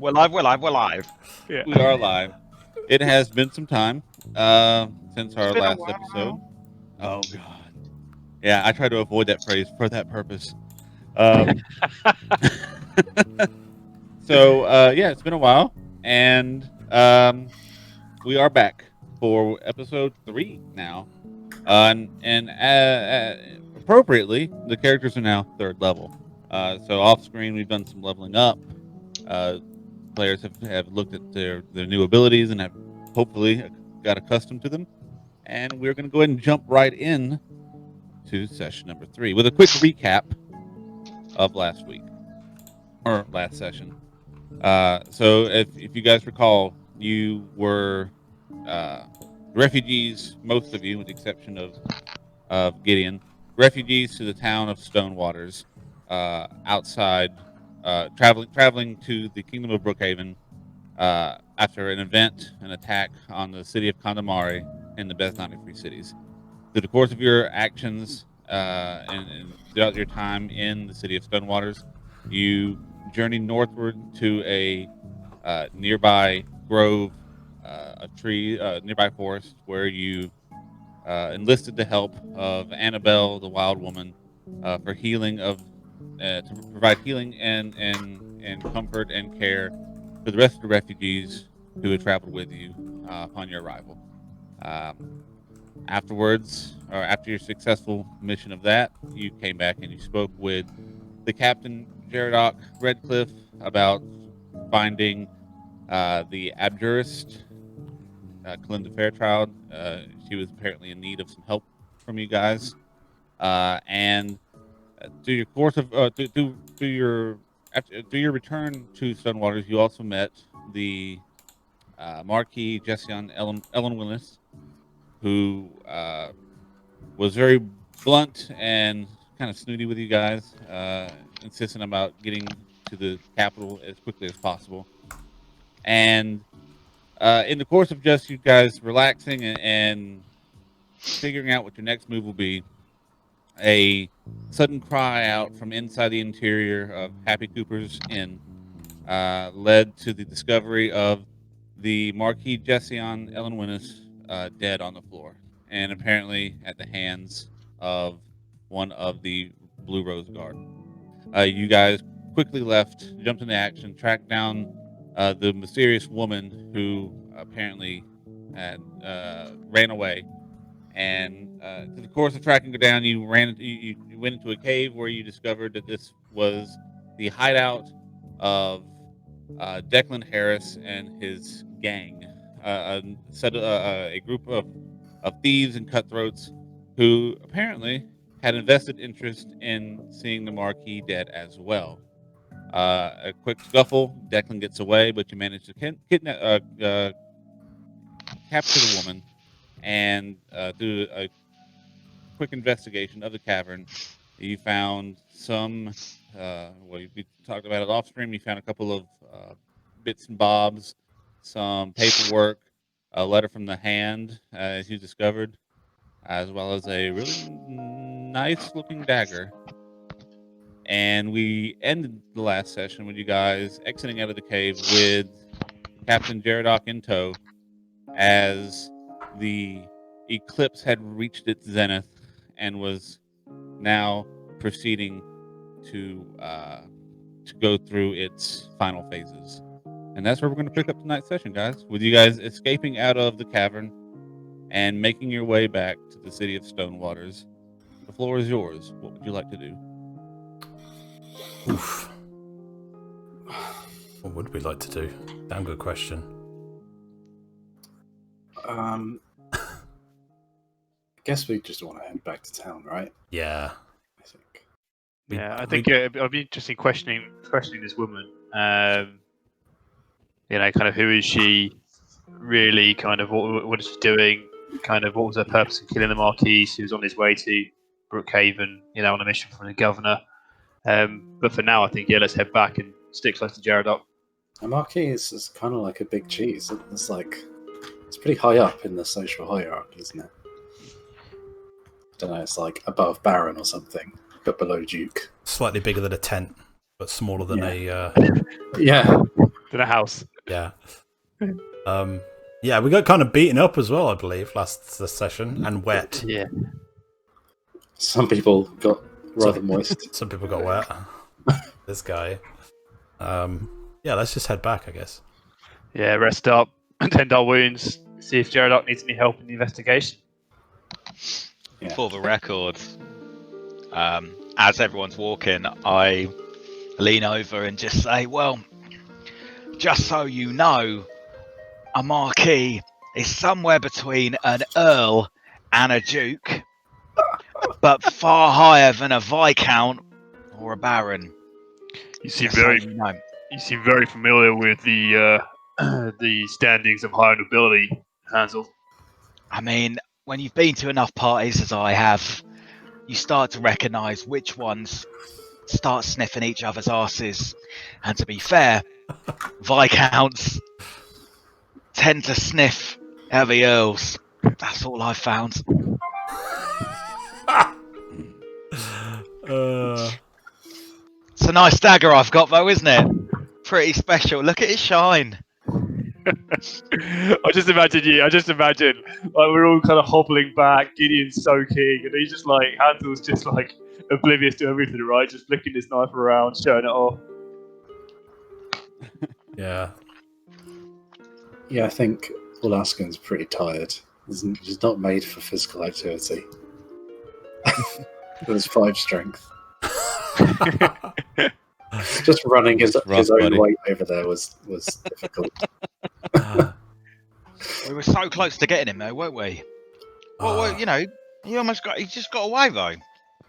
We're live. We're live. We're live. Yeah. We are live. It has been some time since our It's been a last while. episode. Oh God. Yeah, I try to avoid that phrase for that purpose. Um, yeah, it's been a while, and we are back for episode 3 now. Appropriately, the characters are now 3rd level. So off screen, we've done some leveling up. Players have looked at their new abilities and have hopefully got accustomed to them. And we're going to go ahead and jump right in to session number 3 with a quick recap of last week or last session. So if you guys recall, you were refugees, most of you, with the exception of Gideon, refugees to the town of Stonewaters, outside, traveling to the kingdom of Brookhaven after an attack on the city of Kandamari and the Best 93 cities. Through the course of your actions and throughout your time in the city of Stonewaters, you journeyed northward to a nearby grove, nearby forest, where you enlisted the help of Annabelle, the wild woman, for healing to provide healing and comfort and care for the rest of the refugees who had traveled with you upon your arrival. After your successful mission of that, you came back and you spoke with the captain, Jeradoc Redcliffe, about finding the Abjurist Calintra Fairchild. She was apparently in need of some help from you guys. And through your course of through your return to Stonewaters, you also met the Marquis Jession Ellen Willis, who was very blunt and kind of snooty with you guys, insisting about getting to the capital as quickly as possible. And in the course of just you guys relaxing and figuring out what your next move will be, a sudden cry out from inside the interior of Happy Cooper's Inn led to the discovery of the Marquis Jession Ellen Winnis dead on the floor, and apparently at the hands of one of the Blue Rose Guard. You guys quickly jumped into action, tracked down the mysterious woman who apparently had ran away. And through the course of tracking her down, you went into a cave where you discovered that this was the hideout of Declan Harris and his gang, a group of thieves and cutthroats who apparently had a vested interest in seeing the Marquis dead as well. A quick scuffle, Declan gets away, but you manage to capture the woman, and through a quick investigation of the cavern, you found some. We talked about it off stream. You found a couple of bits and bobs, some paperwork, a letter from the hand, as you discovered, as well as a really nice-looking dagger. And we ended the last session with you guys exiting out of the cave with Captain Jeradoc in tow, as the eclipse had reached its zenith and was now proceeding to go through its final phases. And that's where we're going to pick up tonight's session, guys, with you guys escaping out of the cavern and making your way back to the city of Stonewaters. The floor is yours. What would you like to do? Oof. What would we like to do? Damn good question. I guess we just want to head back to town, right? Yeah. I think. Yeah, I think it'll be interesting questioning this woman. Kind of who is she really? Kind of what is she doing? Kind of what was her purpose in killing the Marquis? He was on his way to Brookhaven, on a mission from the governor. But for now, I think let's head back and stick close to Jeradoc. The Marquis is kind of like a big cheese. It's pretty high up in the social hierarchy, isn't it? I don't know. It's like above Baron or something, but below Duke. Slightly bigger than a tent, but smaller than Yeah. in a house. Yeah. Yeah, we got kind of beaten up as well, I believe, last session, and wet. Yeah. Some people got rather moist. Some people got wet. This guy. Yeah, let's just head back, I guess. Yeah, rest up, tend our wounds, see if Gerardoc needs any help in the investigation. Yeah. For the record, as everyone's walking, I lean over and just say, well, just so you know, a marquis is somewhere between an earl and a duke, but far higher than a viscount or a baron. You seem Just so very, you know. you seem very familiar with the the standings of higher nobility, Hansel. I mean, when you've been to enough parties as I have, you start to recognise which ones start sniffing each other's asses. And to be fair, viscounts tend to sniff at the earls. That's all I've found. It's a nice dagger I've got, though, isn't it? Pretty special. Look at it shine. I just imagine like we're all kind of hobbling back, Gideon's soaking, and he's just like, Hansel's just like oblivious to everything, right? Just flicking his knife around, showing it off. Yeah. Yeah, I think Alaskan's pretty tired. He's not made for physical activity. With his 5 strength. Just running his own weight over there was difficult. We were so close to getting him, though, weren't we? Well, you know, he just got away, though.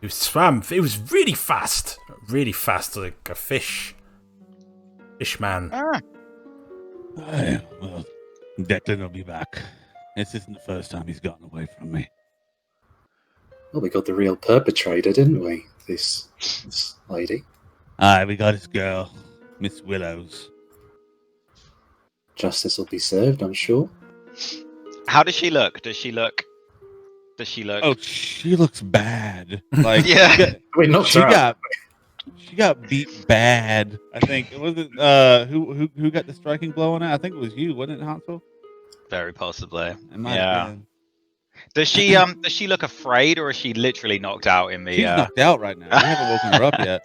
He swam. It was really fast, like a fish man. Well, Declan will be back. This isn't the first time he's gotten away from me. Well, we got the real perpetrator, didn't we? This lady. Aye, we got his girl, Miss Willows. Justice will be served, I'm sure. How does she look? Does she look? Oh, she looks bad. Like, Yeah. she got beat bad. I think it wasn't. Who got the striking blow on it? I think it was you, wasn't it, Hansel? Very possibly. It might have been. Does she look afraid, or is she literally knocked out in the? She's knocked out right now. We haven't woken her up yet.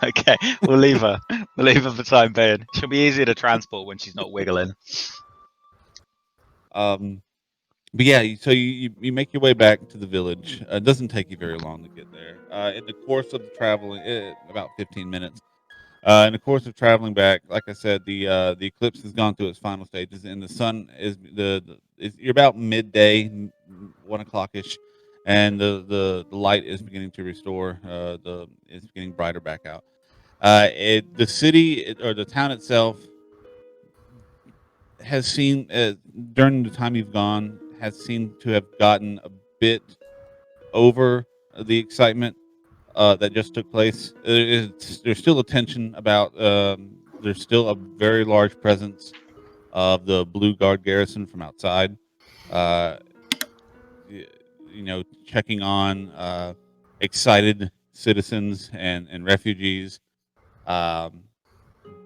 Okay, we'll leave her. We'll leave her for the time being. She'll be easier to transport when she's not wiggling. But yeah, so you make your way back to the village. It doesn't take you very long to get there. In the course of traveling, about 15 minutes. In the course of traveling back, like I said, the eclipse has gone through its final stages, and the sun is you're about midday, 1 o'clock-ish, and the light is beginning to restore. It's getting brighter back out. The city or the town itself has seen during the time you've gone has seemed to have gotten a bit over the excitement that just took place. There's still a tension about. There's still a very large presence of the Blue Guard garrison from outside. Checking on excited citizens and refugees. But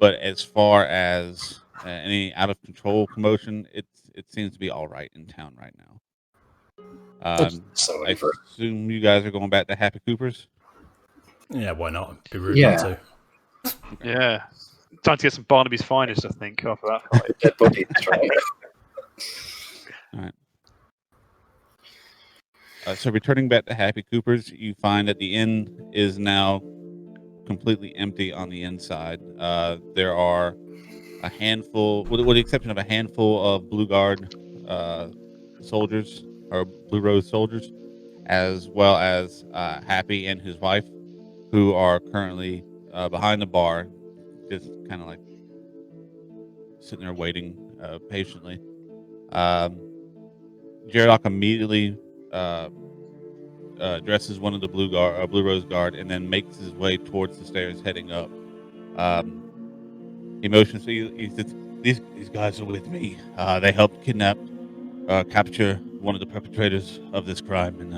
as far as any out of control commotion, it seems to be all right in town right now. I assume you guys are going back to Happy Cooper's. Yeah, why not? It'd be rude not to. Yeah. Time to get some Barnaby's finest, I think, after that fight. Dead body, that's right. All right. So returning back to Happy Cooper's, you find that the inn is now completely empty on the inside. There are a handful, with the exception of a handful of Blue Guard soldiers, or Blue Rose soldiers, as well as Happy and his wife, who are currently behind the bar, just kind of like sitting there waiting patiently. Gerardoc immediately dresses one of the Blue Rose Guard, and then makes his way towards the stairs, heading up. He motions. He says, "These guys are with me. They helped capture one of the perpetrators of this crime, and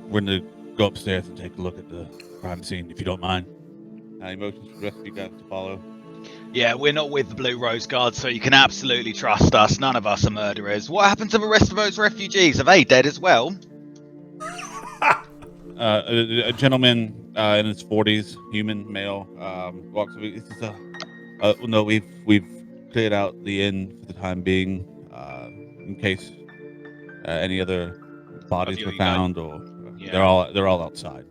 we're going to go upstairs and take a look at the crime scene, if you don't mind." He motions for the rest of you guys to follow. Yeah, we're not with the Blue Rose Guard, so you can absolutely trust us. None of us are murderers. What happened to the rest of those refugees? Are they dead as well? A gentleman in his 40s, human male, walks over. He says, "No, we've cleared out the inn for the time being, in case any other bodies were found, or Yeah. they're all outside."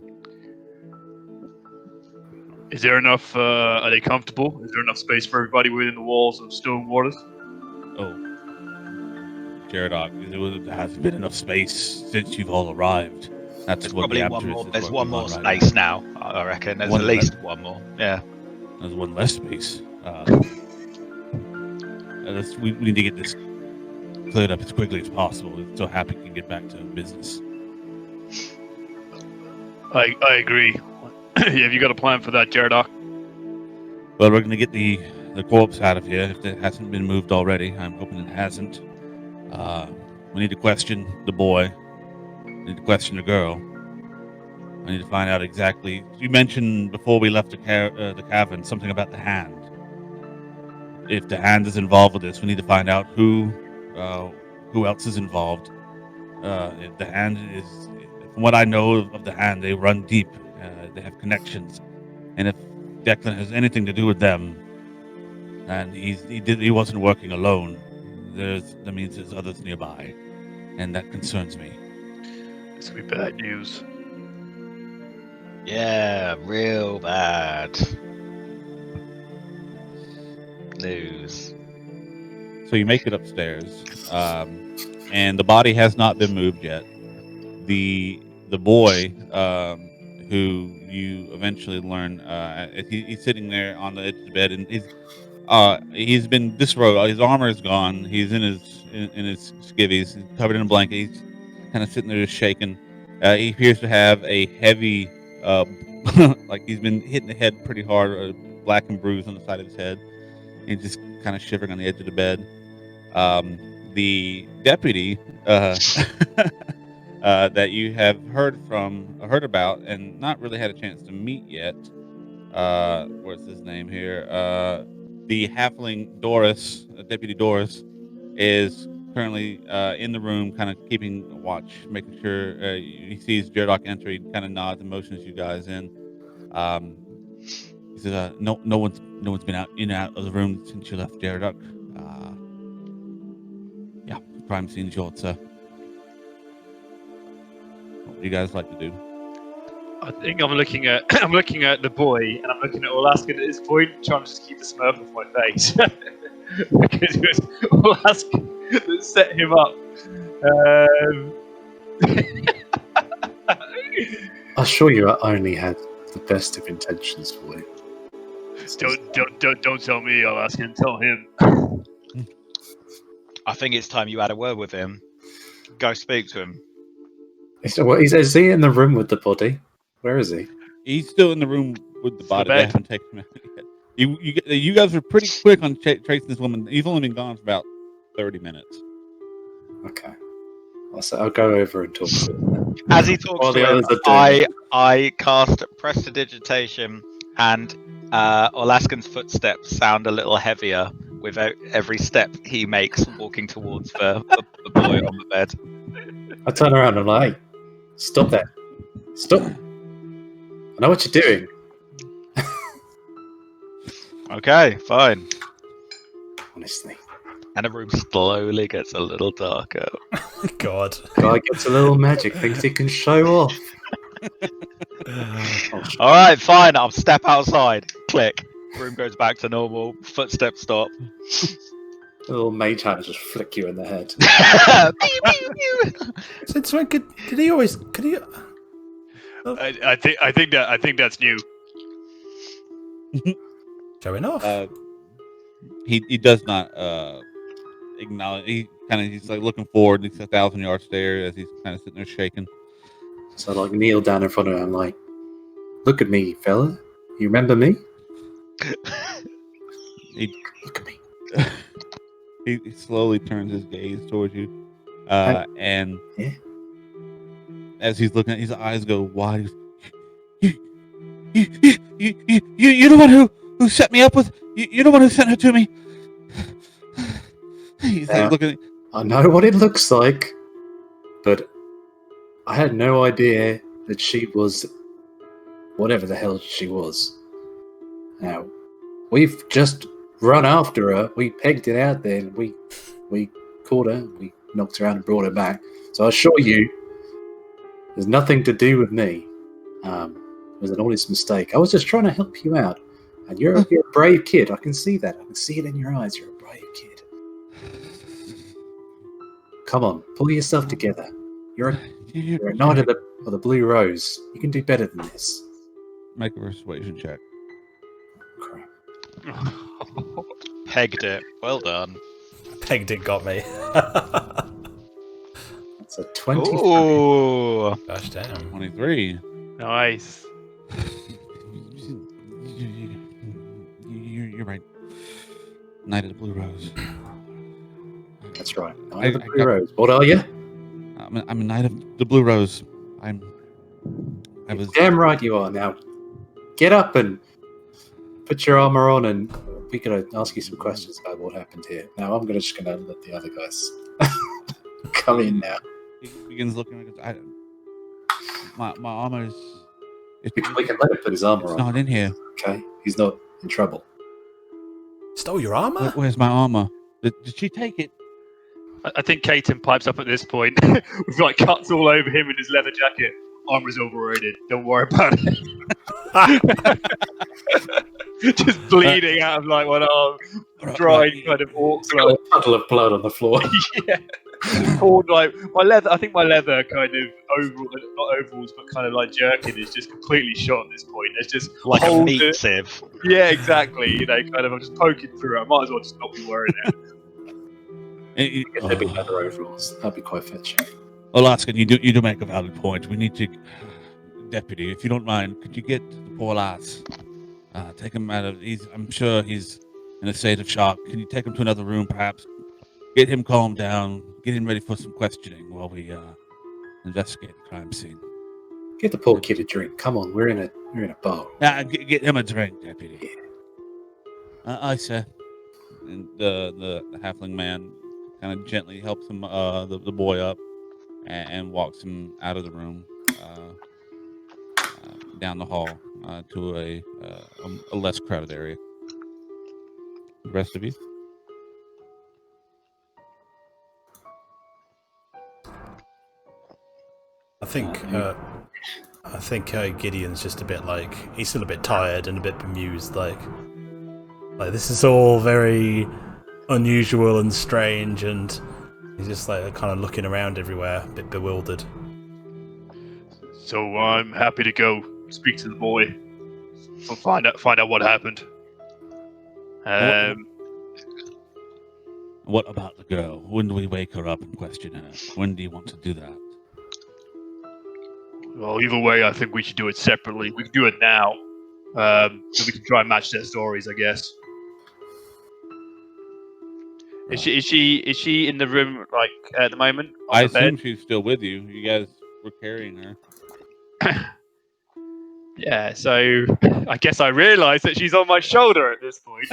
Is there enough? Are they comfortable? Is there enough space for everybody within the walls of stone waters? Oh, Jaredok, there hasn't been enough space since you've all arrived. That's There's what probably the one Abjurist more. is There's one working more on right space now. now. I reckon there's One at least one more. Yeah. There's one less space. We need to get this cleared up as quickly as possible, so Happy can get back to business. I agree. Have you got a plan for that, Jaredok? Well, we're going to get the corpse out of here if it hasn't been moved already. I'm hoping it hasn't. We need to question the boy. We need to question the girl. I need to find out exactly. You mentioned before we left the cavern something about the hand. If the hand is involved with this, we need to find out who else is involved. If the hand is, from what I know of the hand, they run deep. They have connections, and if Declan has anything to do with them, and he wasn't working alone, that means there's others nearby, and that concerns me. This could be bad news. Yeah, real bad news. So you make it upstairs, and the body has not been moved yet. The boy, who you eventually learn, he's sitting there on the edge of the bed, and he's been disrobed. His armor is gone. He's in his skivvies, he's covered in a blanket. He's kind of sitting there just shaking. He appears to have a heavy, like he's been hitting the head pretty hard, black and bruised on the side of his head. He's just kind of shivering on the edge of the bed. The deputy that you have heard about, and not really had a chance to meet yet. What's his name here? The halfling Doris, Deputy Doris, is currently in the room, kind of keeping watch, making sure he sees Jaredok enter. He kind of nods and motions you guys in. He says, "No one's been out in and out of the room since you left, Jaredok. Yeah, crime scene's yours, sir. What would you guys like to do?" I think I'm looking at the boy, and I'm looking at Alaska at this point, trying to just keep the smirk off my face because it was Alaska that set him up. I assure you, I only had the best of intentions for you. Don't tell me, Alaska. Tell him. I think it's time you had a word with him. Go speak to him. Is he in the room with the body? Where is he? He's still in the room with the body. bed. They haven't taken him out yet. You guys were pretty quick on tracing this woman. He's only been gone for about 30 minutes. Okay. I'll go over and talk to him. As he talks While the to him, others are doing I cast prestidigitation, and Olaskan's footsteps sound a little heavier with every step he makes walking towards the boy on the bed. I turn around and I'm like, "Hey, stop there. Stop. I know what you're doing." Okay, fine. Honestly. And the room slowly gets a little darker. God. Guy gets a little magic, thinks he can show off. All right, fine. I'll step outside. Click. Room goes back to normal. Footsteps stop. A little mage hand just flick you in the head. So did he always? Could he? I think that's new. Showing off. He does not acknowledge. He's like looking forward. He's 1,000-yard stare as he's kind of sitting there shaking. So I like kneel down in front of him, like, "Look at me, fella. You remember me? Look at me." He slowly turns his gaze towards you, and Yeah. as he's looking, his eyes go wide. You're the one who set me up with You're the one who sent her to me. He's looking. I know what it looks like, but I had no idea that she was whatever the hell she was. Now, we've just run after her. We pegged it out there, and we caught her. We knocked her out and brought her back. So I assure you, there's nothing to do with me. It was an honest mistake. I was just trying to help you out. And you're a brave kid. I can see that. I can see it in your eyes. You're a brave kid. Come on, pull yourself together. You're a knight of the Blue Rose. You can do better than this. Make a persuasion check. Crap. Pegged it. Well done. Pegged it got me. That's a 20. Ooh. Gosh damn. 23. Nice. You're right. Knight of the Blue Rose. That's right. Knight of the Blue Rose. What are you? I'm a Knight of the Blue Rose. I was Damn right you are. Now, get up and put your armor on, and we're going to ask you some questions about what happened here. Now, I'm just going to let the other guys come in now. He begins looking. My armor is. We can let him put his armor It's on. not in here. Okay, he's not in trouble. Stole your armor? Where's my armor? Did she take it? I think Caton pipes up at this point with like cuts all over him in his leather jacket. Armor's overrated. Don't worry about it. Just bleeding out of like one arm, dried kind of orcs. Got a puddle of blood on the floor. Yeah. Poured like my leather. I think my leather kind of not overalls, but kind of like jerkin is just completely shot at this point. It's just Like a hold meat it. sieve. Yeah, exactly. You know, kind of. I'm just poking through it. I might as well just not be wearing it. There'd be leather overalls. That'd be quite fetching. Alaskan, you do make a valid point. We need to, deputy, if you don't mind, could you get the poor lass? Take him out of. I'm sure he's in a state of shock. Can you take him to another room, perhaps? Get him calmed down. Get him ready for some questioning while we investigate the crime scene. Get the poor kid a drink. Come on, we're in a bar. Get him a drink, deputy. Aye, sir. And the halfling man kind of gently helps him, the boy up, and walks him out of the room, down the hall to a less crowded area. The rest of you? I think Gideon's just a bit like, he's still a bit tired and a bit bemused, like this is all very unusual and strange, and he's just like kind of looking around everywhere, a bit bewildered. So I'm happy to go speak to the boy and find out what happened. What about the girl? When do we wake her up and question her? When do you want to do that? Well, either way, I think we should do it separately. We can do it now, so we can try and match their stories, I guess. Right. Is she in the room like at the moment? On I the bed? assume she's still with you. You guys were carrying her. Yeah, so I guess I realise that she's on my shoulder at this point.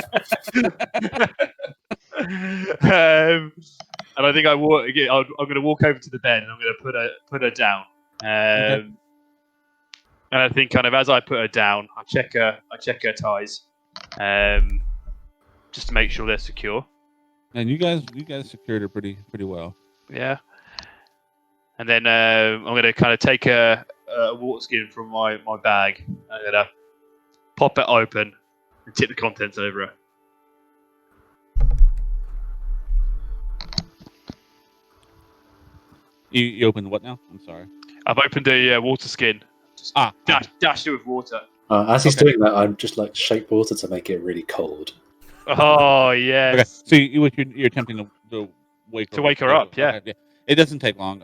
And I think I'm going to walk over to the bed and I'm going to put her down. Okay. And I think kind of as I put her down, I check her ties, just to make sure they're secure. And you guys secured her pretty well. Yeah. And then I'm going to kind of take a water skin from my bag. I'm going to pop it open and tip the contents over her. You opened what now? I'm sorry. I've opened a water skin. Just dashed it with water. As he's doing that, I'm just like shake water to make it really cold. Oh, yes. Okay, so you're attempting to wake her up, yeah. Okay, yeah. It doesn't take long.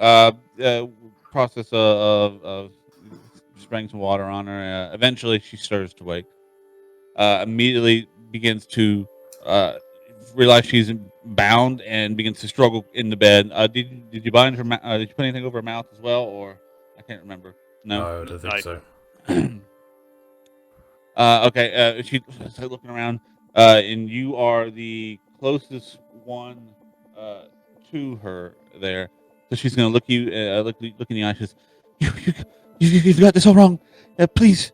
Process of spraying some water on her. Eventually, she starts to wake. Immediately begins to realize she's bound and begins to struggle in the bed. Did you bind her? Did you put anything over her mouth as well, or I can't remember? No, I don't think so. Okay. She's looking around. And you are the closest one to her there. So she's gonna look you, look in the eyes. She says, "You've got this all wrong. Please,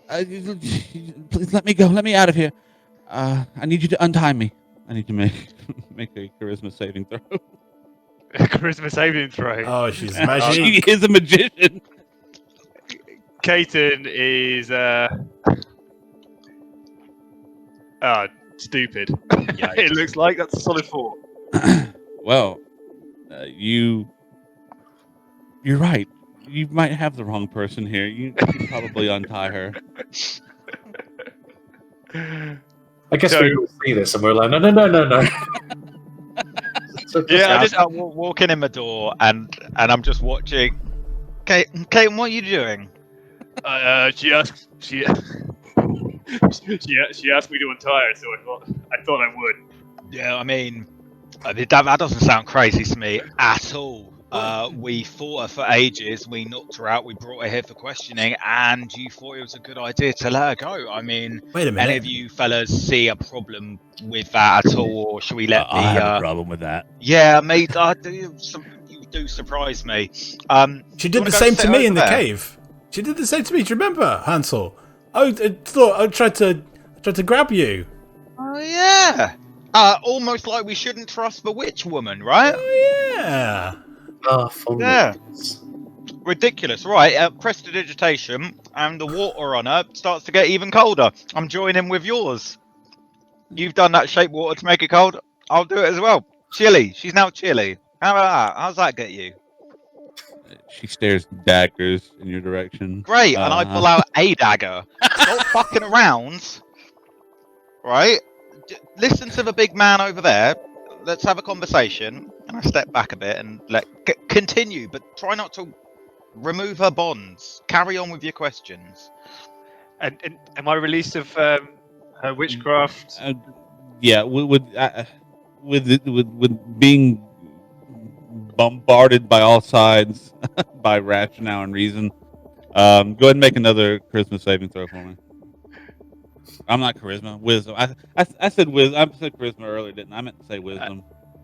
please let me go. Let me out of here. I need you to untie me. I need to make a charisma saving throw." Charisma saving throw. Oh, she's She magic. is a magician. Kaiten is stupid. It looks like that's a solid 4. Well, you're right. You might have the wrong person here. You should probably untie her. I guess So- we all see this and we're like, no. Yeah, I I just walking in the door and I'm just watching. Kate, what are you doing? She asked she asked me to untie her, so I thought I would. Yeah, I mean, that doesn't sound crazy to me at all. We fought her for ages. We knocked her out. We brought her here for questioning, and you thought it was a good idea to let her go. I mean, Wait a minute. any of you fellas see a problem with that at all, or should we let I have a the? problem with that. Yeah, mate, you do surprise me. She do did you the wanna go same sit to me in over the there? cave. She did the same to me. Do you remember, Hansel? I thought I tried to grab you. Oh yeah. Almost like we shouldn't trust the witch woman, right? Oh yeah. Yeah. Ridiculous, right? Prestidigitation, and the water on her starts to get even colder. I'm joining with yours. You've done that shape water to make it cold. I'll do it as well. Chilly. She's now chilly. How about that? How's that get you? She stares daggers in your direction. Great. And I pull out a dagger. Stop fucking around. Right? Listen to the big man over there. Let's have a conversation. And I step back a bit and continue, but try not to remove her bonds. Carry on with your questions. And my release of her witchcraft. Yeah, with being bombarded by all sides by rationale and reason. Go ahead and make another charisma saving throw for me. I'm not charisma, wisdom. I said wisdom. I said charisma earlier, didn't I? I meant to say wisdom.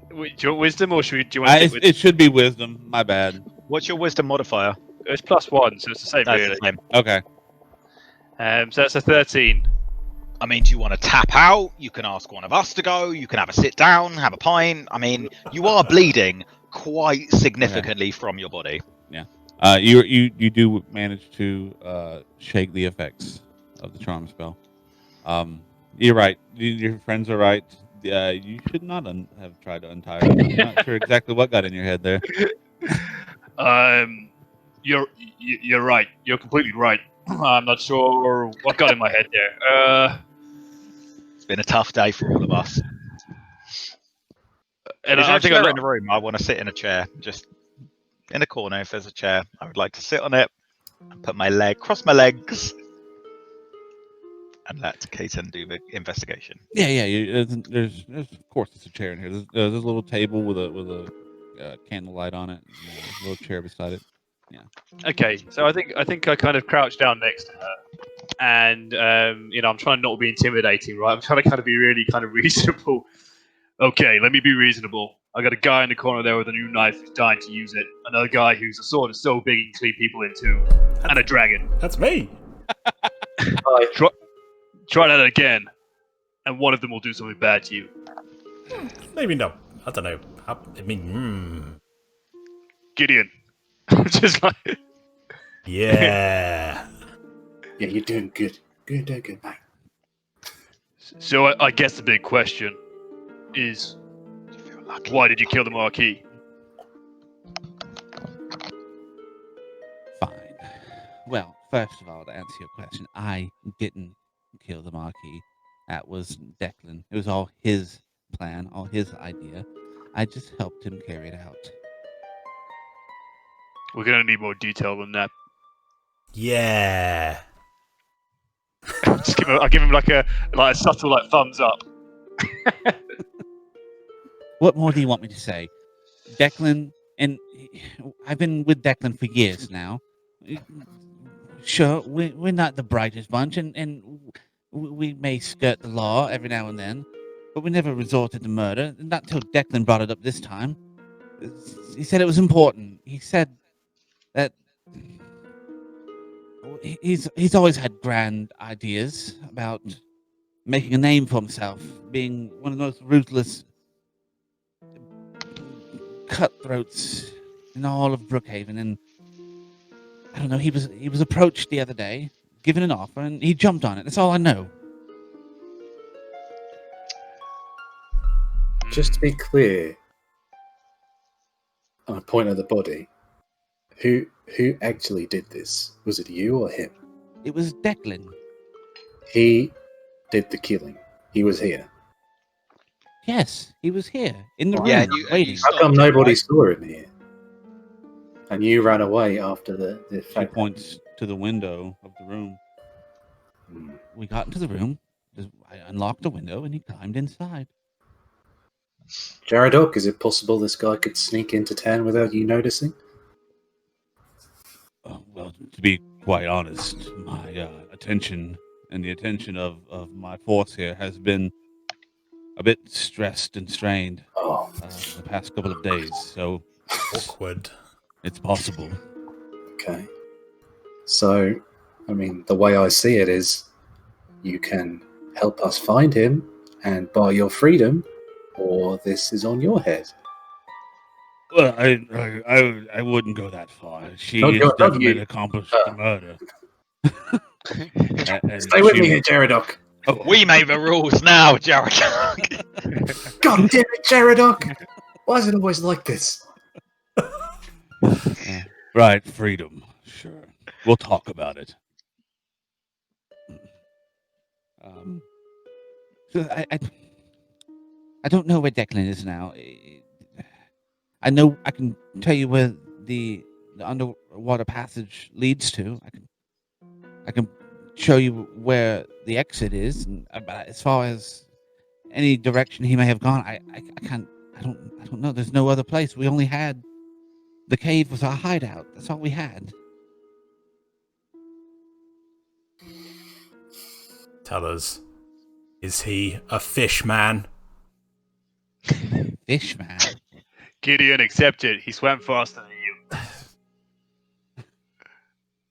Do you want wisdom or do you want to stick with? It should be wisdom. My bad. What's your wisdom modifier? It's +1, so it's the same That's really. the same. Okay. So that's a 13. I mean, do you want to tap out? You can ask one of us to go. You can have a sit down, have a pint. I mean, you are bleeding quite significantly from your body. You do manage to shake the effects of the charm spell. You're right. Your friends are right. You should not have tried to untie her. I'm not sure exactly what got in your head there. You're right. You're completely right. I'm not sure what got in my head there. It's been a tough day for all of us. And Is there I a think chair in the room? I want to sit in a chair, just in a corner. If there's a chair, I would like to sit on it, and put my leg, cross my legs, and let Kaiten do the investigation. Yeah. There's of course it's a chair in here. There's a little table with a candlelight on it, and a little chair beside it. Okay, so I think I kind of crouch down next to her, and I'm trying not to be intimidating, right? I'm trying to kind of be really kind of reasonable. Okay, let me be reasonable. I got a guy in the corner there with a new knife who's dying to use it. Another guy whose sword is so big he can cleave people in two, and a dragon. That's me. Try that again, and one of them will do something bad to you. Maybe not. I don't know. I mean, Gideon, just like yeah. Yeah, you're doing good. Good, mate. So I guess the big question is, why did you kill the Marquis? Fine. Well, first of all, to answer your question, I didn't kill the Marquis. That was Declan. It was all his plan, all his idea. I just helped him carry it out. We're gonna need more detail than that. Yeah. I'll give him like a subtle thumbs up. What more do you want me to say? Declan, and I've been with Declan for years now. Sure, we're not the brightest bunch, and we may skirt the law every now and then, but we never resorted to murder. Not till Declan brought it up this time. He said it was important. He said that he's always had grand ideas about making a name for himself, being one of the most ruthless cutthroats in all of Brookhaven. And I don't know, he was approached the other day, given an offer, and he jumped on it. That's all I know. Just to be clear, on a point of the body, who actually did this? Was it you or him? It was Declan. He did the killing. He was here. Yes, he was here in the room, Yeah, and you waiting. How come nobody saw him here? And you ran away after the She fact. points to the window of the room. We got into the room. I unlocked the window, and he climbed inside. Jaredok, is it possible this guy could sneak into town without you noticing? Well, to be quite honest, my attention and the attention of my force here has been a bit stressed and strained Oh, the past couple of days, so Awkward. it's possible. okay. So, I mean, the way I see it is you can help us find him and buy your freedom, or this is on your head. Well, I wouldn't go that far. She Not has you. definitely accomplished the murder. And Stay with she- me here, Jaredok. We make the rules now, Jared. God damn it, Jaredok! Why is it always like this? Right, freedom. Sure. We'll talk about it. So I don't know where Declan is now. I know I can tell you where the underwater passage leads to. I can show you where the exit is. And as far as any direction he may have gone, I can't. I don't know. There's no other place. We only had the cave was our hideout. That's all we had. Tell us, is he a fish man? Fish man. Gideon, accept it. He swam faster than you.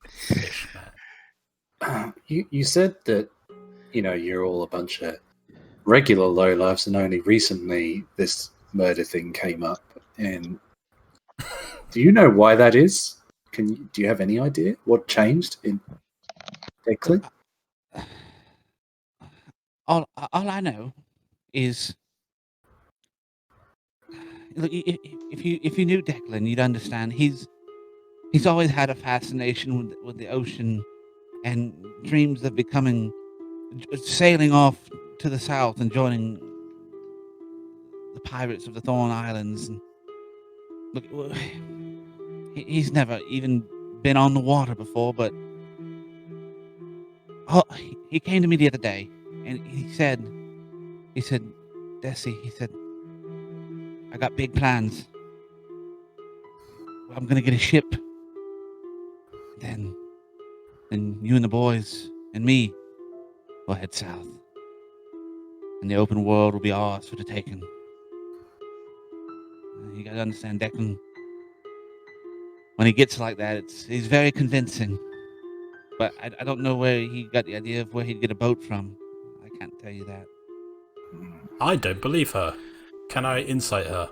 Fish man. You said that, you're all a bunch of regular lowlifes, and only recently this murder thing came up. And do you know why that is? Do you have any idea what changed in Declan? All I know is, look, if you knew Declan, you'd understand. He's always had a fascination with the ocean and dreams of sailing off to the south and joining the pirates of the Thorn Islands. And look, he's never even been on the water before, but he came to me the other day. And he said, Desi, he said, I got big plans. I'm gonna get a ship. Then you and the boys and me will head south. And the open world will be ours for the taking. You gotta understand, Declan, when he gets like that, he's very convincing. But I don't know where he got the idea of where he'd get a boat from. I can't tell you that. I don't believe her. Can I insight her?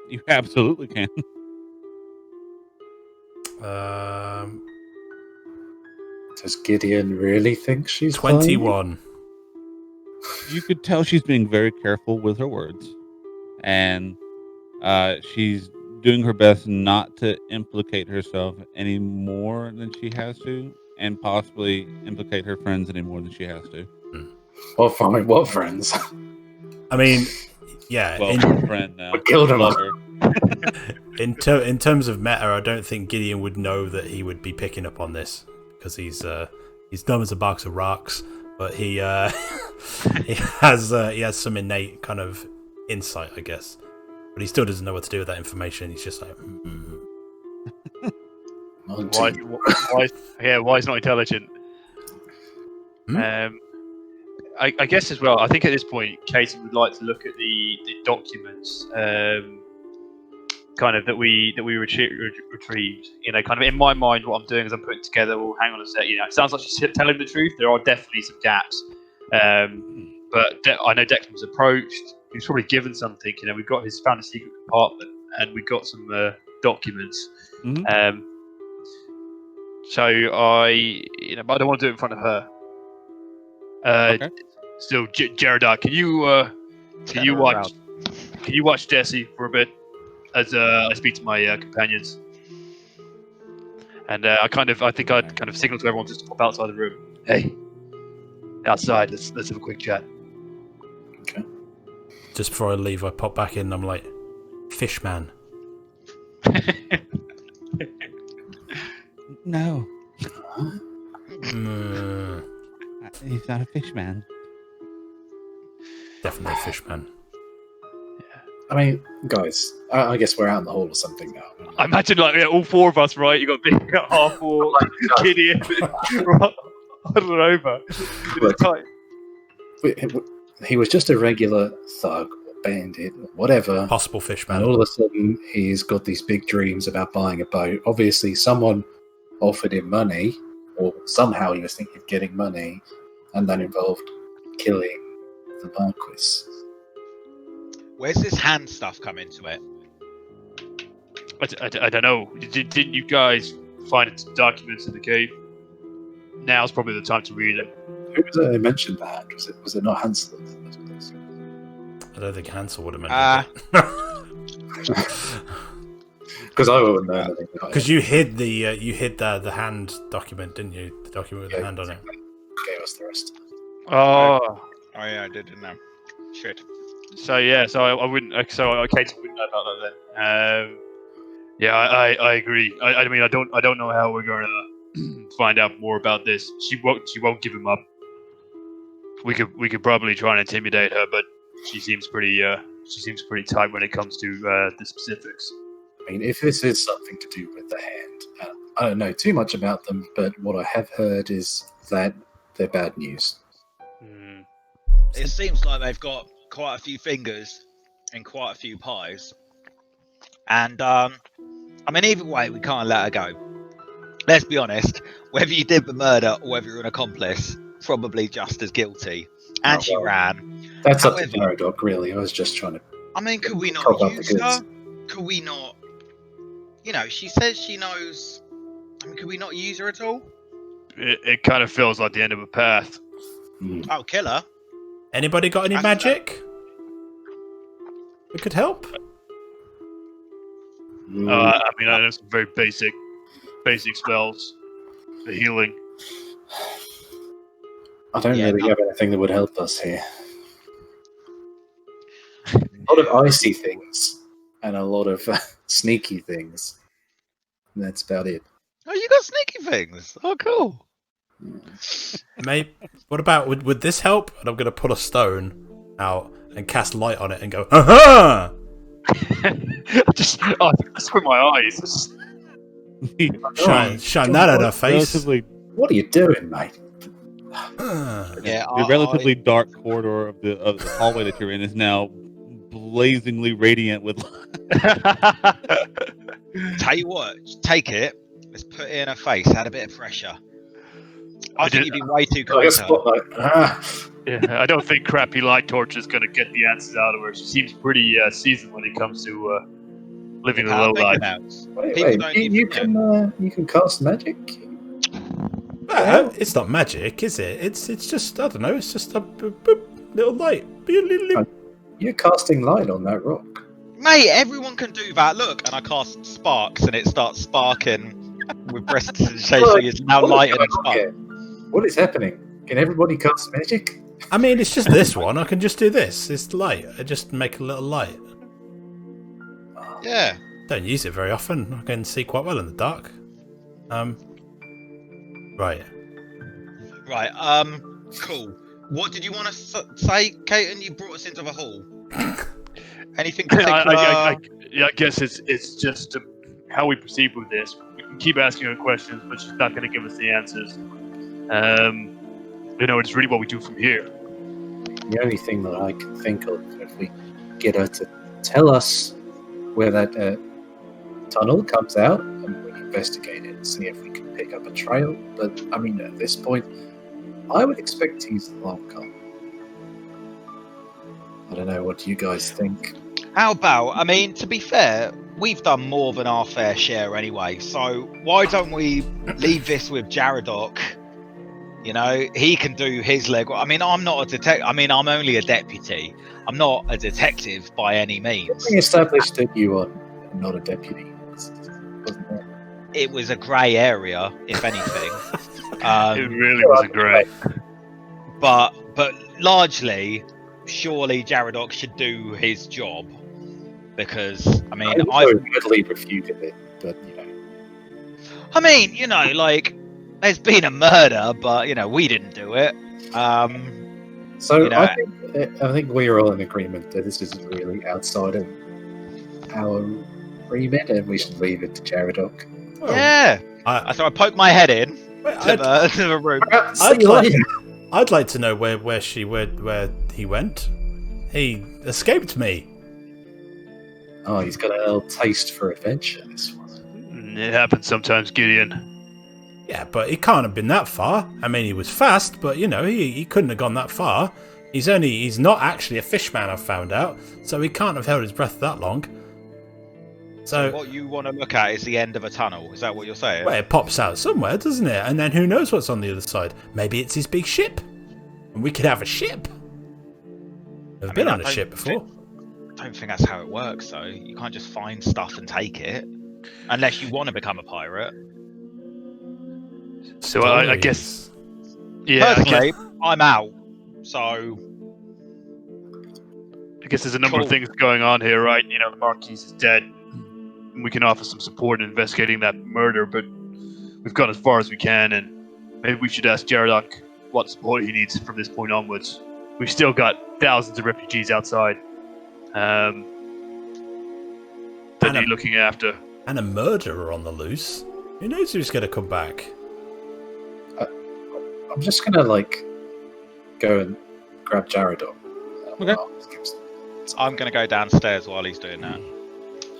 You absolutely can. Does Gideon really think she's 21. You could tell she's being very careful with her words. And she's doing her best not to implicate herself any more than she has to, and possibly implicate her friends any more than she has to. What friends? I mean, yeah. Well, her friend now. We killed him. Lover. In terms of meta, I don't think Gideon would know that he would be picking up on this because he's dumb as a box of rocks. But he has some innate kind of insight, I guess. But he still doesn't know what to do with that information. He's just like, Why is not intelligent? I guess as well. I think at this point, Katie would like to look at the documents, kind of that we retrieved. You know, kind of in my mind, what I'm doing is I'm putting together. Well, hang on a sec. You know, it sounds like she's telling the truth. There are definitely some gaps, but I know Declan was approached. He was probably given something. You know, we've got found a secret compartment, and we got some documents. Mhm. So but I don't want to do it in front of her. Okay. Still, Jaredot, can you watch Jesse for a bit as I speak to my companions? And I think I'd kind of signal to everyone just to pop outside the room. Hey, outside. Let's have a quick chat. Okay. Just before I leave, I pop back in and I'm like, Fishman. No, Mm, he's not a fish man. definitely Fishman. I mean, guys, I guess we're out in the hall or something now. I imagine all four of us, right? You got big half-orc, Gideon, huddled over. Look, he was just a regular thug, bandit, whatever. Possible And Fishman. all of a sudden, he's got these big dreams about buying a boat. Obviously, someone offered him money, or somehow he was thinking of getting money, and that involved killing the Marquis. Where's this hand stuff come into it? I don't know. Didn't you guys find documents in the cave? Now's probably the time to read it. Who was it who mentioned that? Was it not Hansel? I don't think Hansel would have mentioned it. Because I wouldn't know anything about it. Because you hid the hand document, didn't you? The document with the hand on it. Gave us the rest. Oh, Oh yeah, I didn't know. Shit. so I wouldn't. So Katie wouldn't know about that then. Yeah, I agree. I mean, I don't know how we're going to find out more about this. She won't give him up. We could probably try and intimidate her, but she seems pretty tight when it comes to the specifics. I mean, if this is something to do with the hand, I don't know too much about them, but what I have heard is that they're bad news. It seems like they've got quite a few fingers and quite a few pies. And I mean, either way, we can't let her go. Let's be honest. Whether you did the murder or whether you're an accomplice, probably just as guilty. And she ran. That's up to However- Jaredok, really. I was just trying to. I mean, could we not Cover up the use goods. her? Could we not? You know, she says she knows. I mean, could we not use her at all? It kind of feels like the end of a path. Oh, kill her. Anybody got any That's magic? We could help. I mean, I know some very basic spells for healing. I don't Yeah, really no. have anything that would help us here. A lot of icy things and a lot of sneaky things. And that's about it. Oh, you got sneaky things. Oh, cool. Maybe. What about would this help? And I'm going to pull a stone out and cast light on it and go, aha! Just with my eyes. Shine that at her face. Relatively, What are you doing, mate? Yeah, the relatively dark corridor of the hallway that you're in is now blazingly radiant with. Tell you what, take it. Let's put it in her face. Add a bit of pressure. I think you'd be way too I kind. guess to her. spotlight. Yeah, I don't think crappy light torch is going to get the answers out of her. She seems pretty seasoned when it comes to living the low life. People don't You even can cast magic. It's not magic, is it? It's just, I don't know, it's just a little light. You're casting light on that rock. Mate, everyone can do that. Look, and I cast sparks, and it starts sparking with prestidigitation. It's now lighting and spark. What is happening? Can everybody cast magic? I mean, it's just this one. I can just do this. It's light. I just make a little light. Yeah. Don't use it very often. I can see quite well in the dark. Right. Right. Cool. What did you want to say, Caton? You brought us into the hall. Anything particular? I guess it's just how we proceed with this. We can keep asking her questions, but she's not going to give us the answers. It's really what we do from here. The only thing that I can think of, if we get her to tell us where that tunnel comes out, and we investigate it and see if we can pick up a trail. But I mean, at this point, I would expect to use the Lakehall. I don't know. What do you guys think? How about, I mean, to be fair, we've done more than our fair share anyway, so why don't we leave this with Jaredok? You know, he can do his leg. I mean, I'm not a detective. I mean, I'm only a deputy. I'm not a detective by any means. We established that you are not a deputy, wasn't it? It was a grey area, if anything. It really wasn't great. But largely, surely Jaredok should do his job. Because, I mean, I readily refuted it, but I mean, you know, like, there's been a murder, but, you know, we didn't do it. So you know, I think we're all in agreement that this is really outside of our remit, and we should leave it to Jaredok. Well, yeah. So I poked my head in to the room. I'd like to know where he went. He escaped me. Oh, he's got a little taste for adventure, this one. It happens sometimes, Gideon. Yeah, but he can't have been that far. I mean, he was fast, but, you know, he couldn't have gone that far. He's not actually a fishman, I've found out, so he can't have held his breath that long. So what you want to look at is the end of a tunnel. Is that what you're saying? Well, it pops out somewhere, doesn't it? And then who knows what's on the other side? Maybe it's his big ship. And we could have a ship. I've been on a ship before. I don't think that's how it works, though. You can't just find stuff and take it. Unless you want to become a pirate. So I guess... Yeah, personally, I'm out. So... I guess there's a number of things going on here, right? You know, the Marquis is dead. We can offer some support in investigating that murder, but we've gone as far as we can, and maybe we should ask Jaredok what support he needs from this point onwards. We've still got thousands of refugees outside that need looking after. And a murderer on the loose. Who knows who's going to come back? I'm just going to, go and grab Jaredok. Okay. I'm going to go downstairs while he's doing that.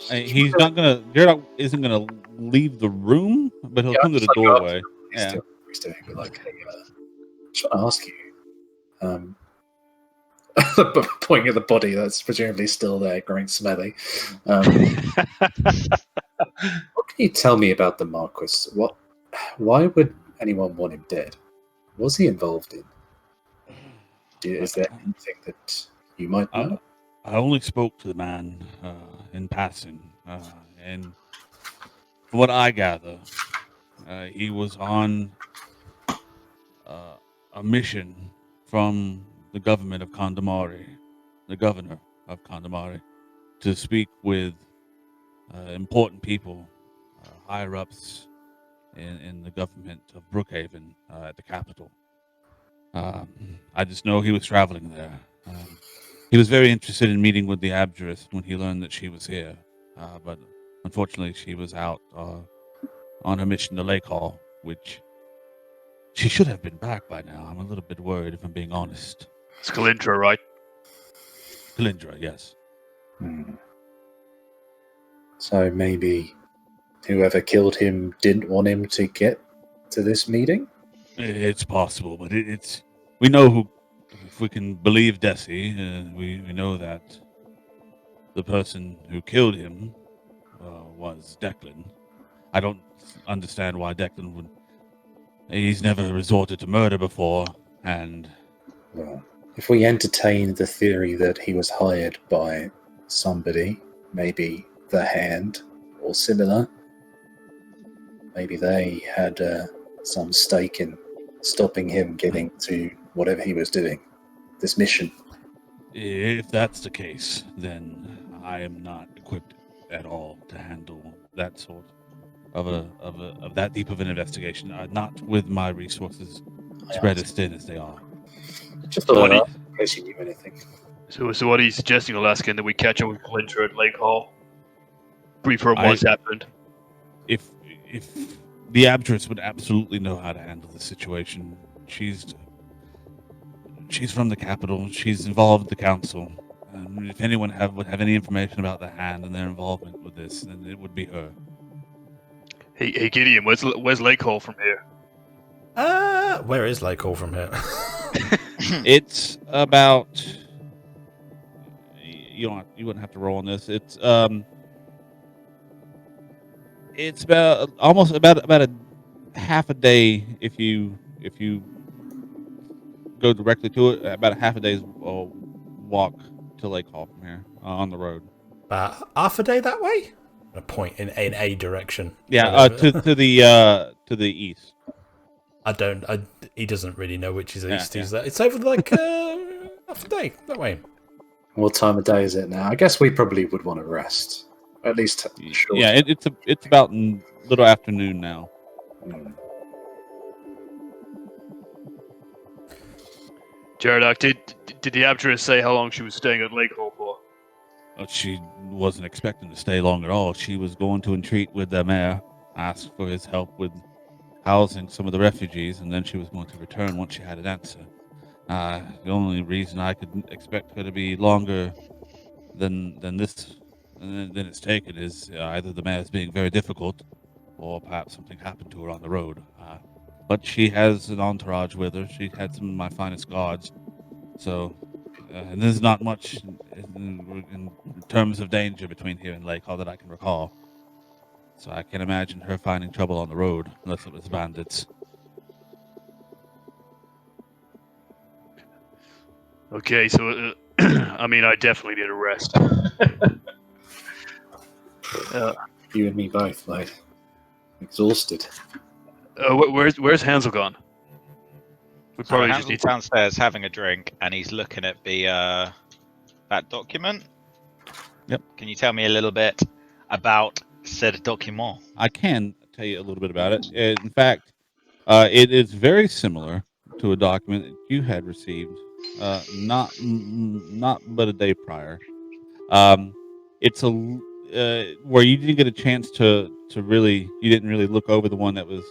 He's not gonna. Jaredok isn't gonna leave the room, but he'll come to the doorway. He's doing it hey, I'm trying to ask you. Pointing at the body that's presumably still there, growing smelly. What can you tell me about the Marquis? Why would anyone want him dead? What was he involved in? Is there anything that you might know? I only spoke to the man in passing, and from what I gather, he was on a mission from the government of Condamari, the governor of Condamari, to speak with important people, higher-ups in the government of Brookhaven at the capital. I just know he was traveling there. He was very interested in meeting with the Abjurist when he learned that she was here, but unfortunately she was out on her mission to Lakehall, which she should have been back by now. I'm a little bit worried, if I'm being honest. It's Calintra, right? Calintra, yes. So maybe whoever killed him didn't want him to get to this meeting? It's possible, but it's we know who. If we can believe Desi, we know that the person who killed him was Declan. I don't understand why Declan would... He's never resorted to murder before, and... Well, if we entertain the theory that he was hired by somebody, maybe the Hand or similar, maybe they had some stake in stopping him getting to whatever he was doing. This mission. If that's the case, then I am not equipped at all to handle that sort of that deep of an investigation. Not with my resources spread as thin as they are. Just thought in case you knew anything. So what are you suggesting, Alaskan, that we catch up with Calintra at Lakehall? Brief her what's happened. If the Abjurist would absolutely know how to handle the situation. She's from the capital. She's involved with the council. If anyone would have any information about the Hand and their involvement with this, then it would be her. Hey Gideon, where's Lakehall from here? Where is Lakehall from here? It's about. You wouldn't have to roll on this. It's about almost about a half a day if you go directly to it. About a half a day's walk to Lakehall from here on the road. Half a day that way. A point in a direction. Yeah, to the east. He doesn't really know which is east. Yeah. Is that? It's over like half a day that way. What time of day is it now? I guess we probably would want to rest. At least short. Yeah, it's about little afternoon now. Jaredok, did the Abjurist say how long she was staying at Lakehall for? She wasn't expecting to stay long at all. She was going to entreat with the mayor, ask for his help with housing some of the refugees, and then she was going to return once she had an answer. The only reason I could expect her to be longer than it's taken is either the mayor's being very difficult, or perhaps something happened to her on the road. But she has an entourage with her. She had some of my finest guards, so and there's not much in terms of danger between here and Lakehall that I can recall. So I can't imagine her finding trouble on the road unless it was bandits. Okay, so I mean, I definitely need a rest. You and me both, mate. Exhausted. Where's Hansel gone? We probably just Hansel's need to. downstairs having a drink, and he's looking at the that document. Yep. Can you tell me a little bit about said document? I can tell you a little bit about it. In fact, it is very similar to a document that you had received, not but a day prior. It's a where you didn't get a chance to really, you didn't really look over the one that was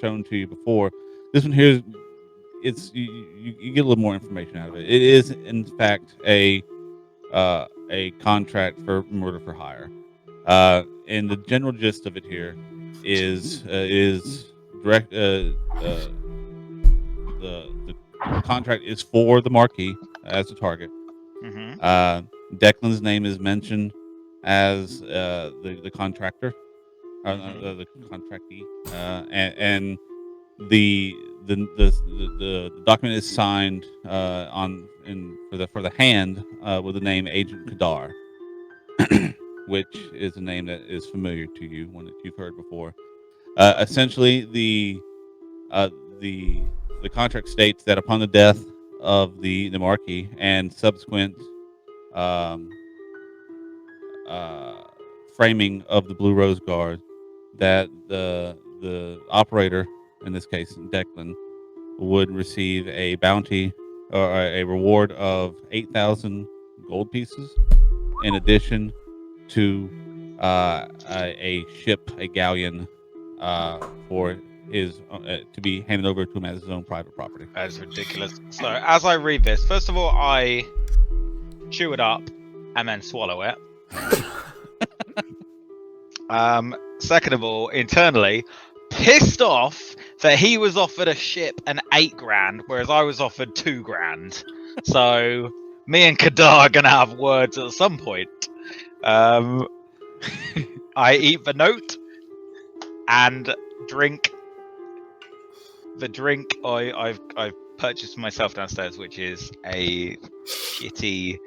shown to you before. This one here, it's you get a little more information out of it. It is in fact a contract for murder for hire. And the general gist of it here is direct. The contract is for the Marquis as the target. Mm-hmm. Declan's name is mentioned as the contractor, the contractee, and the document is signed for the Hand with the name Agent Kadar. Which is a name that is familiar to you, one that you've heard before. Essentially, the contract states that upon the death of the Marquis and subsequent framing of the Blue Rose Guard, that the operator, in this case Declan, would receive a bounty or a reward of 8,000 gold pieces, in addition to a ship, a galleon, for his to be handed over to him as his own private property. That is ridiculous. So, as I read this, first of all, I chew it up and then swallow it. Second of all, internally, pissed off that he was offered a ship and 8 grand, whereas I was offered 2 grand. So, me and Kadar are gonna have words at some point. I eat the note and drink the drink I've purchased for myself downstairs, which is a shitty.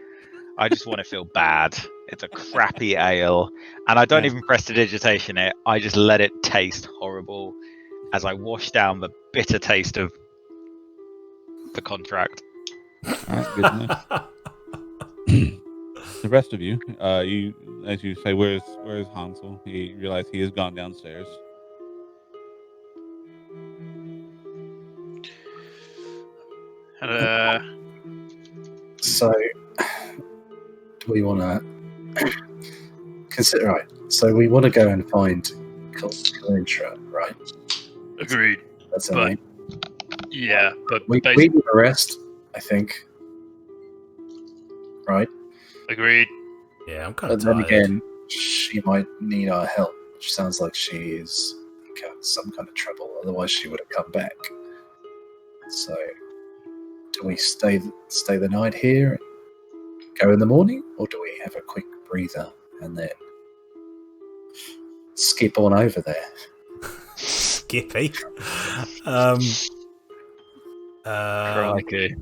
I just want to feel bad. It's a crappy ale, and I don't even prestidigitation it. I just let it taste horrible as I wash down the bitter taste of the contract. All right, good enough. The rest of you, as you say, where's Hansel? You realize he has gone downstairs. So, do we want to consider? Right. So we want to go and find Calintra, right? Agreed. That's But- our name. Yeah, but We basically, need a rest. I think. Right? Agreed. Yeah, I'm kind of But then tired. again, she might need our help, which sounds like she is in some kind of trouble. Otherwise, she would have come back. So, do we stay the night here and go in the morning, or do we have a quick breather and then skip on over there? Skippy. Crikey.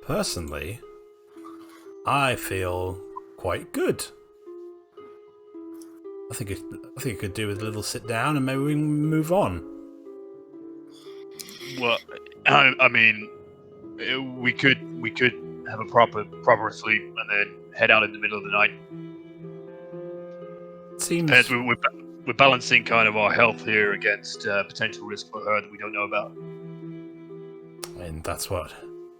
Personally, I feel quite good. I think it could do with a little sit down and maybe we can move on. Well, I mean, we could have a proper sleep and then head out in the middle of the night. Seems Depends. We're balancing kind of our health here against potential risk for her that we don't know about. and that's what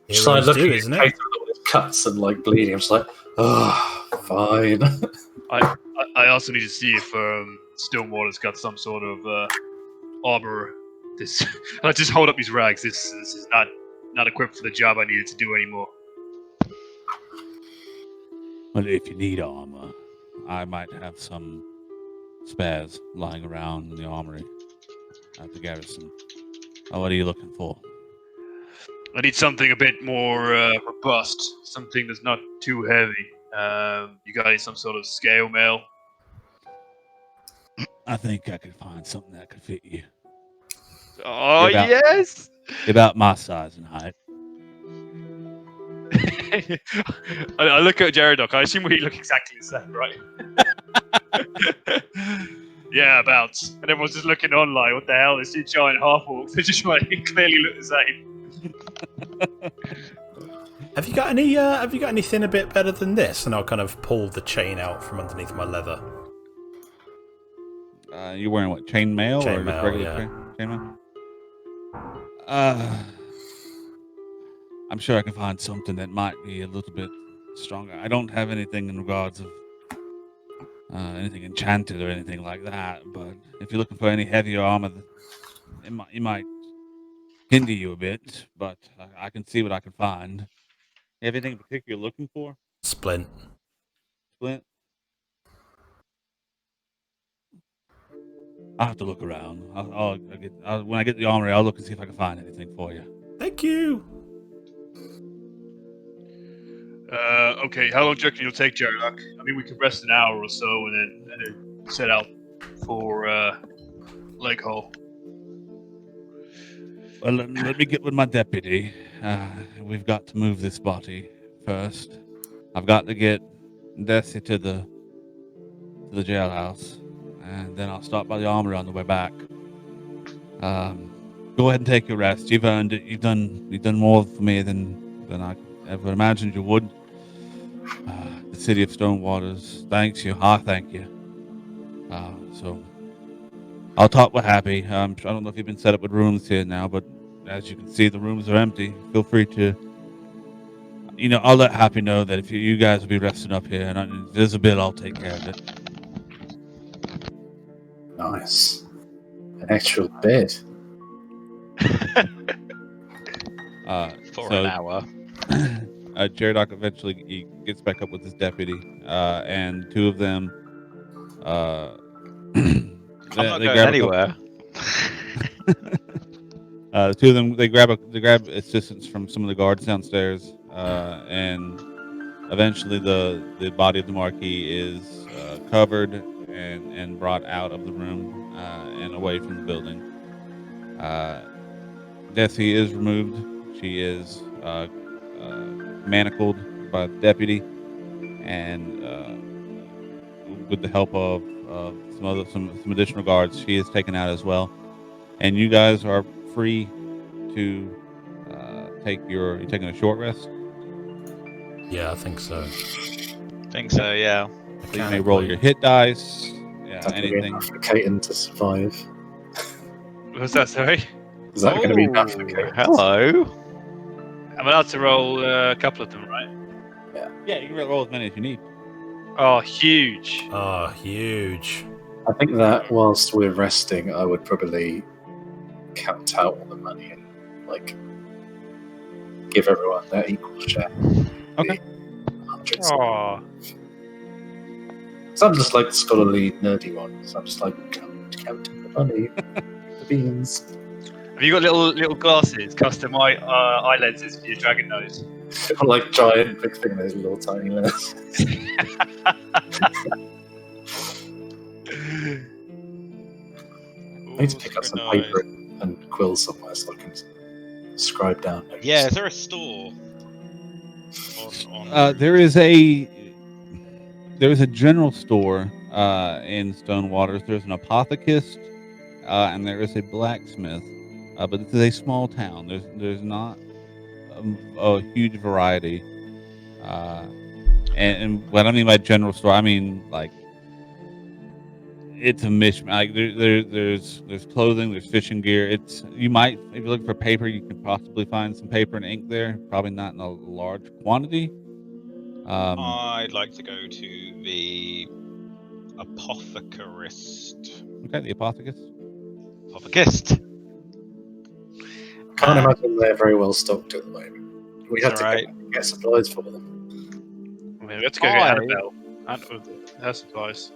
Just like heroes do, looking isn't at it? Kate with all his cuts and like bleeding. I'm just like, oh, fine. I also need to see if Stillwater's got some sort of armor. This I just hold up these rags. This is not equipped for the job I needed to do anymore. Well, if you need armor, I might have some spares lying around in the armory at the garrison. What are you looking for? I need something a bit more robust, something that's not too heavy. You got some sort of scale mail? I think I could find something that could fit you. Oh, About- yes! About my size and height. I look at Jaredoc. I assume we look exactly the same, right? Yeah, about. And everyone's just looking on like, what the hell? There's two giant half-orcs. They just clearly look the same. Have you got anything a bit better than this? And I'll kind of pull the chain out from underneath my leather. You're wearing what? Chainmail or Chainmail, just regular yeah. chainmail? I'm sure I can find something that might be a little bit stronger. I don't have anything in regards of anything enchanted or anything like that. But if you're looking for any heavier armor, it might hinder you a bit. But I can see what I can find. You have anything in particular you're looking for? Splint. Splint? I'll have to look around. When I get the armory, I'll look and see if I can find anything for you. Thank you. Okay, how long do you reckon you'll take, Jaredoc? I mean, we could rest an hour or so and then set out for Lakehall. Well, let me get with my deputy. We've got to move this body first. I've got to get Desi to the jailhouse, and then I'll stop by the armory on the way back. Go ahead and take your rest. You've earned it. You've done more for me than I ever imagined you would. The city of Stonewaters thanks you. I thank you. So I'll talk with Happy. I don't know if you've been set up with rooms here now, but as you can see, the rooms are empty. Feel free to, I'll let Happy know that if you guys will be resting up here, and if there's a bill, I'll take care of it. Nice. An actual bed. For an hour. Jaredoc eventually he gets back up with his deputy, and two of them. I'm not going anywhere. The two of them they grab assistance from some of the guards downstairs, and eventually the body of the Marquis is covered and brought out of the room and away from the building. Desi is removed. She is manacled by the deputy, and with the help of some additional guards, she is taken out as well. And you guys are free to you're taking a short rest. Yeah, I think so. Yeah. So you may roll your hit dice. Yeah, That's anything. enough for Caton to survive. What's that, sorry? Is that going to be enough for Oh, Caton? hello. I'm allowed to roll a couple of them, right? Yeah, you can roll as many as you need. Oh, huge. Oh, huge. I think that whilst we're resting, I would probably count out all the money and give everyone their equal share. Okay. Hundreds. Oh, So I'm just like the scholarly, nerdy one. So I'm just like counting the money, the beans. have you got little glasses, custom eye lenses for your dragon nose? Or like giant big thing, those little tiny lenses. I need to pick up some paper and quill somewhere so I can scribe down notes. Yeah, is there a store? There is a general store in Stonewaters. There's an apothecist, and there is a blacksmith. But this is a small town. There's not a huge variety. And what I mean by general store, I mean like it's a mishmash. Like there's clothing, there's fishing gear. You might, if you're looking for paper, you can possibly find some paper and ink there. Probably not in a large quantity. I'd like to go to the apothecarist. Okay, the apothecist. Apothecist. Can't imagine they're very well stocked at the moment. We had It's to alright. get supplies for them. I mean, we have to go get Annabelle and her supplies.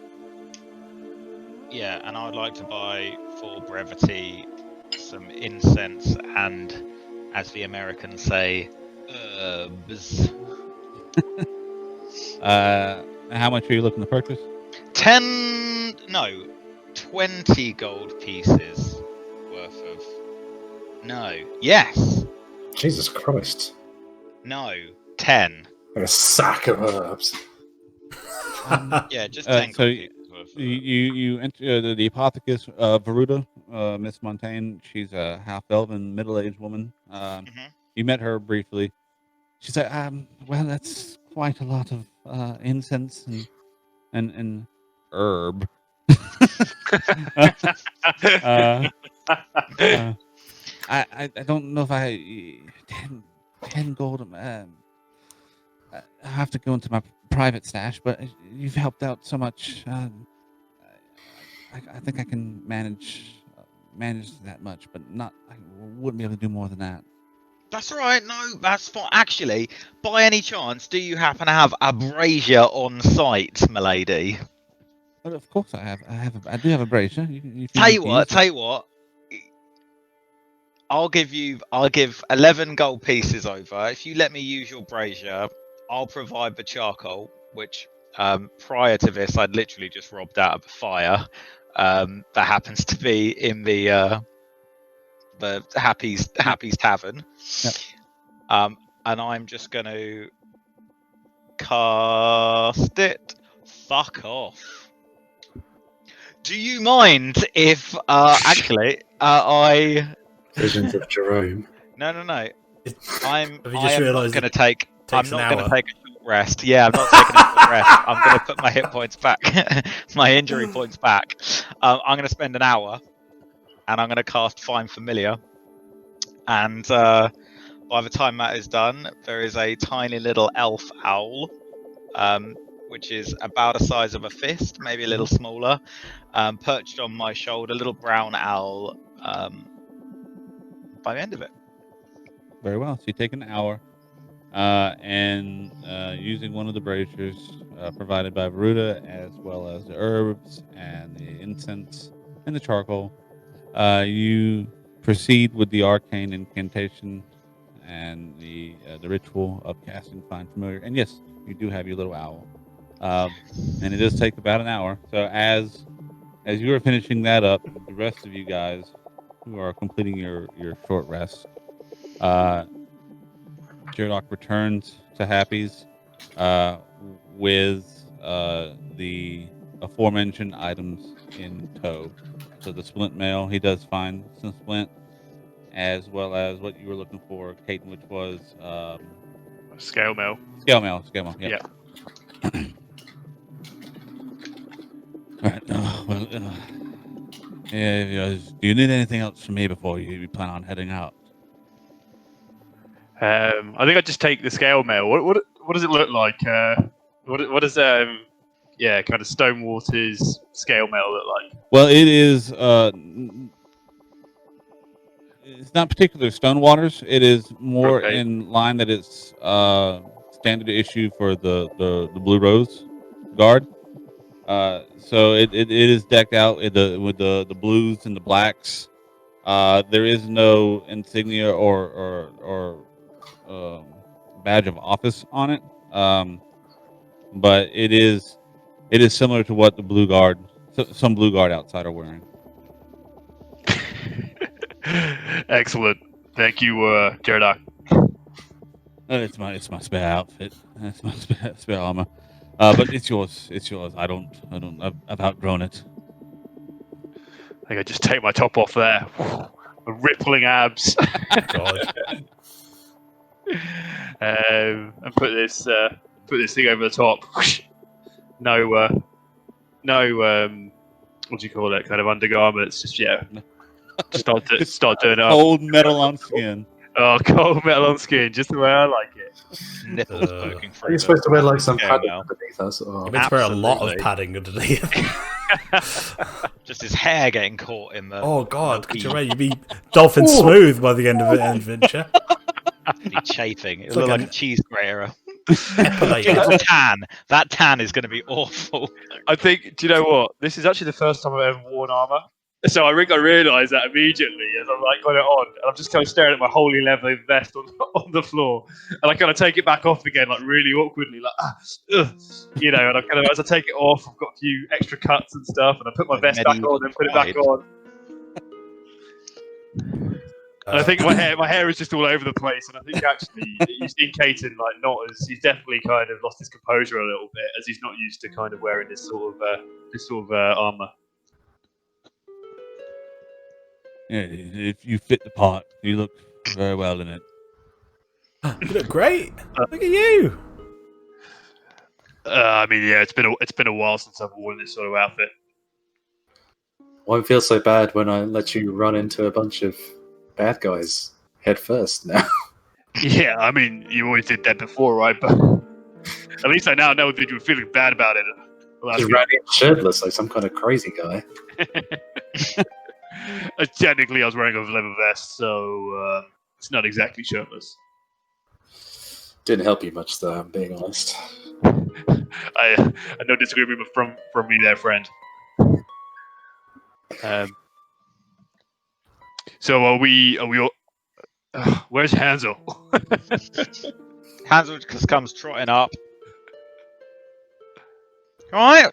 Yeah, and I would like to buy, for brevity, some incense and, as the Americans say, herbs. How much are you looking to purchase? 20 gold pieces worth of. No. Yes. Jesus Christ. No. 10. Like a sack of herbs. Yeah, just 10 so gold pieces worth of. You enter the apothecist, Veruda, Miss Montaigne. She's a half-elven, middle-aged woman. You met her briefly. She said, well, that's quite a lot of incense and herb. I don't know if I 10 gold. I have to go into my private stash, but you've helped out so much. I think I can manage that much, but not. I wouldn't be able to do more than that. That's all right. No, that's fine. Actually, by any chance, do you happen to have a brazier on site, milady? But of course, I do have a brazier. Tell you what. I'll give 11 gold pieces over. If you let me use your brazier, I'll provide the charcoal, which prior to this I'd literally just robbed out of a fire that happens to be in the Happy's Tavern. Yep. And I'm just going to cast it. Fuck off. Do you mind if I Visions of Jerome. No. I'm Have you not just realised going to take. I'm takes an not going to hour? take a short rest. Yeah, I'm not taking a short rest. I'm going to put my hit points back, my injury points back. I'm going to spend an hour, and I'm going to cast Find Familiar. And by the time that is done, there is a tiny little elf owl, which is about the size of a fist, maybe a little smaller, perched on my shoulder. Little brown owl. By the end of it. Very well. So you take an hour, and using one of the braziers provided by Veruda, as well as the herbs and the incense and the charcoal, you proceed with the arcane incantation and the ritual of casting Find Familiar. And yes, you do have your little owl, and it does take about an hour. So as you are finishing that up, the rest of you guys who are completing your short rest, Jaredok returns to Happy's with the aforementioned items in tow. So the splint mail, he does find some splint, as well as what you were looking for, Caden, which was Scale mail. Scale mail. Yeah. All right. Yeah. Do you need anything else from me before you plan on heading out? I think I'd just take the scale mail. What does it look like? What does kind of Stonewater's scale mail look like? Well, it is It's not particular Stonewaters. It is more Okay. in line that it's standard issue for the Blue Rose Guard. So it is decked out with the blues and the blacks. There is no insignia or badge of office on it. But it is similar to what the Blue Guard, some Blue Guard outside are wearing. Excellent. Thank you, Jaredoc. It's my spare outfit. That's my spare armor. But it's yours. It's yours. I've outgrown it. I think I just take my top off there. The rippling abs. God. And put this thing over the top. No, what do you call it? Kind of undergarments. Just start doing it up. Cold metal on skin. Oh, cold metal on skin, just the way I like it. Nipples poking Are through. you supposed to wear like some Yeah, padding no. underneath us? Oh. You meant to wear a lot of Absolutely. padding underneath. Just his hair getting caught in the. Oh God, could you imagine? You'd be dolphin smooth by the end of the adventure. Be chafing. It It's look like like a cheese grater. Epilated. That tan. That tan is going to be awful. I think. Do you know what? This is actually the first time I've ever worn armor. So I think I realised that immediately as I'm like got it on, and I'm just kind of staring at my holy leather vest on the floor, and I kind of take it back off again, like really awkwardly, like you know. And I kind of as I take it off, I've got a few extra cuts and stuff, and I put my vest back on and put it back on. And I think my hair is just all over the place, and I think actually he's in Caton like not as he's definitely kind of lost his composure a little bit as he's not used to kind of wearing this sort of armor. Yeah, if you fit the part, you look very well in it. You look great. Look at you. I mean, yeah, it's been a while since I've worn this sort of outfit. Won't feel so bad when I let you run into a bunch of bad guys head first now. Yeah, I mean, you always did that before, right? But at least I now know that you were feeling bad about it. Well, that's Just ran in shirtless like some kind of crazy guy. Technically, I was wearing a leather vest, so it's not exactly shirtless. Didn't help you much, though. I'm being honest. I no disagreement from me there, friend. So are we all? Where's Hansel? Hansel just comes trotting up. All right.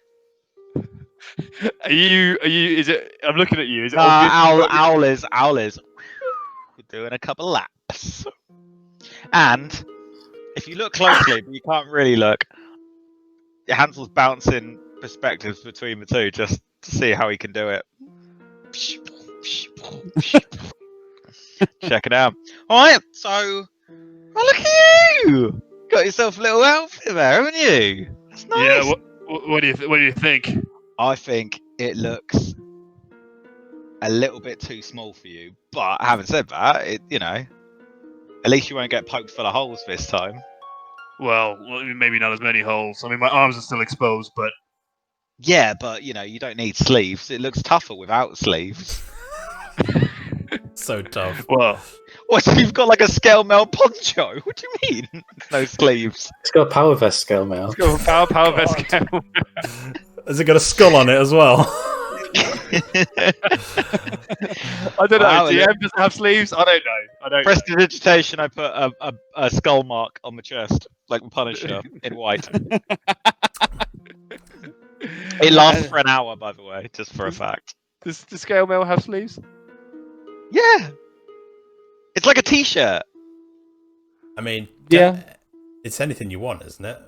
Are you? Is it? I'm looking at you. Is it? obvious? Owl is doing a couple laps. And if you look closely, but you can't really look, Hansel's bouncing perspectives between the two just to see how he can do it. Check it out. All right, so oh, look at you! Got yourself a little outfit there, haven't you? That's nice. Yeah. What do you think? I think it looks a little bit too small for you, but having said that, at least you won't get poked full of holes this time. Well, maybe not as many holes. I mean, my arms are still exposed, but Yeah, but you don't need sleeves. It looks tougher without sleeves. So tough. well, What? So you've got like a scale mail poncho? What do you mean? No sleeves. It's got a power vest scale mail. let's go for power vest scale. Has it got a skull on it as well? I don't know. Wow, Do you yeah. ever have sleeves? I don't know. Prestidigitation, I put a skull mark on my chest, like the Punisher, in white. It lasts for an hour, by the way, just for a fact. Does the scale mail have sleeves? Yeah. It's like a t-shirt. I mean, Yeah. it's anything you want, isn't it?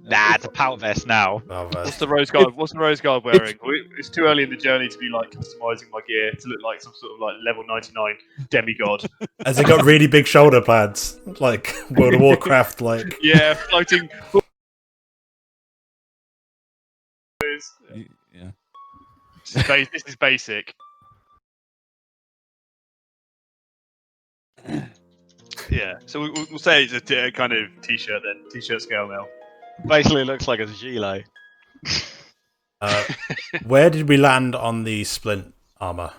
Nah, it's a power vest now. Oh, What's the rose guard? What's the rose guard wearing? It's too early in the journey to be like customizing my gear to look like some sort of like level 99 demigod. has it got really big shoulder pads, like World of Warcraft? Like, Yeah, floating. Yeah. This is basic. Yeah, so we'll say it's a kind of t-shirt then, t-shirt scale mail. Basically looks like a gilet. where did we land on the splint armor?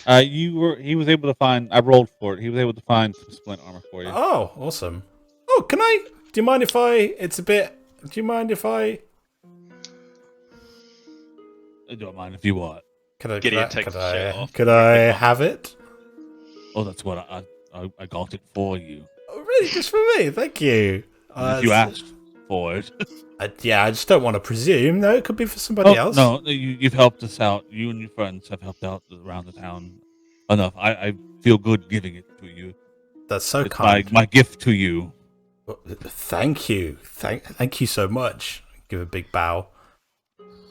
He was able to find. I rolled for it. He was able to find some splint armor for you. Oh, awesome. Oh, can I? Do you mind if I? It's a bit. Do you mind if I? I don't mind if you want. Could I? Gideon takes the shirt off. Could I have it? Oh, that's what I got it for you. Oh, really? Just for me? Thank you. If you asked for it. I just don't want to presume. No, it could be for somebody else. No, you've helped us out. You and your friends have helped out around the town enough. I feel good giving it to you. That's so It's kind. my gift to you. Thank you. Thank you so much. Give a big bow.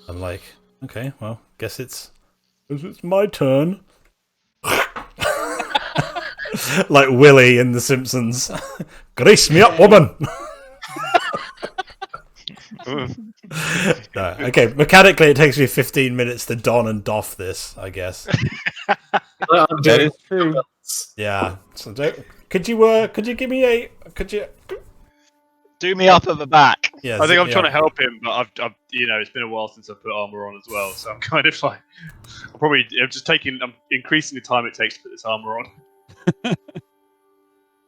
I'm like, okay, well, guess it's my turn. Like Willie in The Simpsons. Grease me up, woman. No, okay, mechanically it takes me 15 minutes to don and doff this, I guess. That is true. Yeah. So could you give me Do me up at the back. Yeah, I think I'm yeah. trying to help him, but I've it's been a while since I've put armor on as well, so I'm kind of like, I'm increasing the time it takes to put this armor on.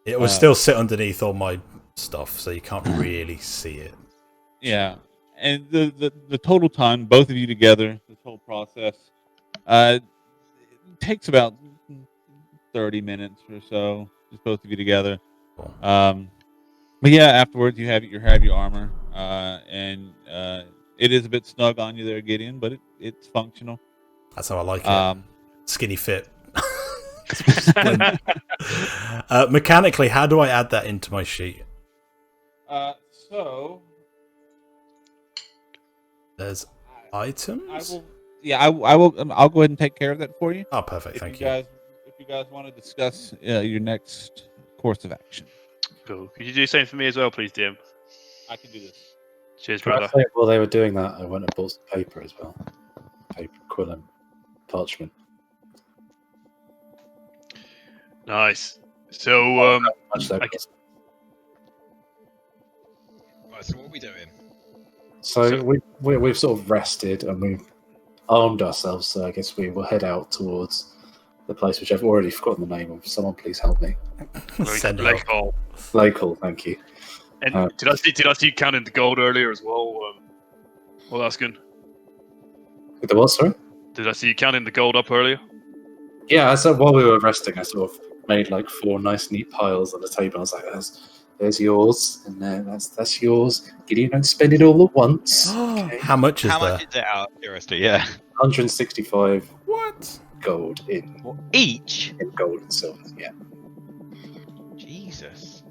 It will still sit underneath all my stuff, so you can't really see it. Yeah, and the total time, both of you together, this whole process, it takes about 30 minutes or so, just both of you together. Cool. But yeah, afterwards you have your armor, and it is a bit snug on you there, Gideon, but it's functional. That's how I like it. Skinny fit. Mechanically, how do I add that into my sheet? So There's items. I'll go ahead and take care of that for you. Oh, perfect. Thank you. If you guys want to discuss your next course of action, Cool. Could you do the same for me as well, please, DM? I can do this. Cheers, Can I brother. say, while they were doing that, I went and bought some paper as well. Paper, quill, and parchment. Nice. So, Much that I- cost. Right, so what are we doing? So we've sort of rested and we've armed ourselves. So I guess we will head out towards the place which I've already forgotten the name of. Someone please help me. Send help. Lakehall. Lakehall, thank you. And did I see you counting the gold earlier as well? Well, that's good. With the what, sorry? Did I see you counting the gold up earlier? Yeah, so while we were resting, I sort of made like 4 nice neat piles on the table. I was like, there's yours, and that's yours. Gideon, don't spend it all at once. Okay. How much is How there? much is it out of curiosity? Yeah. 165 What? gold in Each? gold and silver. Yeah. Jesus.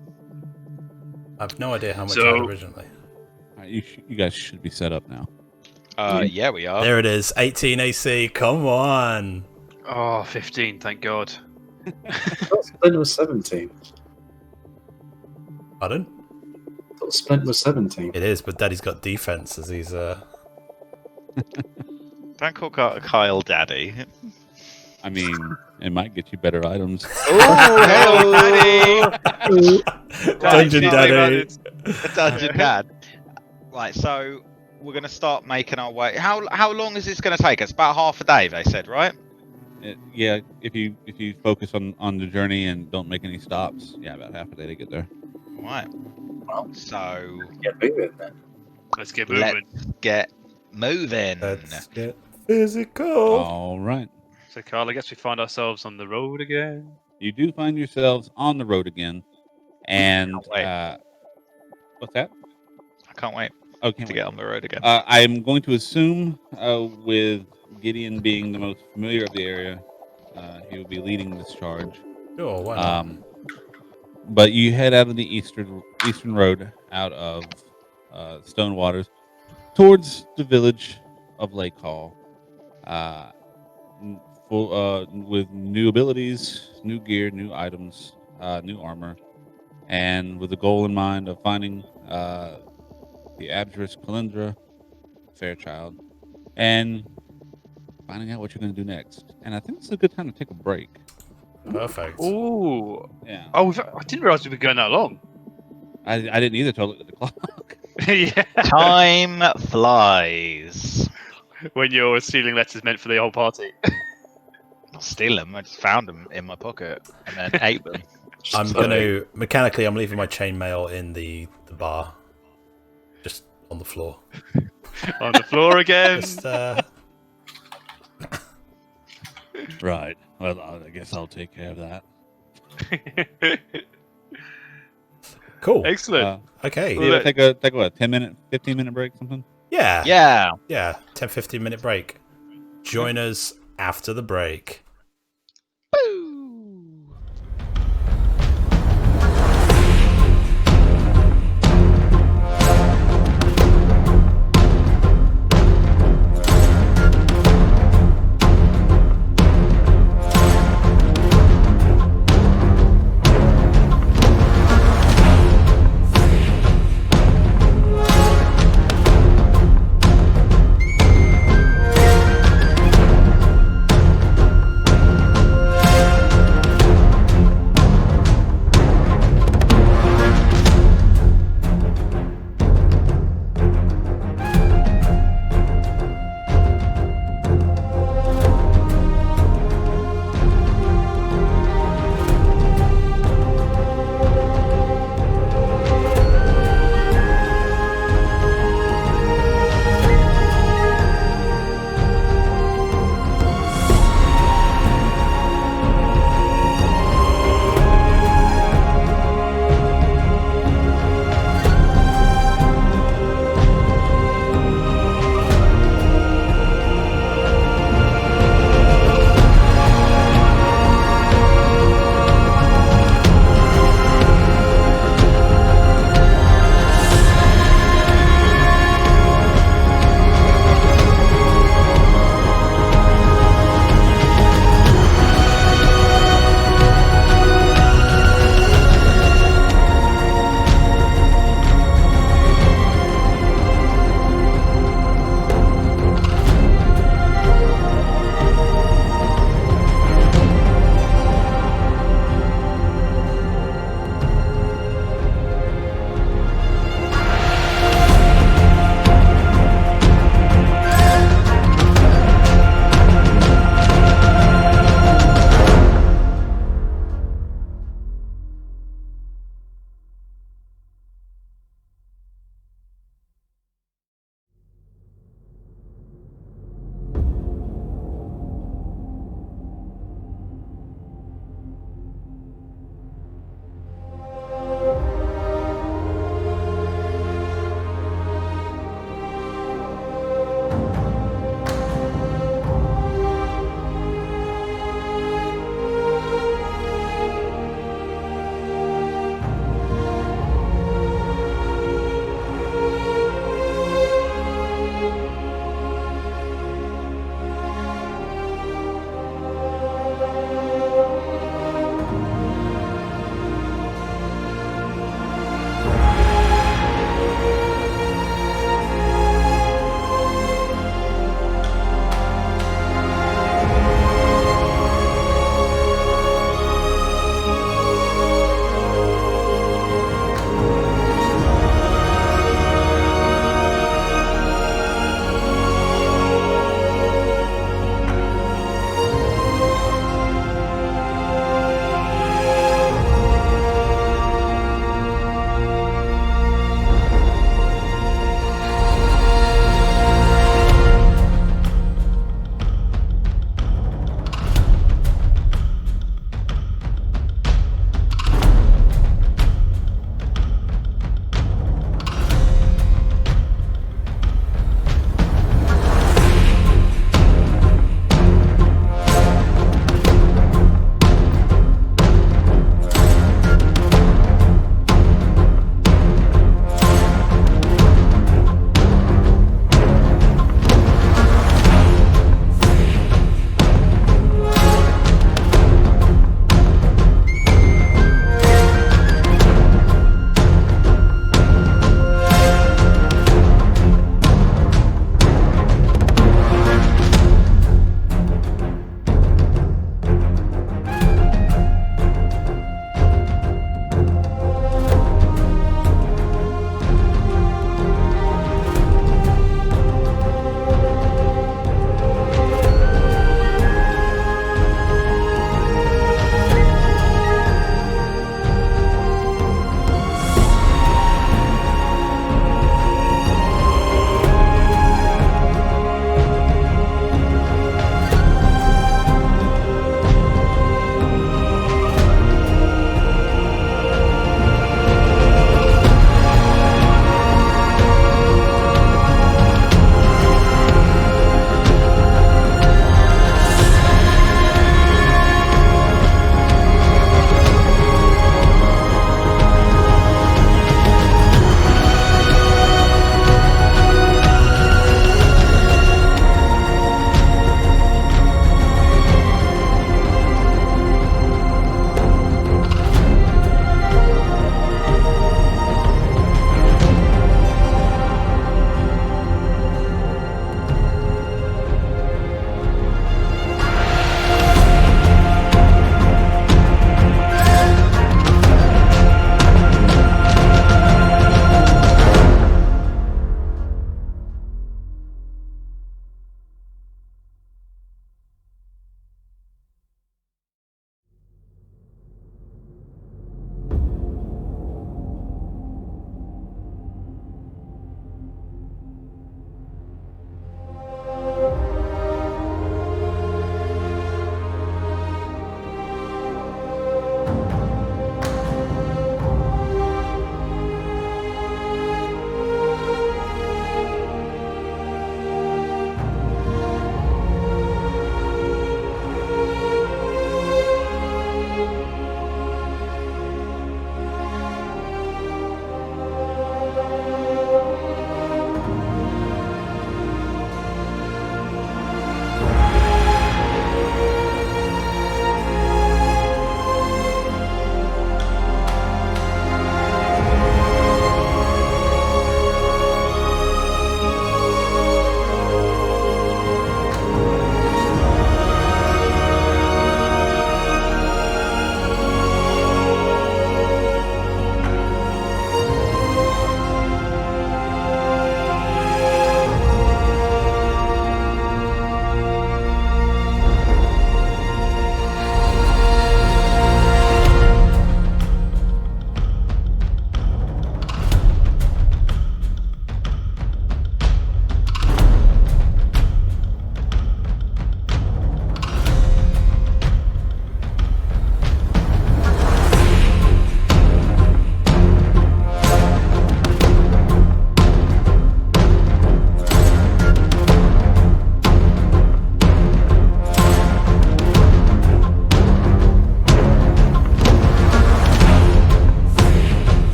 I have no idea how much So- I had originally. All right, you guys should be set up now. Yeah, we are. There it is. 18 AC. Come on. Oh, 15, thank God. I thought Splint was 17. Pardon? I thought Splint was 17. It is, but Daddy's got defense as he's Don't call Kyle daddy. I mean, it might get you better items. Oh, daddy! Dungeon Daddy. Dungeon dad. Right, so we're going to start making our way. How long is this going to take us? About half a day, they said, right? Yeah, if you focus on the journey and don't make any stops, yeah, about half a day to get there. Right. Well, So get moving then. Let's get moving. let's get moving. Let's get physical. All right, So, Carl, I guess we find ourselves on the road again. you do find yourselves on the road again, and Can't wait. what's that? I can't wait Okay, to get on the road again. I'm going to assume with Gideon being the most familiar of the area, he will be leading this charge. Sure, why not? But you head out of the eastern road out of Stonewaters towards the village of Lakehall, with new abilities, new gear, new items, new armor, and with the goal in mind of finding the Abjurist Calintra, Fairchild, and finding out what you're going to do next. And I think it's a good time to take a break. Perfect. Ooh. Yeah, Oh, I didn't realize we've been going that long. I didn't either till I looked at the clock. Yeah. Time flies. When you're stealing letters meant for the whole party. steal them. I just found them in my pocket and then ate them. I'm gonna mechanically. I'm leaving my chainmail in the bar, just on the floor. On the floor again. Just, Right. Well, I guess I'll take care of that. cool. Excellent. Okay. Well, Take a 15-minute break, something. Yeah. Yeah. 10-15 minute break. Join us after the break.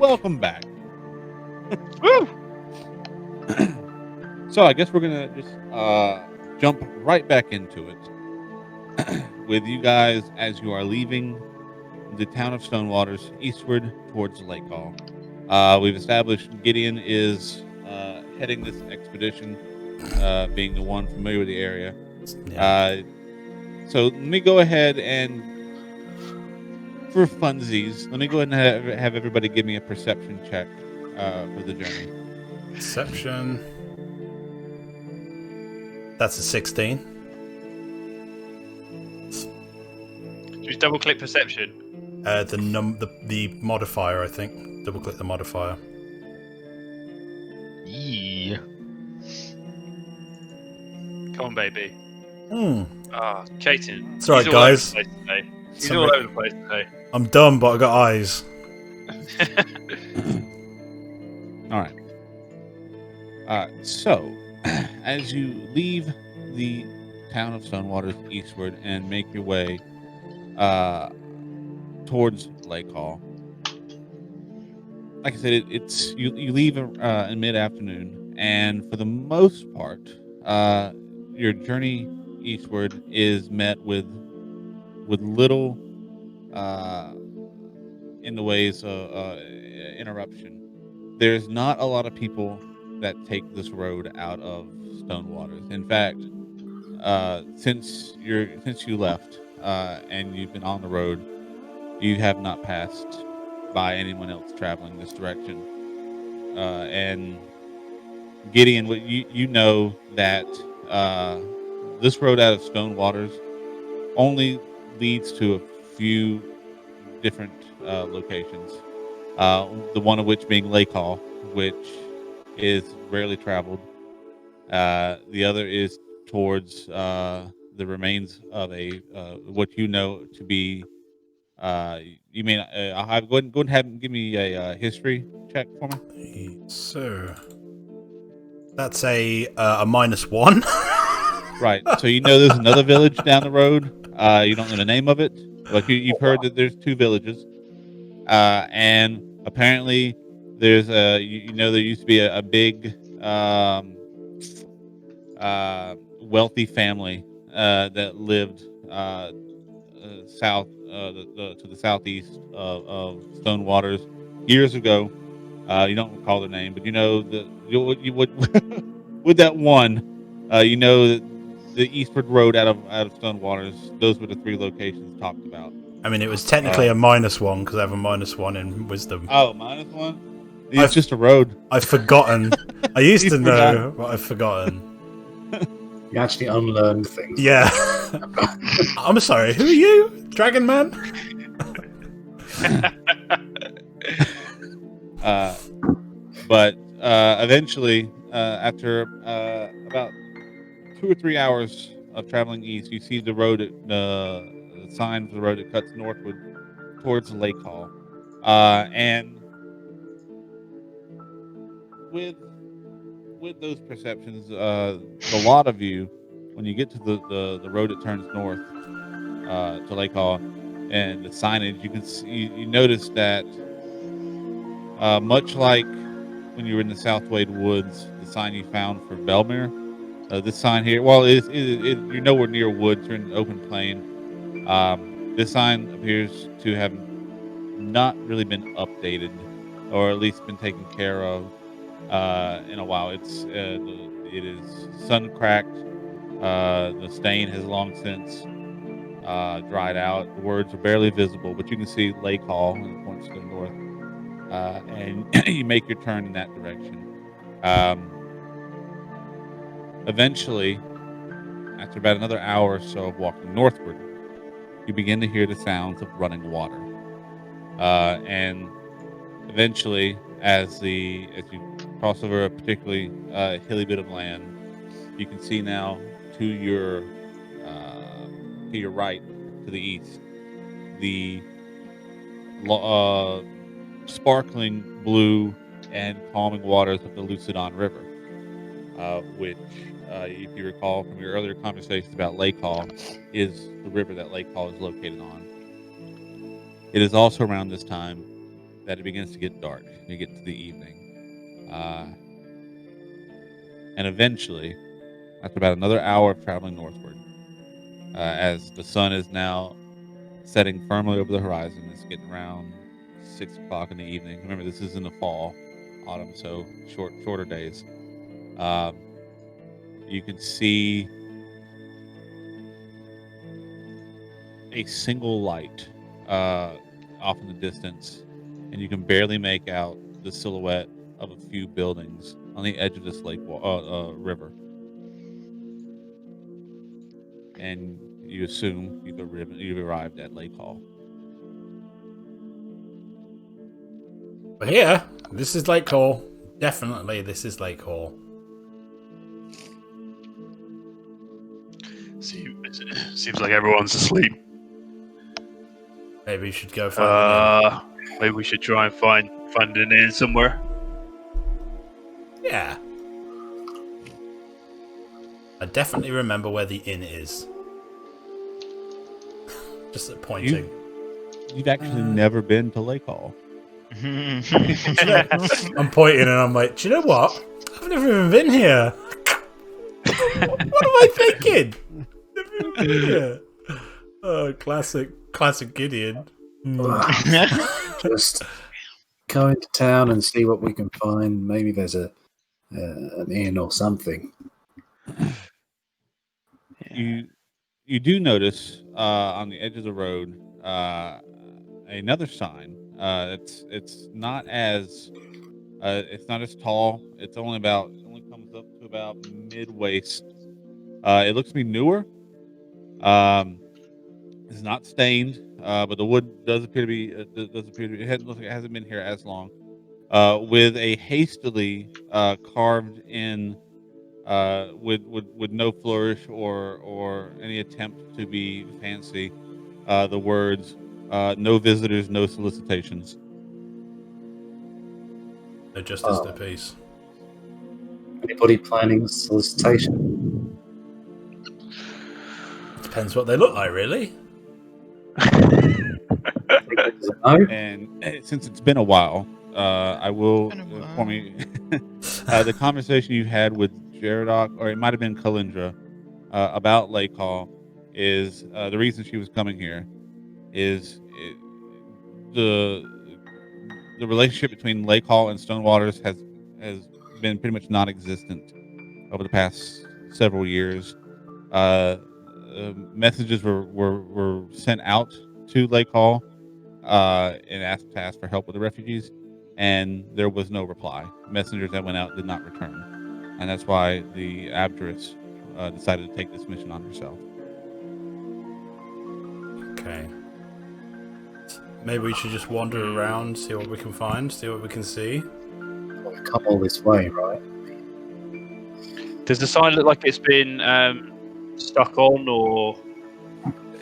welcome back. Woo! So I guess we're gonna just jump right back into it with you guys as you are leaving the town of Stonewaters eastward towards Lakehall. We've established Gideon is heading this expedition, being the one familiar with the area. Yeah. So let me go ahead and, for funsies, let me go ahead and have everybody give me a perception check for the journey. Perception. That's a 16. Just double click perception. The modifier, I think. Double click the modifier. Yeah. Come on, baby. Ah, Caton. It's alright, he's all over guys. the place today. He's Somebody- all over the place today. I'm dumb, but I got eyes. All right. So, as you leave the town of Stonewaters eastward and make your way towards Lakehall, like I said, it's you leave in mid-afternoon, and for the most part, your journey eastward is met with little in the ways of interruption. There's not a lot of people that take this road out of Stonewaters. In fact, since you left and you've been on the road, you have not passed by anyone else traveling this direction. And Gideon, you know that this road out of Stonewaters only leads to a few different locations. The one of which being Lakehall, which is rarely traveled. The other is towards the remains of a what you know to be. You mean I'll have go ahead and have him give me a history check for me. So that's a -1. Right. So you know there's another village down the road. You don't know the name of it, but you've heard that there's two villages. And apparently there's you know there used to be a big wealthy family that lived south to the southeast of Stonewaters years ago. You don't recall their name, but you know you would with that one, you know that the eastward road out of Stonewaters. Those were the three locations talked about. I mean, it was technically a -1 because I have a -1 in wisdom. Oh, -1. It's just a road. I've forgotten. I used to know, forgot. but I've forgotten. You actually unlearn things. Yeah. I'm sorry. Who are you, Dragon Man? But eventually, after about 2 or 3 hours of traveling east, you see the road, the sign for the road that cuts northward towards Lakehall, and with those perceptions, the lot of you, when you get to the road that turns north to Lakehall, and the signage, you can see, you notice that much like when you were in the Southwade Woods, the sign you found for Belmere, this sign here, well, you're nowhere near woods, you're in an open plain. This sign appears to have not really been updated, or at least been taken care of in a while. It is sun cracked. The stain has long since dried out. The words are barely visible, but you can see Lakehall, and it points to the north. And you make your turn in that direction. Eventually, after about another hour or so of walking northward, you begin to hear the sounds of running water. And eventually, as you cross over a particularly hilly bit of land, you can see now to your right, to the east, the sparkling blue and calming waters of the Lucidon River, which, if you recall from your earlier conversations about Lakehall, is the river that Lakehall is located on. It is also around this time that it begins to get dark. You get to the evening. And eventually, after about another hour of traveling northward, as the sun is now setting firmly over the horizon, it's getting around 6 o'clock in the evening. Remember, this is in the fall, autumn, so shorter days. You can see a single light off in the distance, and you can barely make out the silhouette of a few buildings on the edge of this river. And you assume you've arrived at Lakehall. We're here. This is Lakehall. Definitely, this is Lakehall. Seems like everyone's asleep. Maybe we should go find Maybe we should try and find an inn somewhere. Yeah. I definitely remember where the inn is. Just at pointing. You've actually never been to Lakehall. I'm pointing and I'm like, do you know what? I've never even been here. What am I thinking? Never even been here. Oh, classic Gideon. Just go into town and see what we can find. Maybe there's an inn or something. You do notice on the edge of the road another sign. It's not as tall. It only comes up to about mid waist. It looks to be newer. It's not stained, but the wood does appear to be. It looks like it hasn't been here as long. With a hastily carved in, with no flourish or any attempt to be fancy, the words "No visitors, no solicitations." No justice, no peace. Anybody planning solicitation? Depends what they look like, really. No? And since it's been a while, I will inform you the conversation you had with Jeridoc, or it might have been Calintra, about Lakehall is the reason she was coming here is the relationship between Lakehall and Stonewaters has been pretty much non-existent over the past several years. Messages were sent out to Lakehall and asked for help with the refugees, and there was no reply. Messengers that went out did not return, and that's why the Abjurist decided to take this mission on herself. Okay. Maybe we should just wander around, see what we can find, see what we can see. We've come all this way, right? Does the sign look like it's been stuck on, or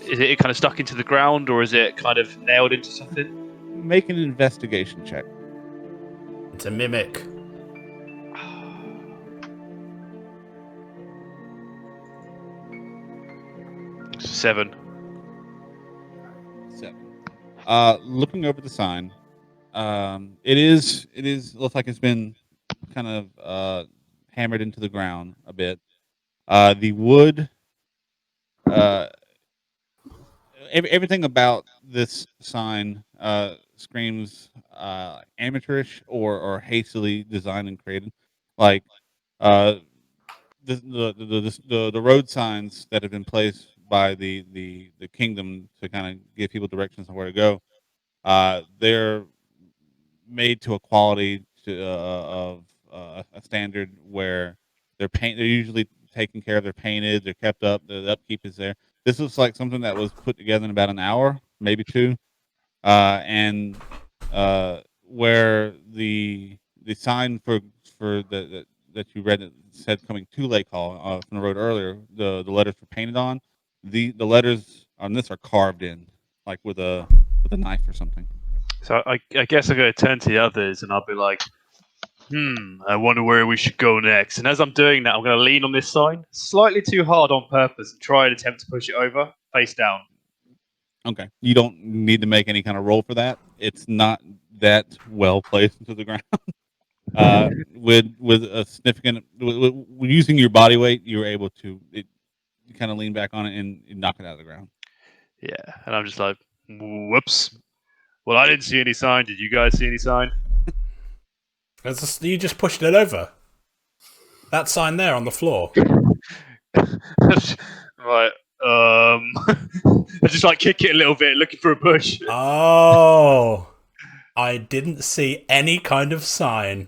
is it kind of stuck into the ground, or is it kind of nailed into something? Make an investigation check. It's a mimic. It's 7. 7. Looking over the sign, it looks like it's been kind of hammered into the ground a bit. The wood, everything about this sign screams amateurish or hastily designed and created. Like the road signs that have been placed by the kingdom to kind of give people directions on where to go. They're made to a quality of a standard where they're usually taken care of. They're painted. They're kept up. The upkeep is there. This looks like something that was put together in about an hour, maybe 2, and where the sign for that you read that said coming to Lakehall from the road earlier, the letters were painted on. The letters on this are carved in, like with a knife or something. So I guess I'm going to turn to the others and I'll be like, I wonder where we should go next. And as I'm doing that, I'm going to lean on this sign slightly too hard on purpose and try and attempt to push it over face down. Okay. You don't need to make any kind of roll for that. it's not that well placed into the ground. With a significant with using your body weight, you were able to you kind of lean back on it and knock it out of the ground. Yeah, and I'm just like, whoops. Well, I didn't see any sign. Did you guys see any sign? You just pushed it over. That sign there on the floor. Right. I just like kick it a little bit, looking for a bush. Oh, I didn't see any kind of sign.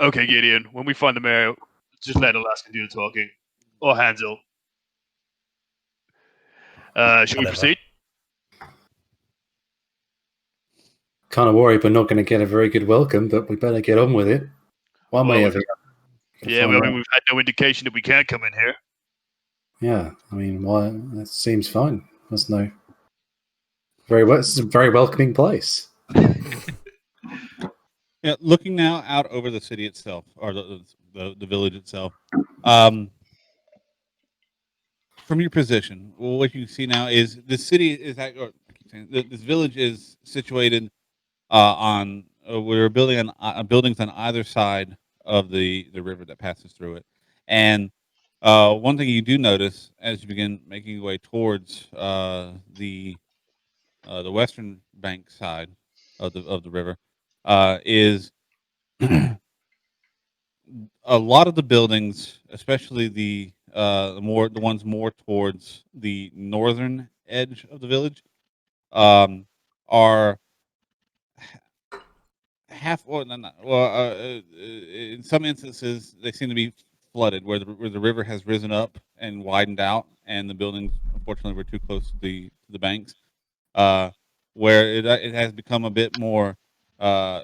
Okay, Gideon. When we find the mayor, just let Alaska do the talking, or Hansel. Should we Whatever. proceed? Kind of worried we're not going to get a very good welcome, but we better get on with it. One Well, way or the other. Yeah, well, I mean, we've had no indication that we can't come in here. Yeah, I mean, why? That seems fine. There's no it's a very welcoming place. Yeah, looking now out over the city itself, or the village itself. From your position, what you see now is the city is this village is situated on we're building on buildings on either side of the river that passes through it, and one thing you do notice as you begin making your way towards the western bank side of the river is a lot of the buildings, especially the ones more towards the northern edge of the village, are half or not, in some instances they seem to be flooded where the river has risen up and widened out, and the buildings unfortunately were too close to the banks, where it has become a bit more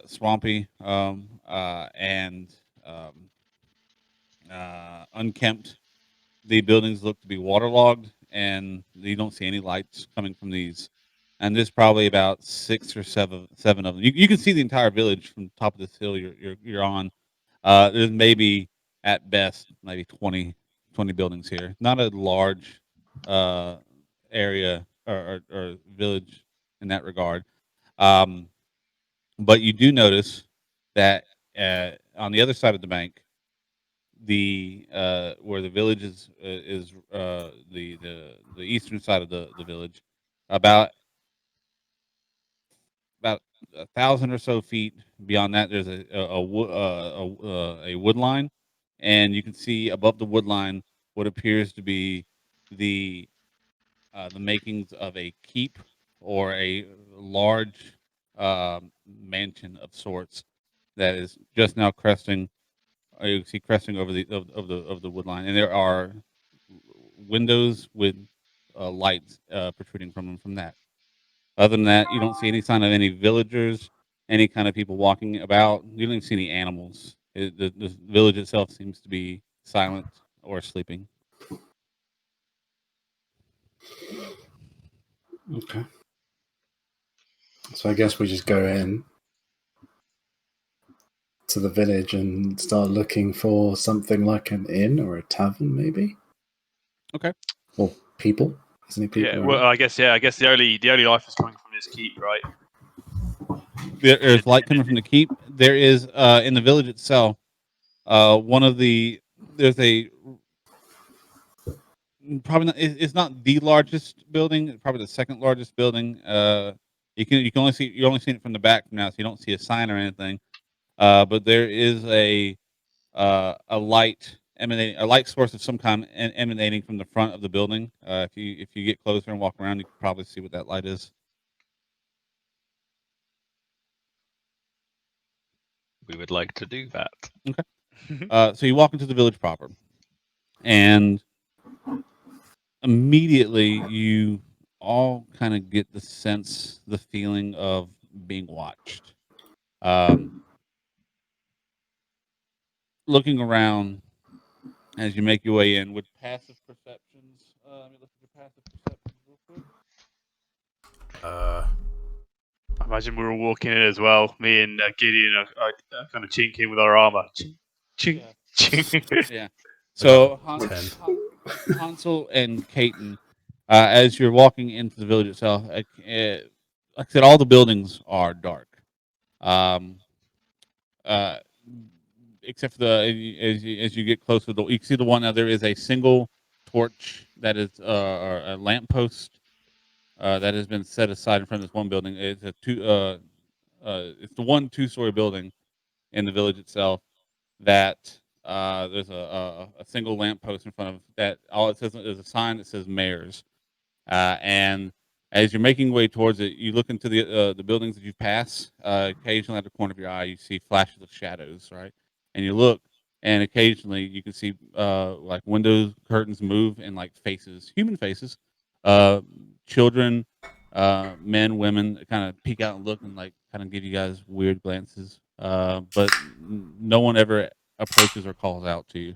swampy and unkempt. The buildings look to be waterlogged, and you don't see any lights coming from these. And there's probably about 6 or 7 of them. You can see the entire village from the top of this hill you're on. There's maybe at best maybe 20 buildings here. Not a large area or village in that regard. But you do notice that on the other side of the bank, the where the village is the eastern side of the village, about 1,000 or so feet beyond that, there's a wood line, and you can see above the wood line what appears to be the makings of a keep or a large mansion of sorts that is just now cresting. You can see cresting over the wood line, and there are windows with lights protruding from them from that. Other than that, you don't see any sign of any villagers, any kind of people walking about. You don't even see any animals. The village itself seems to be silent or sleeping. Okay. So I guess we just go in to the village and start looking for something like an inn or a tavern, maybe. Okay. Or people. Is any people? Yeah, around? well, I guess the only life is coming from this keep, right? There's light coming from the keep. There is in the village itself. There's a probably not, it's not the largest building. Probably the second largest building. You can only see it from the back from now, so you don't see a sign or anything. But there is a light a light source of some kind emanating from the front of the building. If you get closer and walk around, you can probably see what that light is. We would like to do that. Okay. So you walk into the village proper, and immediately you all kind of get the feeling of being watched. Looking around as you make your way in with passive perceptions. Let me look at your passive perceptions real quick. I imagine we're all walking in as well. Me and Gideon are kind of chinking with our armor. Chink, chink. Yeah. So Ten. Hansel and Caton, as you're walking into the village itself, like I said, all the buildings are dark. Um, uh, except for as you get closer, you can see the one. Now there is a single torch that is or a lamppost that has been set aside in front of this one building. It's a it's the one 2-story building in the village itself that there's a single lamppost in front of that. All it says is a sign that says Mayor's. And as you're making your way towards it, you look into the buildings that you pass. Occasionally, at the corner of your eye, you see flashes of shadows, right? And you look, and occasionally you can see like window curtains move and like faces, human faces, children, men, women, kind of peek out and look and like kind of give you guys weird glances. But no one ever approaches or calls out to you.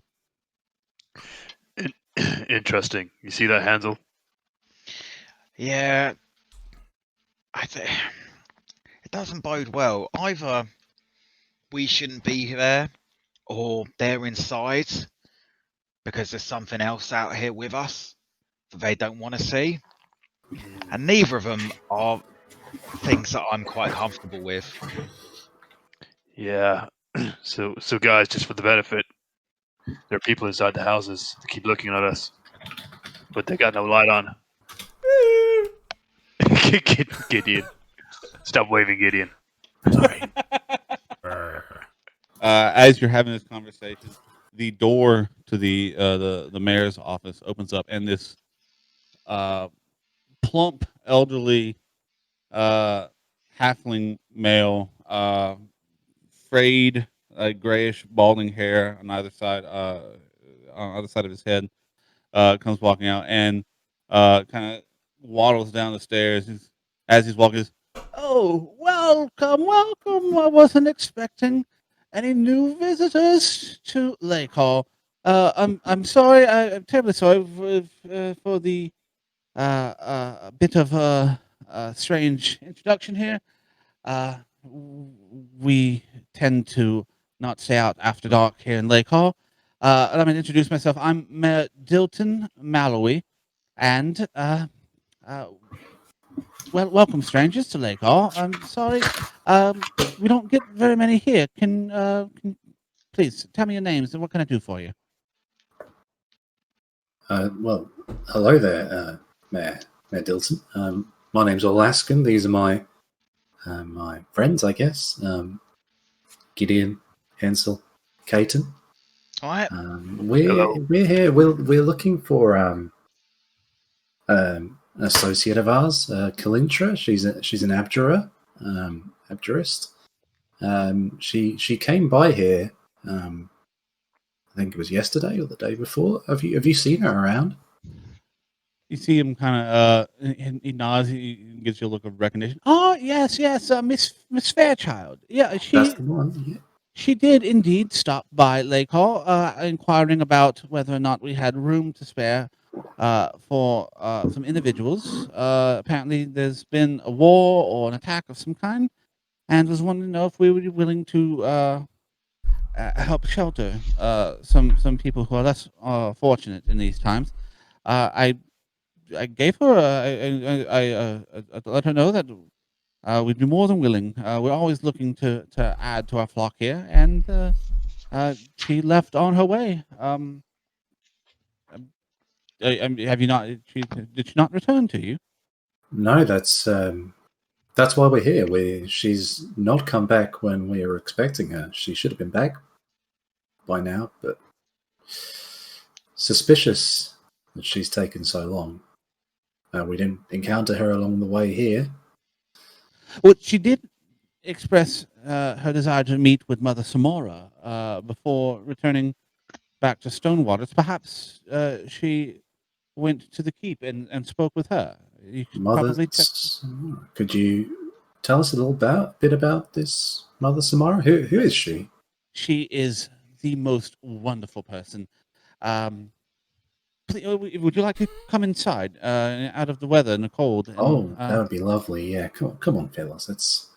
Interesting. You see that, Hansel? Yeah, I think it doesn't bode well. Either we shouldn't be there, or they're inside because there's something else out here with us that they don't want to see. And neither of them are things that I'm quite comfortable with. Yeah. So guys, just for the benefit, there are people inside the houses that keep looking at us, but they got no light on. Gideon, stop waving, Gideon. Sorry. As you're having this conversation, the door to the mayor's office opens up, and this plump, elderly, halfling male, frayed, grayish, balding hair on either side of his head, comes walking out and kind of waddles down the stairs. As he's walking, "Oh, welcome, welcome! I wasn't expecting any new visitors to Lakehall. I'm sorry. I'm terribly sorry for the bit of a strange introduction here. We tend to not stay out after dark here in Lakehall. Let me introduce myself. I'm Mayor Dilton Mallowy, and welcome strangers to Lakehall. I'm sorry, we don't get very many here. Can please tell me your names and what can I do for you? Well, hello there, Mayor Dilton. My name's Alaskan. These are my friends, I guess. Gideon, Hansel, Caton. All right. We're here. We're looking for an associate of ours, Calintra. She's an abjurist. She came by here. I think it was yesterday or the day before. Have you seen her around? You see him kind of he nods, he gives you a look of recognition. Oh yes, Miss Fairchild. Yeah, That's the one. Yeah. she did indeed stop by Lakehall, inquiring about whether or not we had room to spare for some individuals. Apparently, there's been a war or an attack of some kind, and was wanting to know if we would be willing to help shelter some people who are less fortunate in these times. I gave her I let her know that we'd be more than willing. We're always looking to add to our flock here, and she left on her way. Have you not? Did she not return to you? No, that's why we're here. She's not come back when we were expecting her. She should have been back by now, but suspicious that she's taken so long. We didn't encounter her along the way here. Well, she did express her desire to meet with Mother Samora before returning back to Stonewaters. Perhaps she went to the keep and spoke with her. You should Mother probably check. Samara. Could you tell us a little bit about this Mother Samara? Who is she? She is the most wonderful person. Would you like to come inside, out of the weather and the cold? And, That would be lovely. Yeah, come on, fellas. Let's.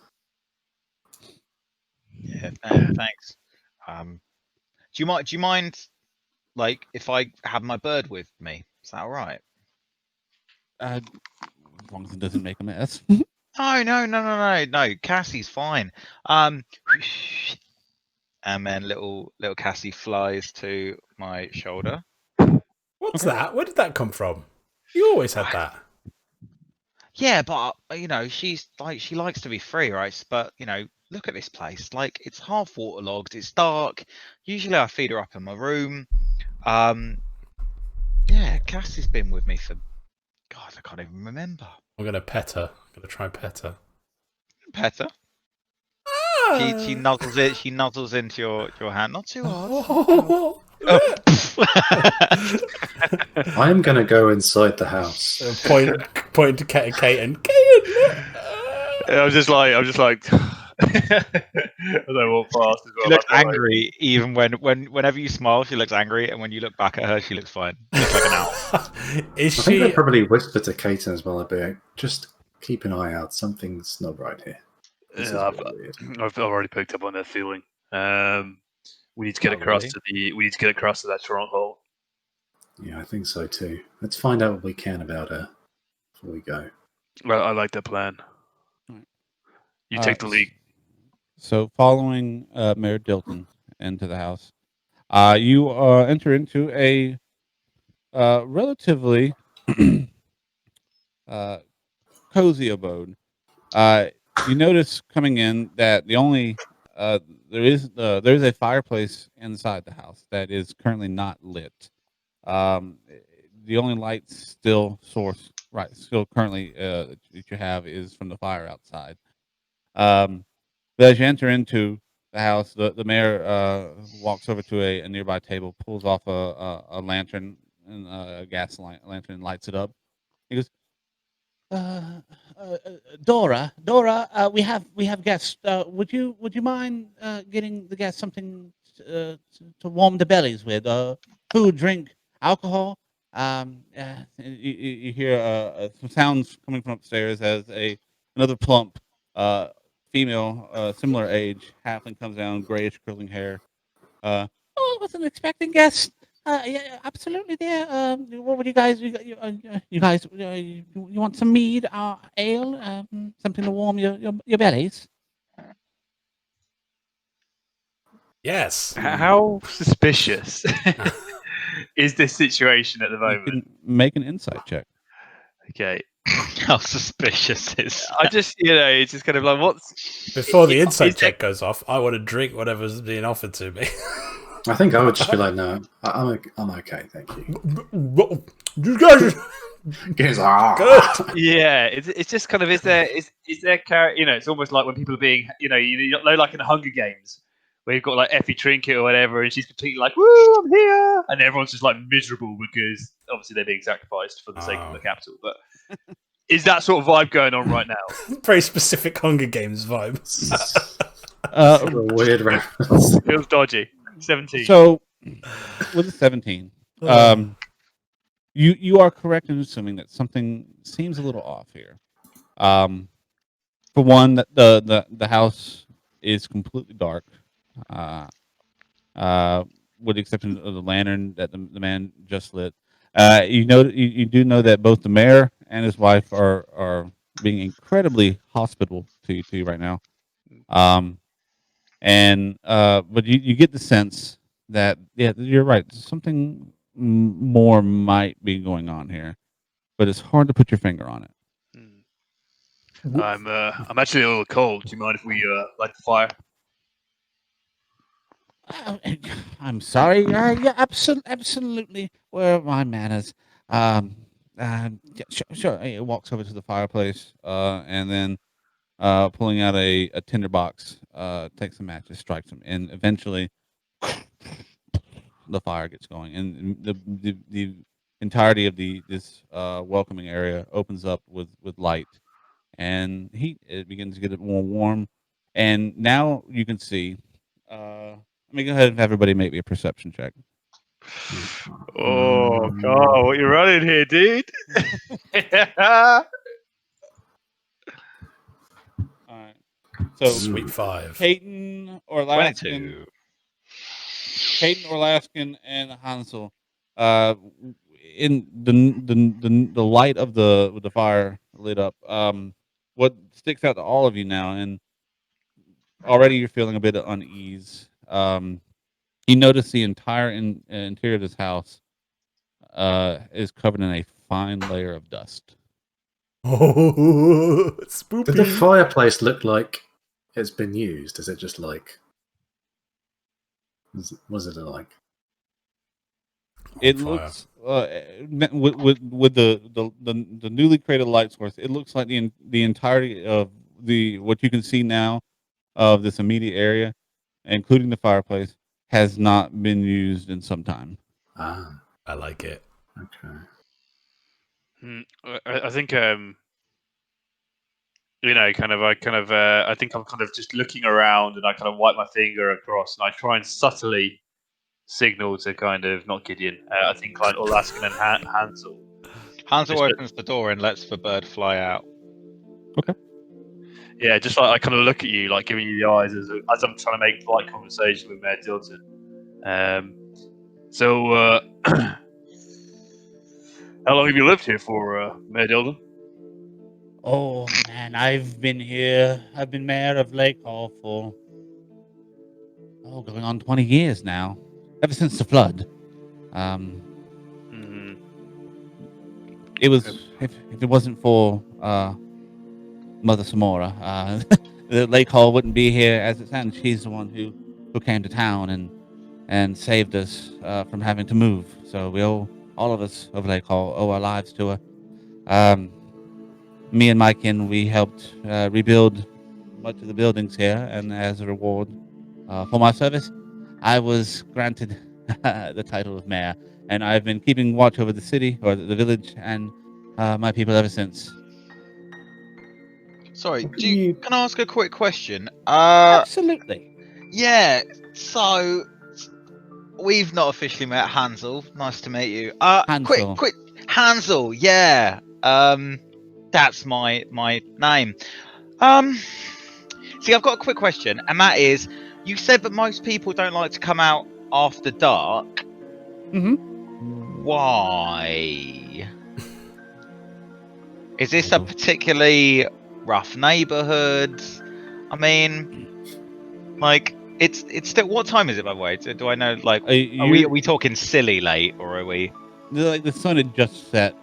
Yeah. Thanks. Do you mind, like, if I have my bird with me? Is that all right? as long as it doesn't make a mess. No. Cassie's fine. And then little Cassie flies to my shoulder. What's that? Where did that come from? You always had that. Yeah, but she's like she likes to be free, right? But look at this place. Like it's half waterlogged. It's dark. Usually I feed her up in my room. Yeah, Cassie's been with me for God, I can't even remember. I'm gonna pet her. I'm gonna try pet her. Pet her. She nuzzles it. She nuzzles into your hand. Not too hard. Oh. I am going to go inside the house. Point to Kaiten. Kaiten! I was just like, I don't walk fast as well. She looks angry, even whenever you smile, she looks angry, and when you look back at her, she looks fine. Looks like an owl. Is I think I she? probably whispered to Kaiten as well. I'd be like, just keep an eye out. Something's not right here. This is really weird. I've already picked up on that feeling. We need to get Oh, across really? we need to get across to that stronghold. Yeah, I think so too. Let's find out what we can about her before we go. Well, I like that plan. Right. You take the lead. So, following Mayor Dilton into the house, you enter into a relatively cozy abode. You notice coming in that the only there's a fireplace inside the house that is currently not lit. The only light still currently that you have is from the fire outside. But as you enter into the house, the mayor walks over to a nearby table, pulls off a lantern and a gas lantern, and lights it up. He goes, Dora, we have guests. Would you mind getting the guests something to warm the bellies with? Food, drink, alcohol. You hear some sounds coming from upstairs as another plump female, similar age, halfling comes down, grayish curling hair. Oh, I wasn't expecting guests. Yeah, absolutely. There. What would you guys? You guys, you want some mead, ale, something to warm your bellies? Yes. How suspicious is this situation at the You moment? can make an insight check. Okay. How suspicious is I just, it's just kind of like, what's... Before the insight is check goes off, I want to drink whatever's being offered to me. I think I would just be like, no, I'm okay, thank you. You guys Good. Yeah, it's just kind of, is there it's almost like when people are being, you know, like in the Hunger Games, where you've got like Effie Trinket or whatever, and she's completely like, woo, I'm here, and everyone's just like miserable because obviously they're being sacrificed for the sake of the capital. But is that sort of vibe going on right now? very specific Hunger Games vibes. A weird reference. Feels dodgy. 17. So, with a 17, you are correct in assuming that something seems a little off here. For one, that the house is completely dark, with the exception of the lantern that the man just lit. You do know that both the mayor and his wife are being incredibly hospitable to you right now. But you get the sense that you're right. Something more might be going on here, but it's hard to put your finger on it. I'm actually a little cold. Do you mind if we light the fire? I'm sorry. Yeah, absolutely. Where are my manners? Yeah, sure. He walks over to the fireplace, and then pulling out a tinderbox, takes some matches, strikes them, and eventually the fire gets going, and the entirety of this welcoming area opens up with light and heat. It begins to get more warm, and now you can see. Let me go ahead and have everybody make me a perception check. Oh God, what you running here, dude? All right. So Sweet 5. Peyton, 22. Orlaskin, and Hansel, in the light of the fire lit up, what sticks out to all of you now, and already you're feeling a bit of unease. You notice the entire interior of this house is covered in a fine layer of dust. Oh, spoopy. Did the fireplace look like it's been used? Is it just like... Was it like... It fire. looks with the newly created light source. It looks like the entirety of what you can see now of this immediate area, including the fireplace, has not been used in some time. Ah, I like it. okay. I think I think I'm kind of just looking around, and I kind of wipe my finger across, and I try and subtly signal to kind of not Gideon. I think like Alaskan and Hansel. Hansel Just opens the door and lets the bird fly out. Yeah, just like I kind of look at you, like giving you the eyes as I'm trying to make polite conversation with Mayor Dilton. So, how long have you lived here for, Mayor Dilton? Oh man, I've been mayor of Lakehall for going on 20 years now, ever since the flood. It was if it wasn't for Mother Samora, the Lakehall wouldn't be here as it stands. She's the one who came to town and saved us from having to move. So we all of us of Lakehall owe our lives to her. Me and my kin, we helped rebuild much of the buildings here, and as a reward for my service, I was granted the title of mayor, and I've been keeping watch over the city or the village and my people ever since. Sorry, What can I ask a quick question? Absolutely. Yeah. So we've not officially met Hansel. Nice to meet you. Hansel. Quick, Hansel. Yeah. That's my name. See, I've got a quick question, and that is, you said that most people don't like to come out after dark. Mm-hmm. Why? Is this a particularly rough neighborhood? I mean, like, it's still. What time is it, by the way? Do I know? Like, are we talking silly late, or are we? Like the sun had just set,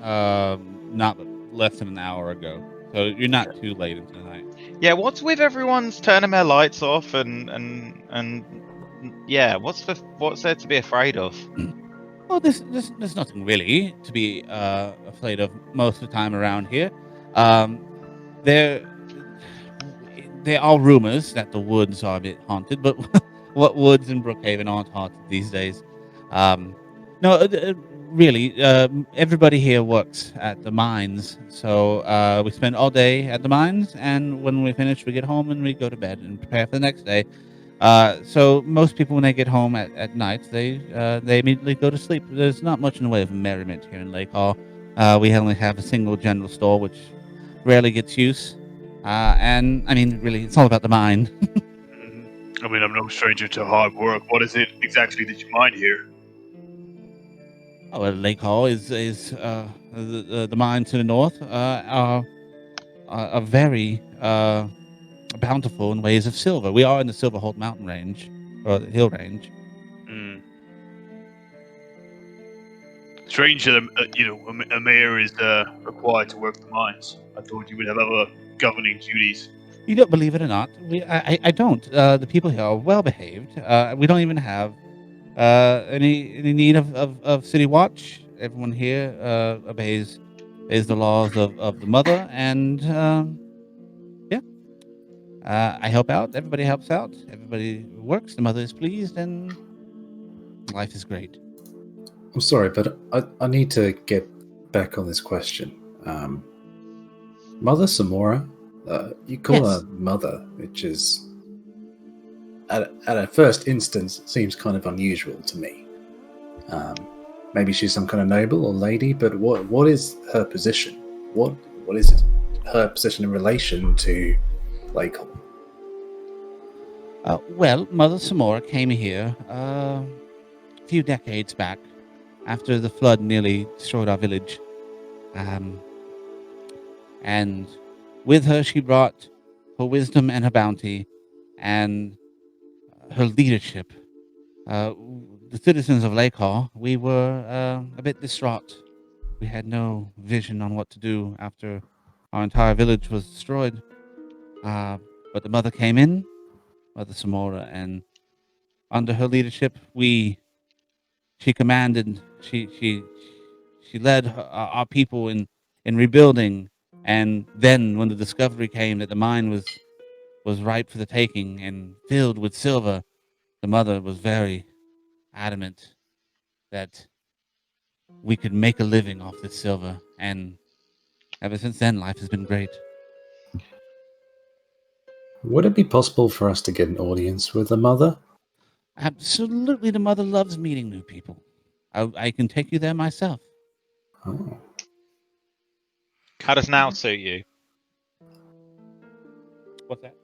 not less than an hour ago, so you're not too late into the night. Yeah. What's with everyone's turning their lights off and yeah? What's there to be afraid of? Well, there's nothing really to be afraid of most of the time around here. There are rumors that the woods are a bit haunted, but what woods in Brookhaven aren't haunted these days? No, really, everybody here works at the mines, so we spend all day at the mines, and when we finish, we get home and we go to bed and prepare for the next day. So most people, when they get home at night, they immediately go to sleep. There's not much in the way of merriment here in Lakehall. We only have a single general store, which rarely gets use. And I mean, really, it's all about the mine. I mean, I'm no stranger to hard work. What is it exactly that you mine here? Oh, well, Lakehall is the mine to the north are very bountiful in ways of silver. We are in the Silverhold Mountain Range, or the Hill Range. Strange that a mayor is required to work the mines. I thought you would have other governing duties. You don't believe it or not? I don't. The people here are well behaved. We don't even have any need of city watch. Everyone here obeys the laws of the mother, and yeah. I help out. Everybody helps out. Everybody works. The mother is pleased, and life is great. I'm sorry, but I need to get back on this question. Mother Samora, you call her mother, which is, at a first instance, seems kind of unusual to me. Maybe she's some kind of noble or lady, but what is her position? What is it? Her position in relation to Lakehall? Well, Mother Samora came here a few decades back after the flood nearly destroyed our village. And with her, she brought her wisdom and her bounty and her leadership. The citizens of Lakehall, we were a bit distraught. We had no vision on what to do after our entire village was destroyed. But the mother came in, Mother Samora, and under her leadership, she commanded, she led our people in rebuilding. And then, when the discovery came that the mine was ripe for the taking and filled with silver, the mother was very adamant that we could make a living off this silver. And ever since then, life has been great. Would it be possible for us to get an audience with the mother? Absolutely, the mother loves meeting new people. I can take you there myself. Oh. How does now suit you? What's that?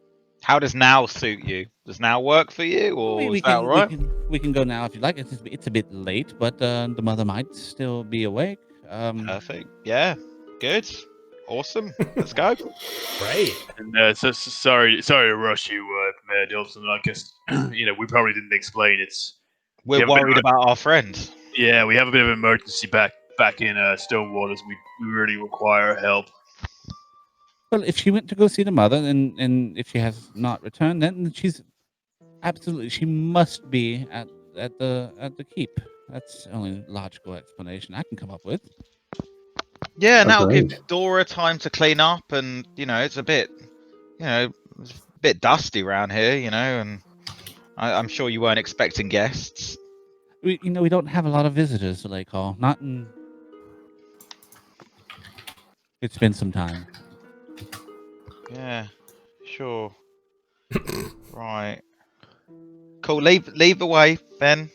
How does now suit you? Does now work for you, or is that all right? We can go now if you like. It's a bit late, but the mother might still be awake. Perfect. Yeah. Good. Awesome. Let's go. Great. And sorry to rush you, Mayor Dilson. I guess we probably didn't explain. We're Yeah, but- worried about our friend. Yeah, we have a bit of an emergency back in Stonewaters. We really require help. Well, if she went to go see the mother, and if she has not returned, then she's absolutely, she must be at the keep. That's the only logical explanation I can come up with. Yeah, and that'll Agreed. give Dora time to clean up, and it's a bit, it's a bit dusty around here, and I'm sure you weren't expecting guests. We don't have a lot of visitors to Lakehall. Not in. It's been some time. Yeah, sure. Right. Cool. Leave the way, Ben.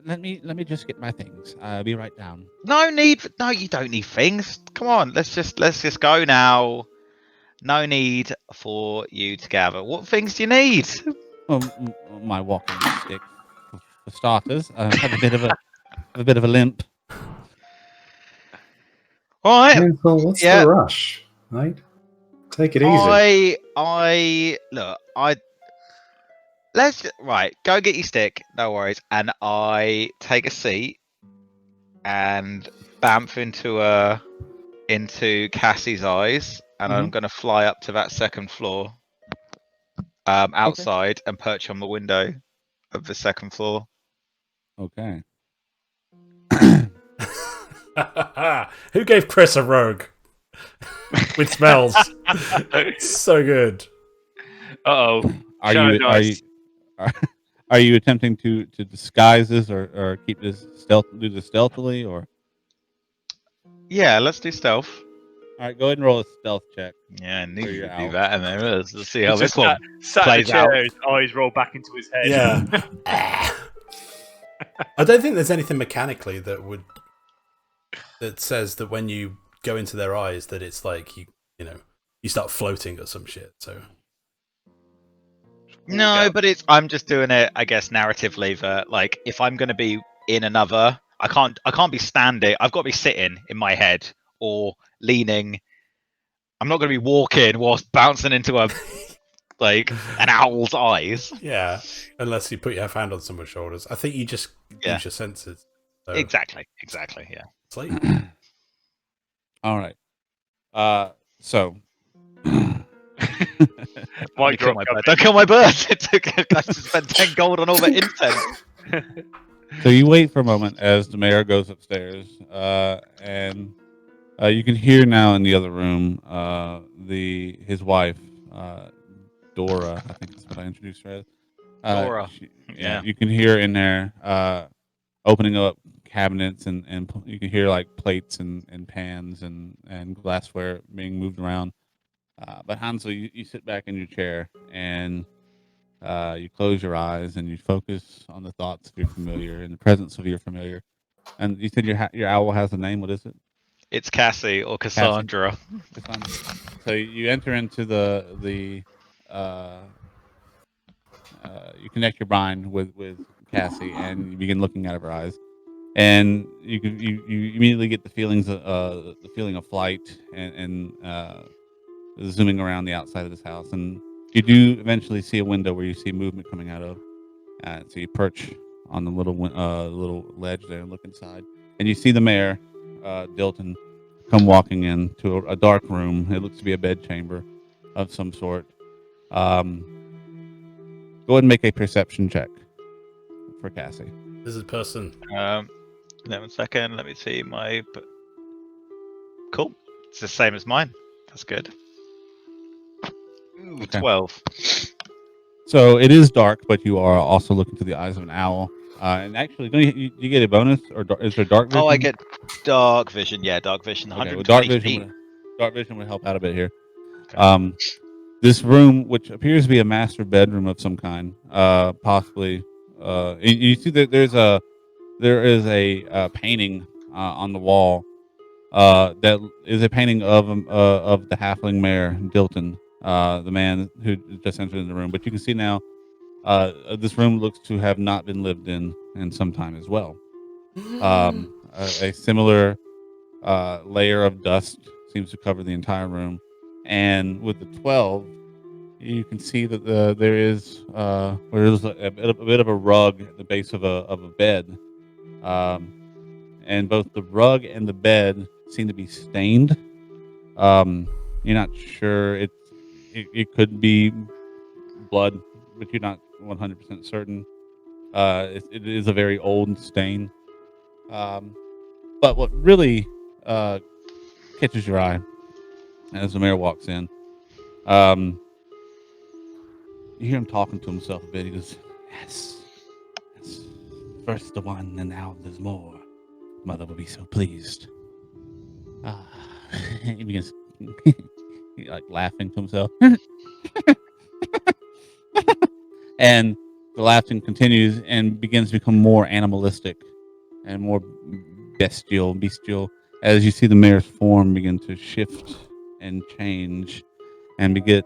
Let me just get my things. I'll be right down. No, you don't need things. Come on, let's just go now. No need for you to gather. What things do you need? Well, my walking stick, for starters. I have a bit of a limp. All right. Ansel, what's the rush? Right? Take it easy. Right, go get your stick, no worries. And I take a seat and bamf into Cassie's eyes, and I'm gonna fly up to that second floor outside and perch on the window of the second floor. Okay. Who gave Chris a rogue? With spells. So good. Uh-oh. Are you attempting to disguise this or keep this stealthily or? Yeah, let's do stealth. All right, go ahead and roll a stealth check. Yeah, I knew For you'd your do owl. that, and then let's see how It's this just one sat in plays the chair, out. his eyes roll back into his head. Yeah. I don't think there's anything mechanically that says that when you go into their eyes that it's like you start floating or some shit. So No, but I'm just doing it, I guess, narratively. That like, if I'm going to be in another, I can't be standing. I've got to be sitting in my head or leaning. I'm not going to be walking whilst bouncing into an owl's eyes. yeah, unless you put your hand on someone's shoulders. I think you just use your senses. So Exactly. Yeah. sleep. All right. So. Don't kill my bird. Don't kill my bird. I just spent 10 gold on all the incense. So you wait for a moment as the mayor goes upstairs, and you can hear now in the other room his wife, Dora. I think that's what I introduced her as. Dora. Yeah. You can hear in there opening up cabinets and you can hear like plates and pans and glassware being moved around. But Hansel, you sit back in your chair and you close your eyes and you focus on the thoughts of your familiar and the presence of your familiar. And you said your owl has a name. What is it? It's Cassie or Cassandra. So you enter into the you connect your mind with Cassie and you begin looking out of her eyes. and you immediately get the feeling of flight and zooming around the outside of this house, and you do eventually see a window where you see movement coming out of. So you perch on the little ledge there and look inside, and you see the mayor, Dilton, come walking into a dark room. It looks to be a bedchamber of some sort. Go ahead and make a perception check for Cassie. This is person. 1 second. Let me see my. Cool. It's the same as mine. That's good. Ooh, Okay. 12. So it is dark, but you are also looking through the eyes of an owl. And actually, don't you get a bonus, or is there dark vision? Oh, I get dark vision. Yeah, dark vision. Okay, 120 well, feet. dark vision would help out a bit here. Okay. This room, which appears to be a master bedroom of some kind, possibly. You see that there is a painting on the wall. That is a painting of the halfling mayor Dilton, the man who just entered in the room. But you can see now, this room looks to have not been lived in some time as well. A similar layer of dust seems to cover the entire room, and with the 12, you can see that there is a bit of a rug at the base of a bed, and both the rug and the bed seem to be stained. You're not sure. It could be blood, but you're not 100% certain. It is a very old stain. But what really catches your eye as the mayor walks in, you hear him talking to himself a bit. He goes, yes. First the one, and now there's more. Mother will be so pleased. He begins like laughing to himself. And the laughing continues and begins to become more animalistic and more bestial as you see the mayor's form begin to shift and change and begin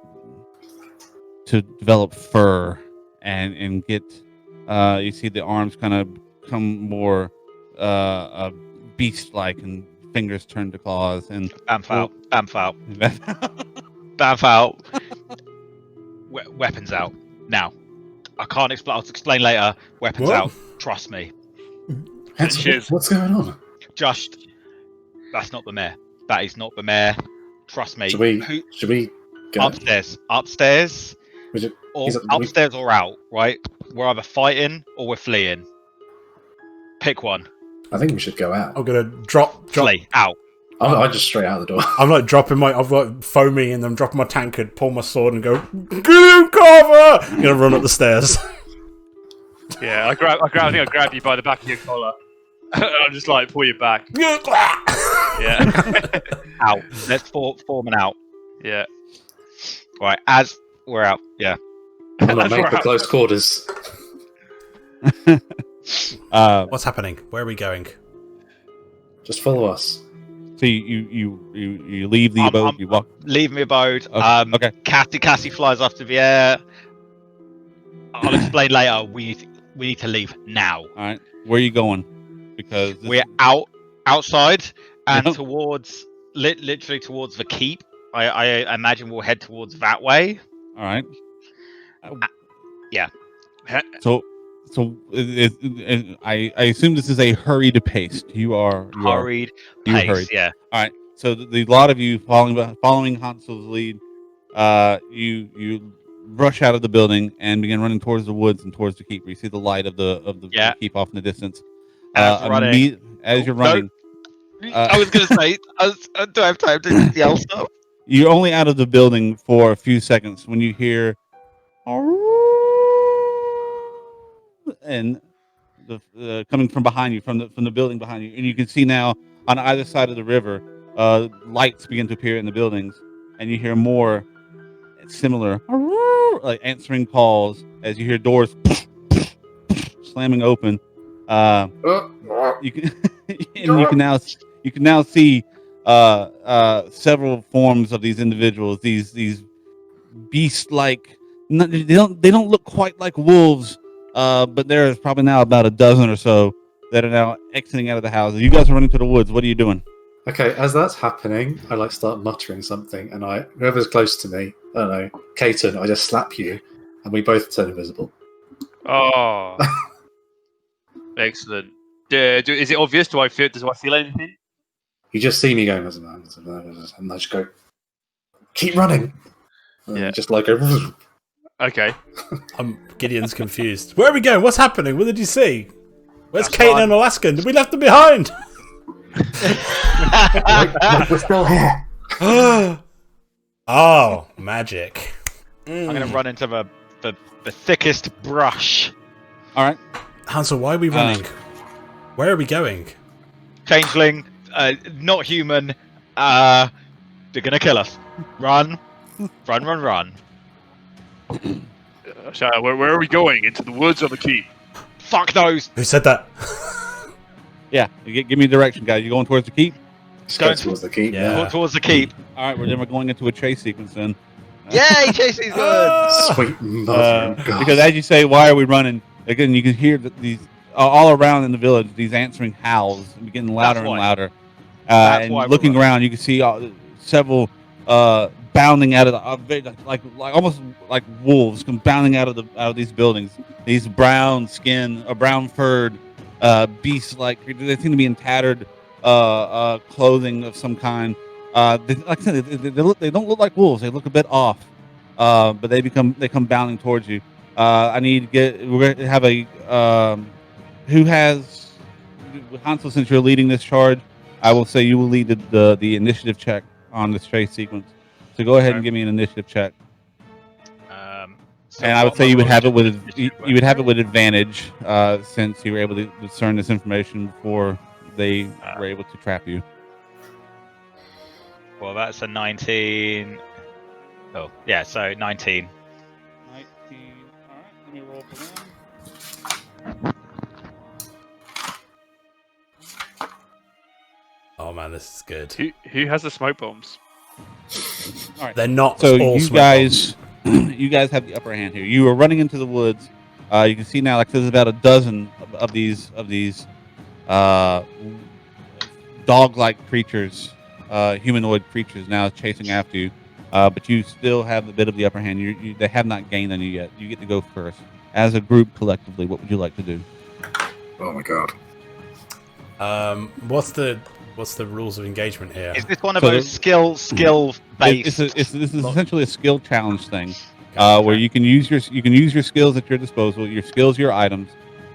to develop fur and get you see the arms kind of become more beast-like and fingers turn to claws and Bamf out. Bamf out. Weapons out. Now. I can't explain. I'll explain later. Weapons What? out. Trust me. What's going on? Just. That's not the mayor. That is not the mayor. Trust me. Should we go? Upstairs. Or he's- upstairs or out, right? We're either fighting or we're fleeing. Pick one. I think we should go out. I'm gonna drop. Flee. Out. I just straight out the door. I'm like I've got foamy, and I'm dropping my tankard, pull my sword, and go, "Get cover!" I'm gonna run up the stairs. Yeah, I think I grab you by the back of your collar. I'm just like pull you back. Yeah. Out. Let's form an out. Yeah. Right. As we're out. Yeah. I'm not made for close quarters. What's happening? Where are we going? Just follow us. so you leave the abode. You walk. Leave my abode. Okay. Cassie flies off to the air. I'll explain later. We need to leave now. All right. Where are you going? Because We're outside and towards literally towards the keep. I imagine we'll head towards that way. all right. Yeah. So I assume this is a hurried pace. You are Hurried you pace. hurried. Yeah. All right. So the lot of you following Hansel's lead, you rush out of the building and begin running towards the woods and towards the keep. Where you see the light of the keep off in the distance. As you're running, I was gonna say, do I have time to yell stuff? you're only out of the building for a few seconds when you hear, and coming from behind you, from the building behind you, and you can see now on either side of the river, lights begin to appear in the buildings, and you hear more similar, like answering calls as you hear doors slamming open. You can and you can now see several forms of these individuals. These beast-like. They don't look quite like wolves, but there is probably now about a dozen or so that are now exiting out of the houses. You guys are running to the woods. What are you doing? Okay, as that's happening, I like start muttering something, and whoever's close to me, I don't know, Caton, I just slap you, and we both turn invisible. Oh, excellent. Is it obvious? Do I feel anything? You just see me going, and I just go, keep running. And Yeah. just like go. Okay. Gideon's confused. Where are we going? What's happening? What did you see? Where's That's Kate fine. and Alaskan? Did we left them behind? We're still here. Oh, magic. I'm going to run into the thickest brush. All right. Hansel, why are we running? Where are we going? Changeling, not human. They're going to kill us. Run. Run. Where are we going? Into the woods or the keep? Fuck those. Who said that? Yeah. Give me direction, guys. You going towards the keep? Just go towards the keep. Yeah. Yeah. Towards the keep. All right. Then we're going into a chase sequence then. Yay, chasing's good. Sweet mother of God. Because as you say, why are we running? Again, you can hear these all around in the village. These answering howls getting louder and why. louder. That's And why we're looking running. around, you can see several bounding out of the like almost like wolves come bounding out of these buildings. These brown furred beasts, like they seem to be in tattered clothing of some kind. Like I said, they don't look like wolves. They look a bit off, but they come bounding towards you. I need to get. We're going to have a who has Hansel. Since you're leading this charge, I will say you will lead the initiative check on this chase sequence. So go ahead and give me an initiative check. So And I would what say you would have it with initiative you would have it with advantage since you were able to discern this information before they were able to trap you. Well, that's a 19. Oh, yeah, so 19. 19. All right, let me roll for them. Oh man, this is good. Who has the smoke bombs? All right. They're not So all you smoke guys, you guys have the upper hand here. You are running into the woods. You can see now, like there's about a dozen of these dog-like creatures, humanoid creatures now chasing after you. But you still have a bit of the upper hand. They have not gained on you yet. You get to go first. As a group, collectively, what would you like to do? Oh my God. What's the rules of engagement here? Is this one of So those skill based? This is essentially a skill challenge thing, where you can use your skills at your disposal. Your skills, your items.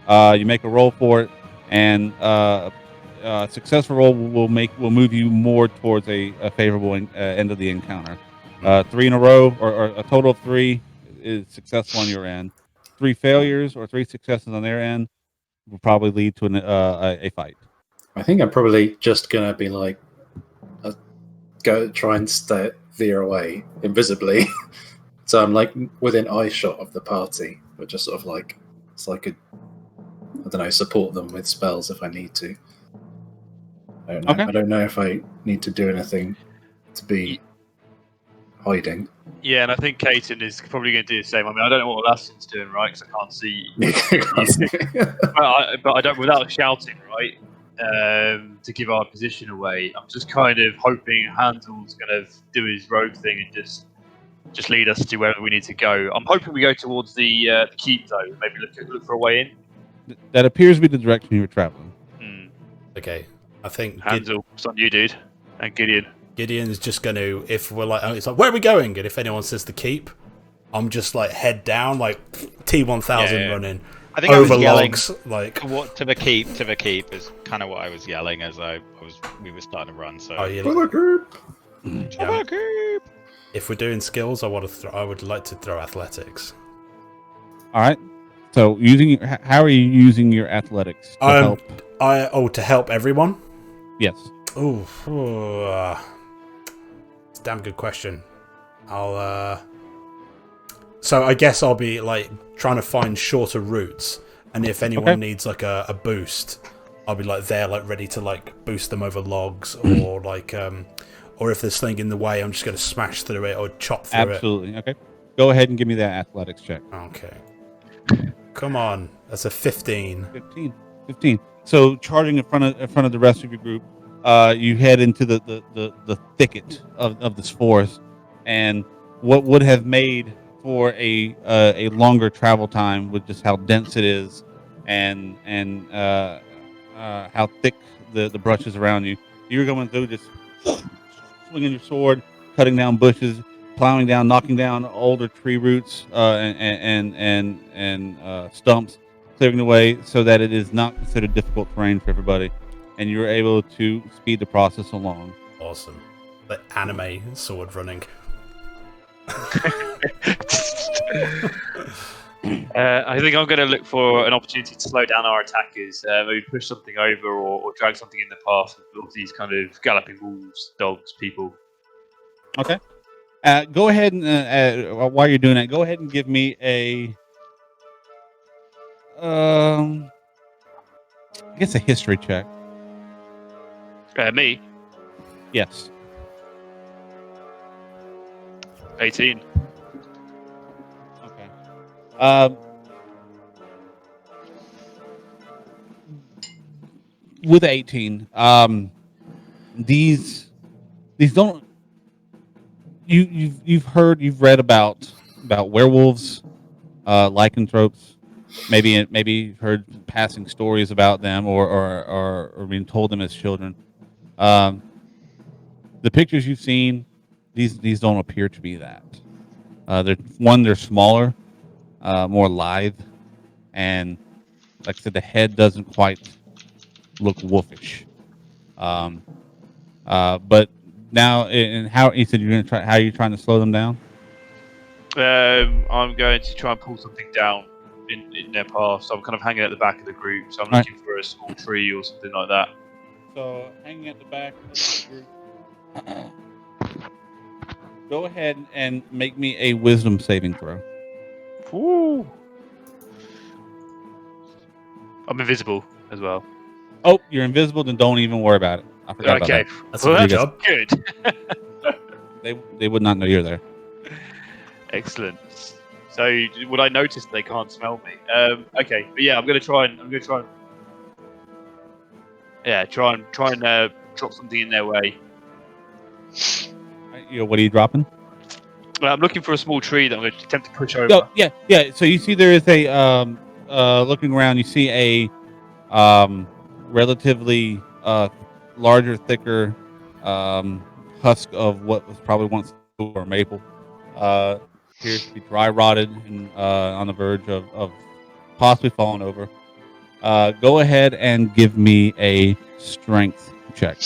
You make a roll for it, and successful roll will move you more towards a favorable end of the encounter. 3 in a row, or a total of 3 is successful on your end. 3 failures or 3 successes on their end will probably lead to a fight. I think I'm probably just gonna be like, go try and veer away invisibly, so I'm like within eye shot of the party, but just sort of like so I could, I don't know, support them with spells if I need to. I don't know. Okay. I don't know if I need to do anything to be hiding. Yeah, and I think Caton is probably going to do the same. I mean, I don't know what Alaskan's doing, right? Because I can't see. But I don't, without shouting, right? To give our position away. I'm just kind of hoping Hansel's going to do his rogue thing and just lead us to wherever we need to go. I'm hoping we go towards the keep though. Maybe look for a way in. That appears to be the direction you were traveling. Okay, I think Hansel, it's on you, dude, and Gideon. Gideon's just going to, if we're like, it's like, where are we going? And if anyone says the keep, I'm just like head down, like T1000 running. I think I was over yelling logs, like to the keep is kind of what I was yelling as we were starting to run. So oh, yeah, to the keep. if we're doing skills, I would like to throw athletics. All right. So how are you using your athletics to help? To help everyone. Yes. It's a damn good question. So I guess I'll be like trying to find shorter routes, and if anyone needs like a boost, I'll be like there, like ready to like boost them over logs, or like or if there's something in the way, I'm just going to smash through it or chop through it. Absolutely. Okay. Go ahead and give me that athletics check. Okay. Come on, that's a 15. 15. So charging in front of the rest of your group, you head into the thicket of this forest, and what would have made for a longer travel time with just how dense it is, and how thick the brush is around you. You're going through just swinging your sword, cutting down bushes, plowing down, knocking down older tree roots and stumps, clearing the way so that it is not considered difficult terrain for everybody, and you're able to speed the process along. Awesome. The anime sword running. I think I'm going to look for an opportunity to slow down our attackers. Maybe push something over or drag something in the path of these kind of galloping wolves, dogs, people. Okay. Go ahead and while you're doing that, go ahead and give me a I guess a history check. Me, Yes. 18. Okay. With 18, these don't you've read about werewolves, lycanthropes, maybe heard passing stories about them or being told them as children. The pictures you've seen, these don't appear to be that. They're smaller, more lithe, and like I said, the head doesn't quite look wolfish. But now, and how you said you're going to try? How are you trying to slow them down? I'm going to try and pull something down in their path. So I'm kind of hanging at the back of the group. So I'm looking for a small tree or something like that. So hanging at the back of the group. Go ahead and make me a wisdom saving throw. Woo! I'm invisible as well. Oh, you're invisible, then don't even worry about it. I forgot about Okay, that. That's a good job. Good. They would not know you're there. Excellent. So would I notice they can't smell me? Okay, but yeah, I'm gonna try and drop something in their way. What are you dropping? Well, I'm looking for a small tree that I'm going to attempt to push over. Oh, yeah. So you see there is a looking around. You see a relatively larger, thicker husk of what was probably once or maple. Appears to be dry rotted and on the verge of possibly falling over. Go ahead and give me a strength check.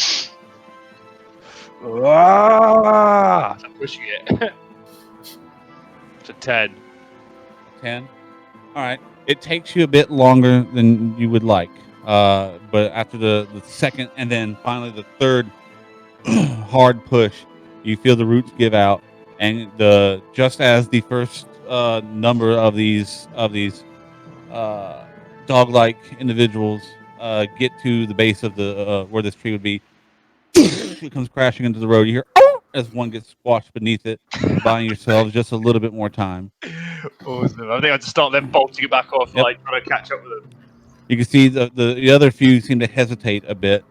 I'm pushing it. It's a 10. 10. All right. It takes you a bit longer than you would like, but after the second and then finally the third hard push, you feel the roots give out, and just as the first number of these dog-like individuals get to the base of the where this tree would be, it comes crashing into the road. You hear as one gets squashed beneath it, buying yourselves just a little bit more time. Awesome. I think I have to start them bolting it back off, Yep. like trying to catch up with them. You can see the other few seem to hesitate a bit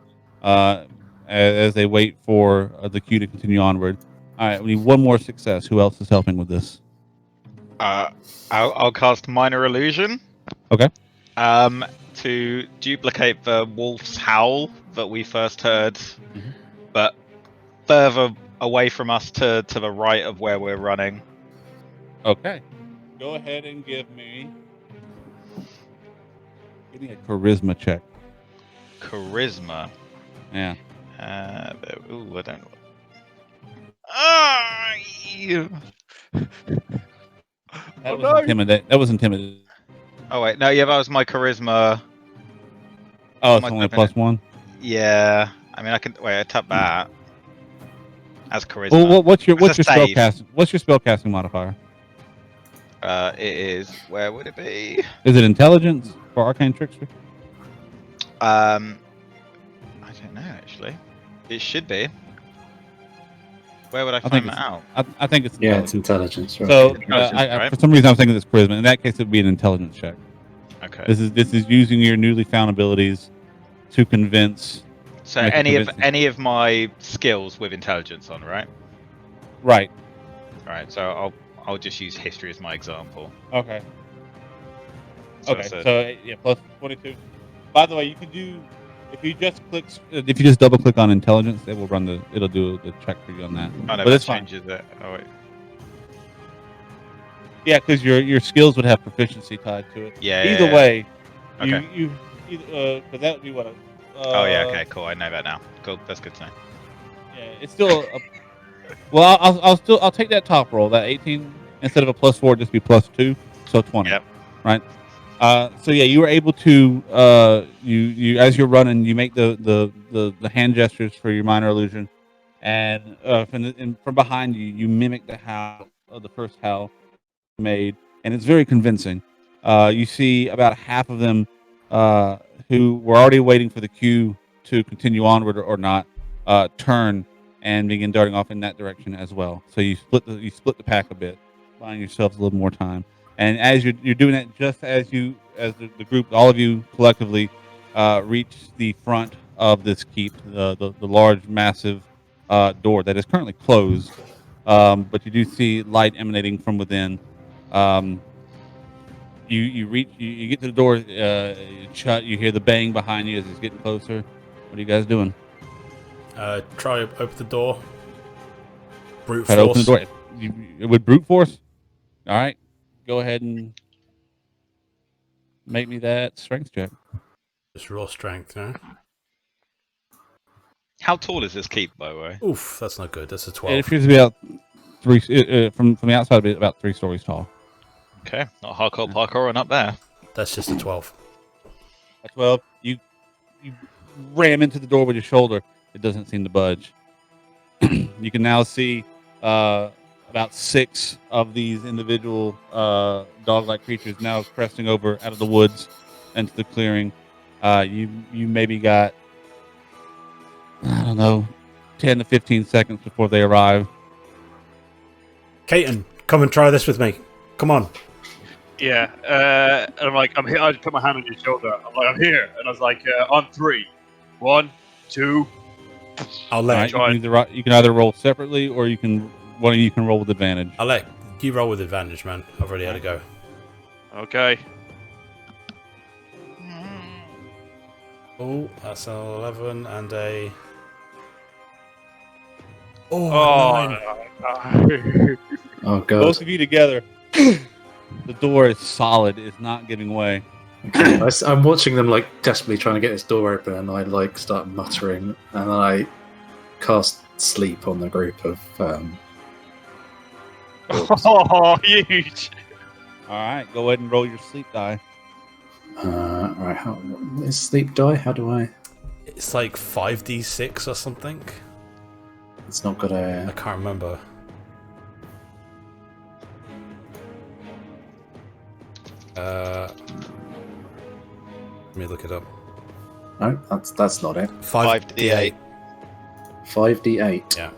as they wait for the queue to continue onward. All right, we need one more success. Who else is helping with this? I'll cast Minor Illusion. Okay. To duplicate the wolf's howl that we first heard, but further away from us to the right of where we're running. Okay. Go ahead and give me a charisma check. Charisma. Yeah. I don't know. That was intimidating. Oh wait, no, yeah, that was my charisma. Oh, it's only a +1. Yeah, I mean, I can wait. I tap that as charisma. Well, what's your As a spell save. casting? What's your spell casting modifier? It is. Where would it be? Is it intelligence for arcane trickster? I don't know actually. It should be. Where would I find that out? I think it's Yeah, it's intelligence, right? So Right? for some reason I'm thinking it's charisma. In that case, it would be an intelligence check. Okay. This is using your newly found abilities to convince. So Make it convincing. any of my skills with intelligence on, right? Right. Right. So I'll just use history as my example. Okay. So Okay. it's a- So yeah, plus 22. By the way, you can do if you just double click on intelligence, it will run it'll do the check for you on that. Oh no, But that it's fine. changes it. Oh wait. Yeah, because your skills would have proficiency tied to it. Yeah. Either yeah. way, Okay. you because that would be what. Oh yeah. Okay. Cool. I know that now. Cool. That's good to know. Yeah, it's still. Well, I'll take that top roll. That 18 instead of a +4, just be +2, so 20. Yep. Right. So yeah, you were able to you as you're running, you make the hand gestures for your minor illusion, and from behind you, you mimic the howl of the first howl made, and it's very convincing. You see about half of them who were already waiting for the cue to continue onward or not turn and begin darting off in that direction as well. So you split the pack a bit, buying yourselves a little more time. And as you're doing that, just as the group, all of you collectively, reach the front of this keep, the large, massive door that is currently closed, but you do see light emanating from within. You get to the door, it's shut. You hear the bang behind you as it's getting closer. What are you guys doing? Try open the door. Brute Try to open force. the door. With brute force? All right. Go ahead and make me that strength check. Just raw strength, no? How tall is this keep, by the way? Oof, that's not good. That's a It 12. appears to be about from the outside of it, about 3 stories tall. Okay. Not hardcore parkour and up there. That's just a 12. At 12, you ram into the door with your shoulder. It doesn't seem to budge. You can now see about 6 of these individual dog-like creatures now cresting over out of the woods into the clearing. You maybe got, I don't know, 10 to 15 seconds before they arrive. Caton, come and try this with me. Come on. Yeah, and I'm like, I'm here. I just put my hand on your shoulder. I'm like, I'm here, and I was like, on 3, 1, 2. I'll All let right, you can either roll separately, or one of you can roll with advantage. I'll let you roll with advantage, man. I've already had a go. Okay. Oh, that's an 11 and a. Oh, 9. Oh god. Both of you together. The door is solid. It's not giving way. Okay, I'm watching them like desperately trying to get this door open, and I like start muttering, and then I cast sleep on the group of. oh, huge. All right, go ahead and roll your sleep die. Right, how is sleep die? How do I? It's like 5d6 or something. It's not got I a. can't remember. Let me look it up. No, that's not it. 5d8. 5d8. Yeah.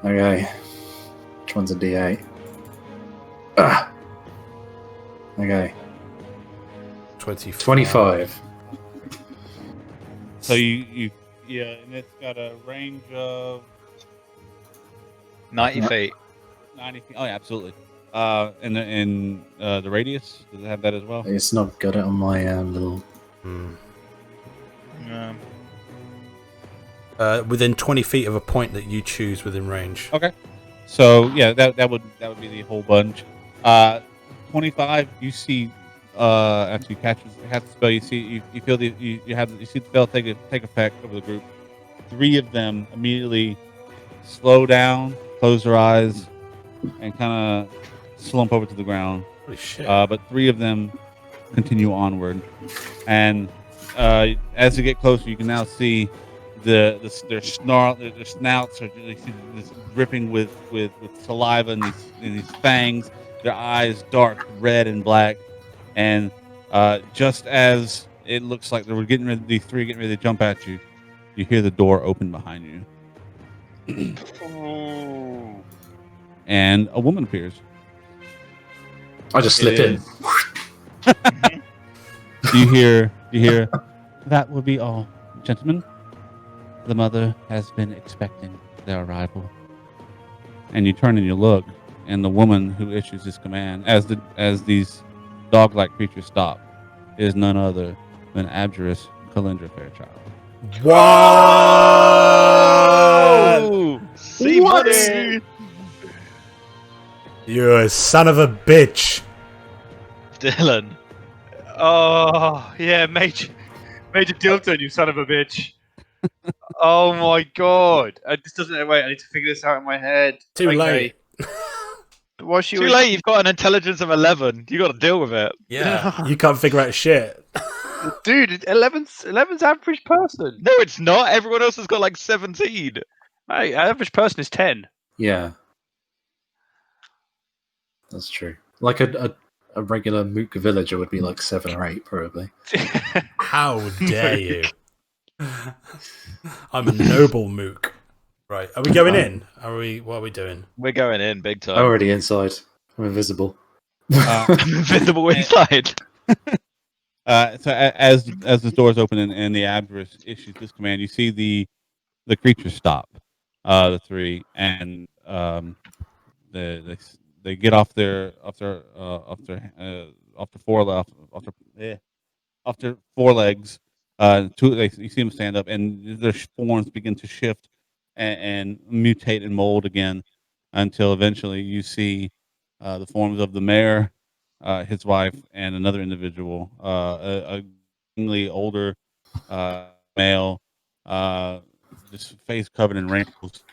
Okay. Which one's a d8? Ah. Okay. 25. So you and it's got a range of 90 Yeah. feet. 90 feet. Oh, yeah, absolutely. In the radius, does it have that as well? It's not got it on my little. Within 20 feet of a point that you choose within range. Okay. So yeah, that would be the whole bunch. 25. You see, after you catch the spell, you see you feel you see the spell take effect over the group. 3 of them immediately slow down, close their eyes, and kind of slump over to the ground. Holy shit. But 3 of them continue onward, and as they get closer, you can now see their snouts are just dripping with saliva and these fangs. Their eyes dark red and black, and just as it looks like these 3 getting ready to jump at you, you hear the door open behind you, and a woman appears. I just slip in. Do you hear? That will be all, gentlemen. The mother has been expecting their arrival. And you turn and you look, and the woman who issues this command, as these dog-like creatures stop, is none other than Abjurist Calintra Fairchild. What? Oh, see What? money. You a son of a bitch. Dylan. Oh, yeah, Major Dilton, you son of a bitch. Oh my god. This doesn't. Wait, I need to figure this out in my head. Too late. Why she Too late, you've got an intelligence of 11. You got to deal with it. Yeah, you can't figure out shit. Dude, 11's average person. No, it's not. Everyone else has got like 17. Hey, average person is 10. Yeah. That's true. Like a regular Mook villager would be like 7 or 8, probably. How dare you? I'm a noble mook. Right, are we going in? What are we doing? We're going in big time. I'm already inside. I'm invisible. Invisible inside. So as the doors open and the Abjurist issues this command, you see the creatures stop, the three, and they get off their forelegs. You see them stand up, and their forms begin to shift and mutate and mold again, until eventually you see the forms of the mayor, his wife, and another individual, a older male, just face covered in wrinkles,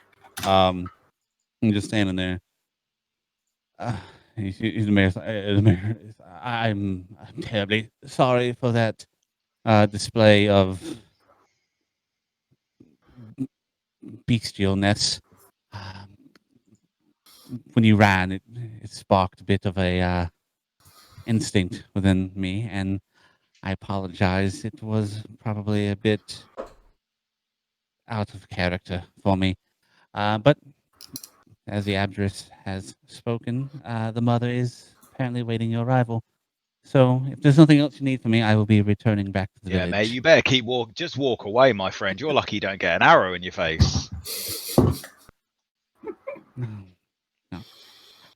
and just standing there. He's the mayor. The mayor. I'm terribly sorry for that display of bestialness. When you ran, it sparked a bit of a instinct within me, and I apologize. It was probably a bit out of character for me. But as the Abjurist has spoken, the mother is apparently waiting your arrival. So if there's nothing else you need from me, I will be returning back to the Yeah, village. mate, you better just walk away, my friend. You're lucky you don't get an arrow in your face. No.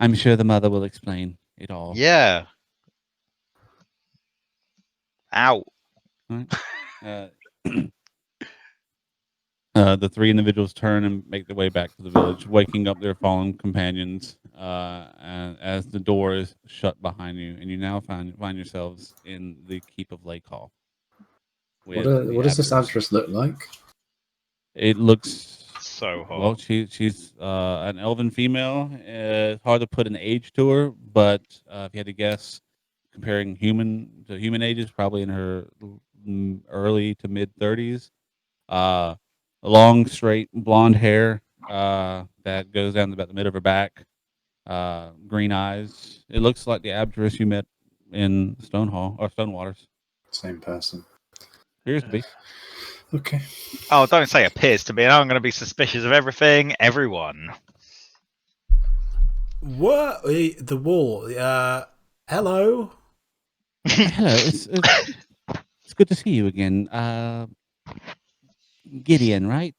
I'm sure the mother will explain it all. Yeah. Ow. The three individuals turn and make their way back to the village, waking up their fallen companions. And as the door is shut behind you, and you now find yourselves in the keep of Lakehall. What does this Abjurist look like? It looks so hot. Well, she's an elven female. It's hard to put an age to her, but if you had to guess, comparing human to human ages, probably in her early to mid 30s. Long, straight, blonde hair that goes down about the mid of her back. Green eyes. It looks like the Abjurist you met in Stonewaters. Same person. Appears to be. Okay. Oh, don't say appears to be. I'm going to be suspicious of everything, everyone. What? The wall. Hello. Hello. It's good to see you again. Gideon, right?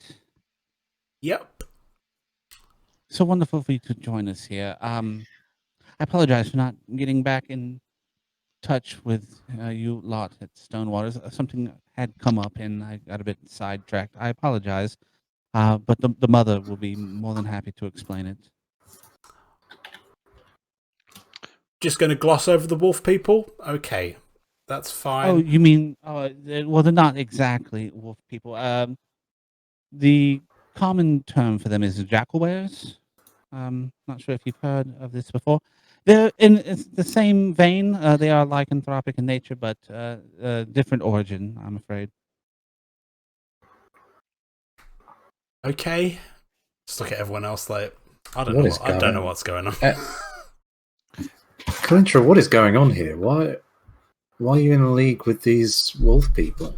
Yep. So wonderful for you to join us here. I apologize for not getting back in touch with you lot at Stonewaters. Something had come up and I got a bit sidetracked. I apologize. But the mother will be more than happy to explain it. Just going to gloss over the wolf people? Okay. That's fine. Oh, you mean, well, they're not exactly wolf people. The common term for them is jackalwares. Not sure if you've heard of this before. They're in the same vein. They are lycanthropic in nature, but different origin, I'm afraid. Okay. Just look at everyone else like, I don't know what's going on. Calintra, what is going on here? Why are you in a league with these wolf people?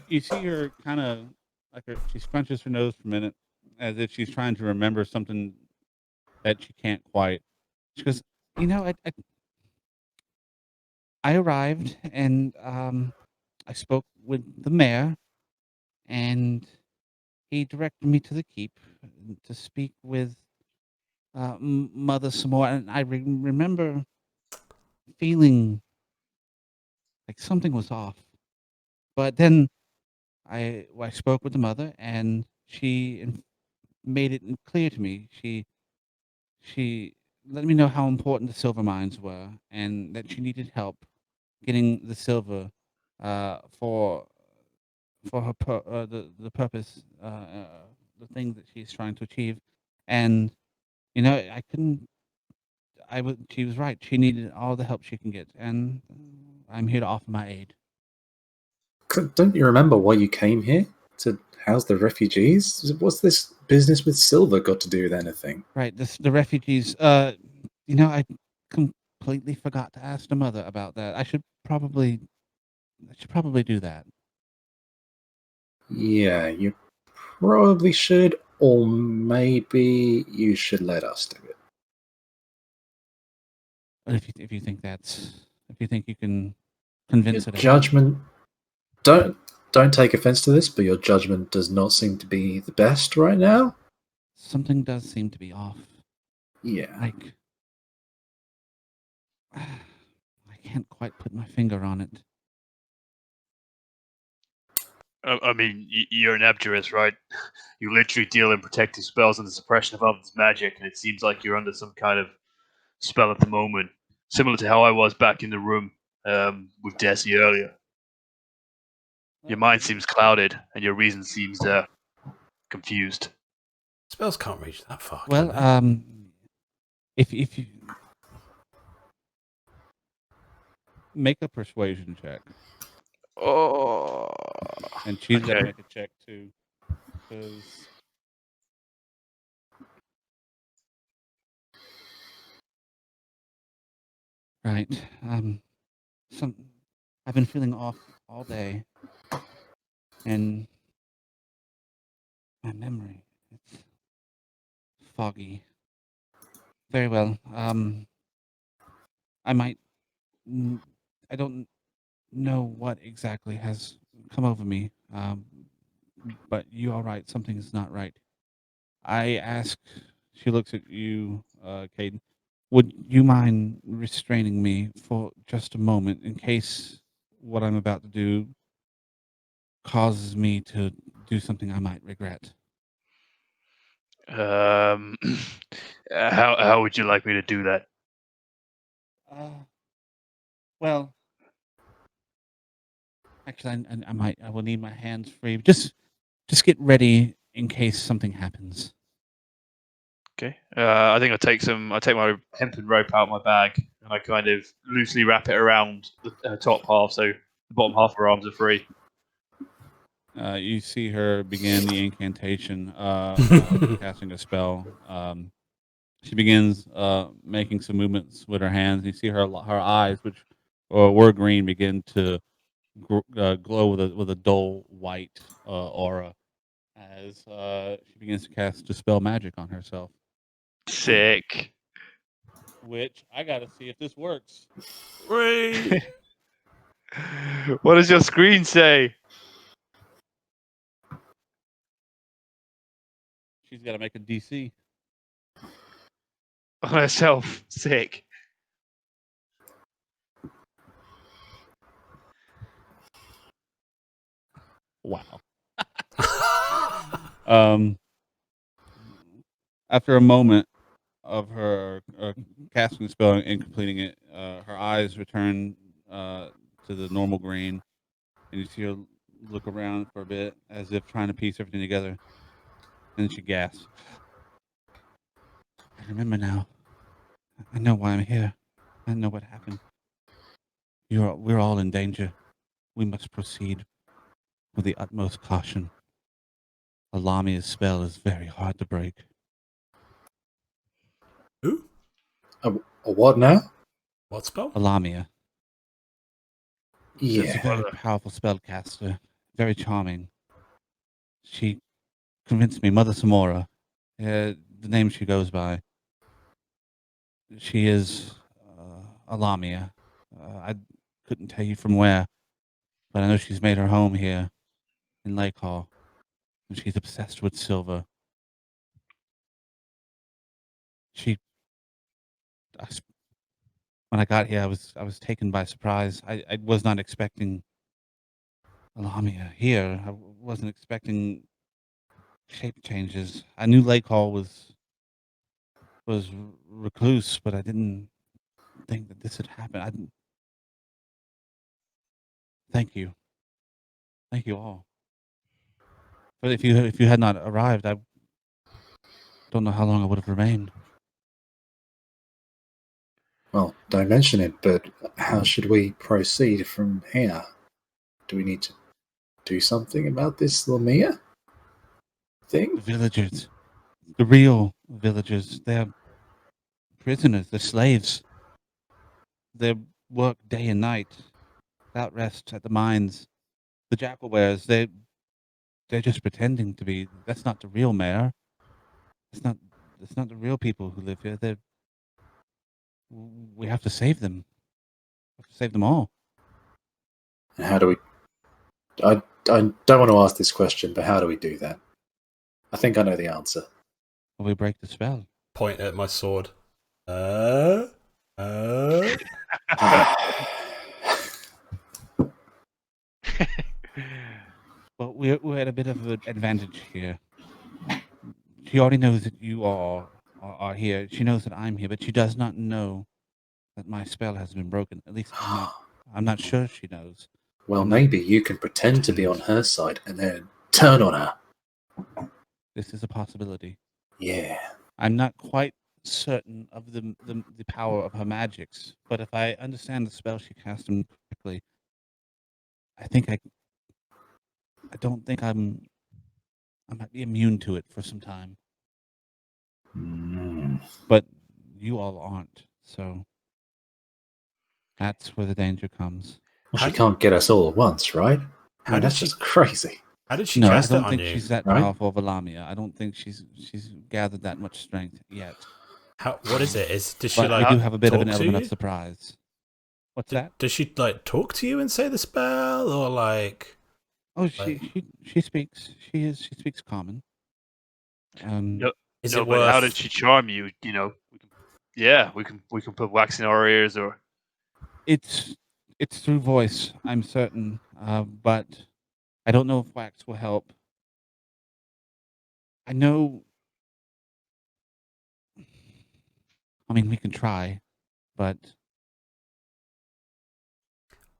You see her kind of she scrunches her nose for a minute, as if she's trying to remember something that she can't quite. She goes, I I arrived and I spoke with the mayor, and he directed me to the keep to speak with Mother some more. And I remember feeling like something was off. But then I spoke with the mother, and she made it clear to me. She let me know how important the silver mines were, and that she needed help getting the silver for her the purpose, the thing that she's trying to achieve. And I couldn't. I was. She was right. She needed all the help she can get, and I'm here to offer my aid. Don't you remember why you came here? To house the refugees? What's this business with silver got to do with anything? Right. The refugees. I completely forgot to ask the mother about that. I should probably do that. Yeah, you probably should, or maybe you should let us do it. But if you think you can convince Your her to help. judgment, don't take offense to this, but your judgment does not seem to be the best right now. Something does seem to be off. Yeah. Like, I can't quite put my finger on it. I mean, you're an Abjurist, right? You literally deal in protective spells and the suppression of others' magic, and it seems like you're under some kind of spell at the moment, similar to how I was back in the room with Desi earlier. Your mind seems clouded, and your reason seems confused. Spells can't reach that far. Well, can they? if you make a persuasion check, Oh, and she's got to okay. make a check too, because right. I've been feeling off all day, and my memory, it's foggy. Very well. I might. I don't know what exactly has come over me. But you are right. Something is not right. I ask. She looks at you, Caden. Would you mind restraining me for just a moment in case what I'm about to do causes me to do something I might regret? How would you like me to do that? Well, actually, I will need my hands free. Just get ready in case something happens. Okay. I think I take my hempen rope out of my bag, and I kind of loosely wrap it around the top half, so the bottom half of her arms are free. You see her begin the incantation, casting a spell. She begins making some movements with her hands. You see her eyes, which were green, begin to glow with a dull white aura as she begins to cast dispel magic on herself. Sick. Which I gotta see if this works. Whee! What does your screen say? She's got to make a DC. On herself. Sick. Wow. After a moment of her casting the spell and completing it, her eyes return to the normal green, and you see her look around for a bit as if trying to piece everything together. And then she gasps. I remember now. I know why I'm here. I know what happened. We're all in danger. We must proceed with the utmost caution. Alamia's spell is very hard to break. Who? A what now? What spell? Alamia. She's a Yeah. very powerful spellcaster. Very charming. She convinced me, Mother Samora, the name she goes by. She is Alamia. couldn't tell you from where, but I know she's made her home here in Lakehall, and she's obsessed with silver. When I got here, I was taken by surprise. I was not expecting Lamia here. I wasn't expecting shape changes. I knew Lakehall was recluse, but I didn't think that this had happened. I didn't. Thank you all. But if you had not arrived, I don't know how long I would have remained. Well, don't mention it, but how should we proceed from here? Do we need to do something about this Lamia thing? The villagers, the real villagers, they're prisoners, they're slaves. They work day and night, without rest at the mines. The jackal wares, they're just pretending to be. That's not the real mayor. It's not the real people who live here. We have to save them. We have to save them all. And how do we... I don't want to ask this question, but how do we do that? I think I know the answer. Well, we break the spell. Point at my sword. Well, we're at a bit of an advantage here. She already knows that you are here. She knows that I'm here, but she does not know that my spell has been broken. At least I'm not sure she knows. Well, maybe you can pretend to be on her side and then turn on her. This is a possibility. Yeah. I'm not quite certain of the power of her magics, but if I understand the spell she cast them correctly, I don't think I might be immune to it for some time. But you all aren't, so that's where the danger comes. Well, she can't get us all at once, right? How That's did just crazy. How did she No, I cast it don't on think you? she's that right? powerful of a Lamia. I don't think she's gathered that much strength yet. What is it? Does she But like I do have a bit of talk an to element you? of surprise. What's that? Does she like talk to you and say the spell, or like? Oh, she speaks. She speaks common. No, Is no, it but worth? how did she charm you? You know, we can put wax in our ears, or It's through voice, I'm certain, but I don't know if wax will help. I know. I mean, we can try, but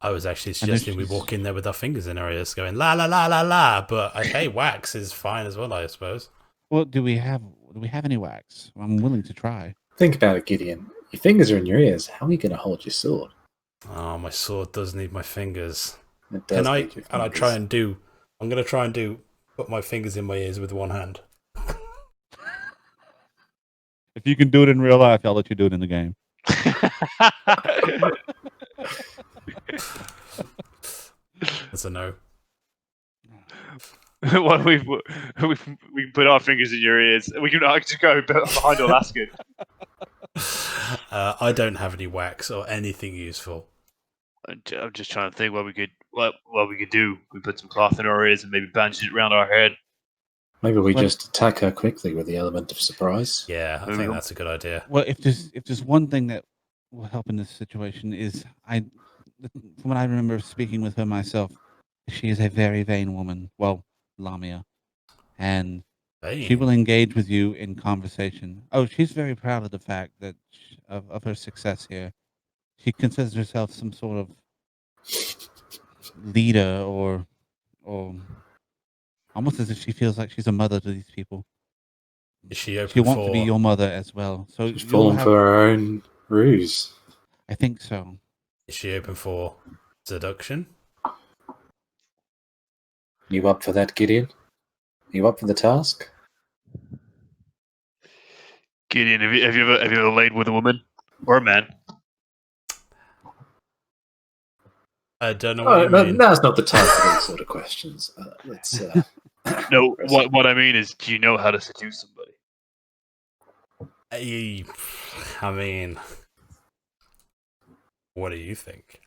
I was actually I know suggesting we she's- walk in there with our fingers in our ears, going la la la la la. But okay, wax is fine as well, I suppose. Well, do we have any wax? I'm willing to try. Think about it, Gideon. Your fingers are in your ears. How are you going to hold your sword? Oh, my sword does need my fingers. It does Can I? need your And I fingers. try and do. I'm gonna try and put my fingers in my ears with one hand. If you can do it in real life, I'll let you do it in the game. That's a no. well, we can put our fingers in your ears. We can just go behind Alaskan. I don't have any wax or anything useful. I'm just trying to think what we could do. We put some cloth in our ears and maybe bandage it around our head. Maybe we Well- just attack her quickly with the element of surprise. Yeah, I There we think go. that's a good idea. Well, if there's one thing that will help in this situation is from what I remember speaking with her myself, she is a very vain woman. Well, Lamia, and she will engage with you in conversation. Oh, she's very proud of the fact that of her success here. She considers herself some sort of leader, or almost as if she feels like she's a mother to these people. Is she open She wants for? to be your mother as well. So She's you'll fallen have- for her own ruse. I think so. Is she open for seduction? You up for that, Gideon? You up for the task? Gideon, have you ever laid with a woman or a man? I don't know what you mean. Now's not the time for these sort of questions. Let's. No, what I mean is, do you know how to seduce somebody? I mean, what do you think?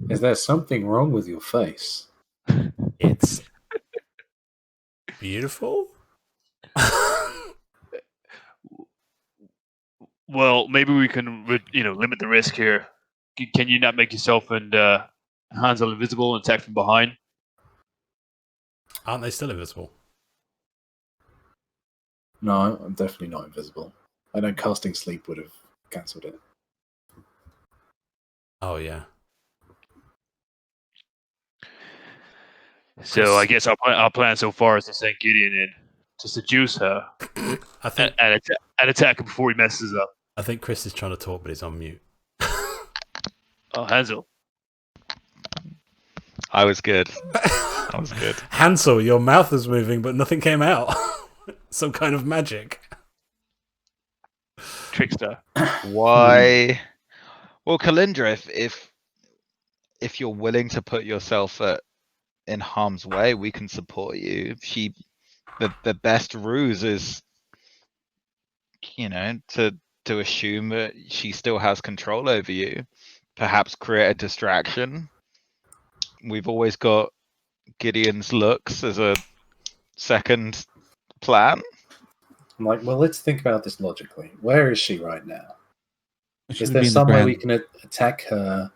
Is there something wrong with your face? It's beautiful. Well, maybe we can, limit the risk here. Can you not make yourself and Hansel invisible and attack from behind? Aren't they still invisible? No, I'm definitely not invisible. I know casting sleep would have cancelled it. Oh yeah. So I guess our plan so far is to send Gideon in to seduce her I think and attack him before he messes up. I think Chris is trying to talk, but he's on mute. Oh, Hansel. I was good. I was good. Hansel, your mouth is moving, but nothing came out. Some kind of magic. Trickster. Why? Well, Calindra, if you're willing to put yourself in harm's way, we can support you. The best ruse is, to assume that she still has control over you. Perhaps create a distraction. We've always got Gideon's looks as a second plan. I'm like, well, let's think about this logically. Where is she right now? She Is would there be in the somewhere we grand- can attack her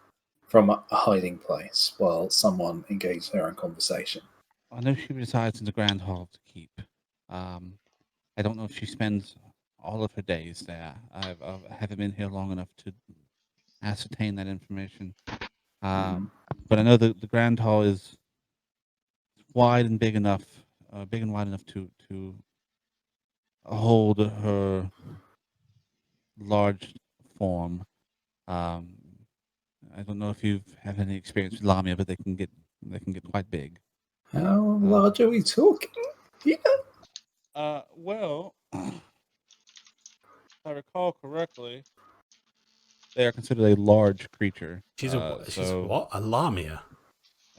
from a hiding place while someone engages her in conversation? I know she resides in the Grand Hall to keep. I don't know if she spends all of her days there. I haven't been here long enough to ascertain that information. But I know that the Grand Hall is wide and big enough, big and wide enough to hold her large form. I don't know if you have any experience with Lamia, but they can get quite big. How large are we talking? Yeah. Well, if I recall correctly, they are considered a large creature. She's what? A lamia.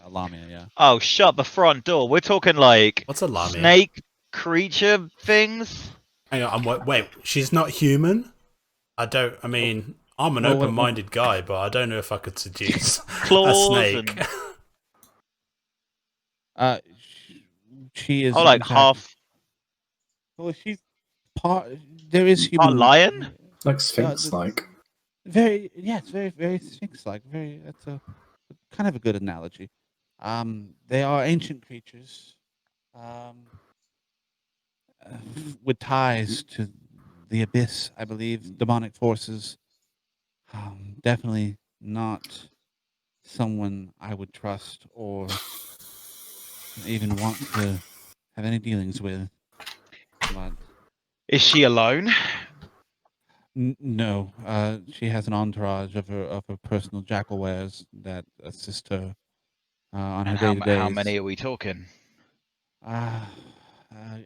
A Lamia, yeah. Oh, shut the front door. We're talking like What's a lamia? snake creature things. Hang on, wait. She's not human. I'm an Well, open-minded guy, but I don't know if I could seduce a Claws snake. and She is. oh, like in fact- half Well, she's part. There is human. lion? Like Sphinx-like. Very, yeah, it's very, very Sphinx-like. Very. That's a kind of a good analogy. They are ancient creatures, with ties to the abyss, I believe, demonic forces. Definitely not someone I would trust or even want to have any dealings with. But Is she alone? no, she has an entourage of her personal jackal wares that assist her on her And day-to-days. how many are we talking?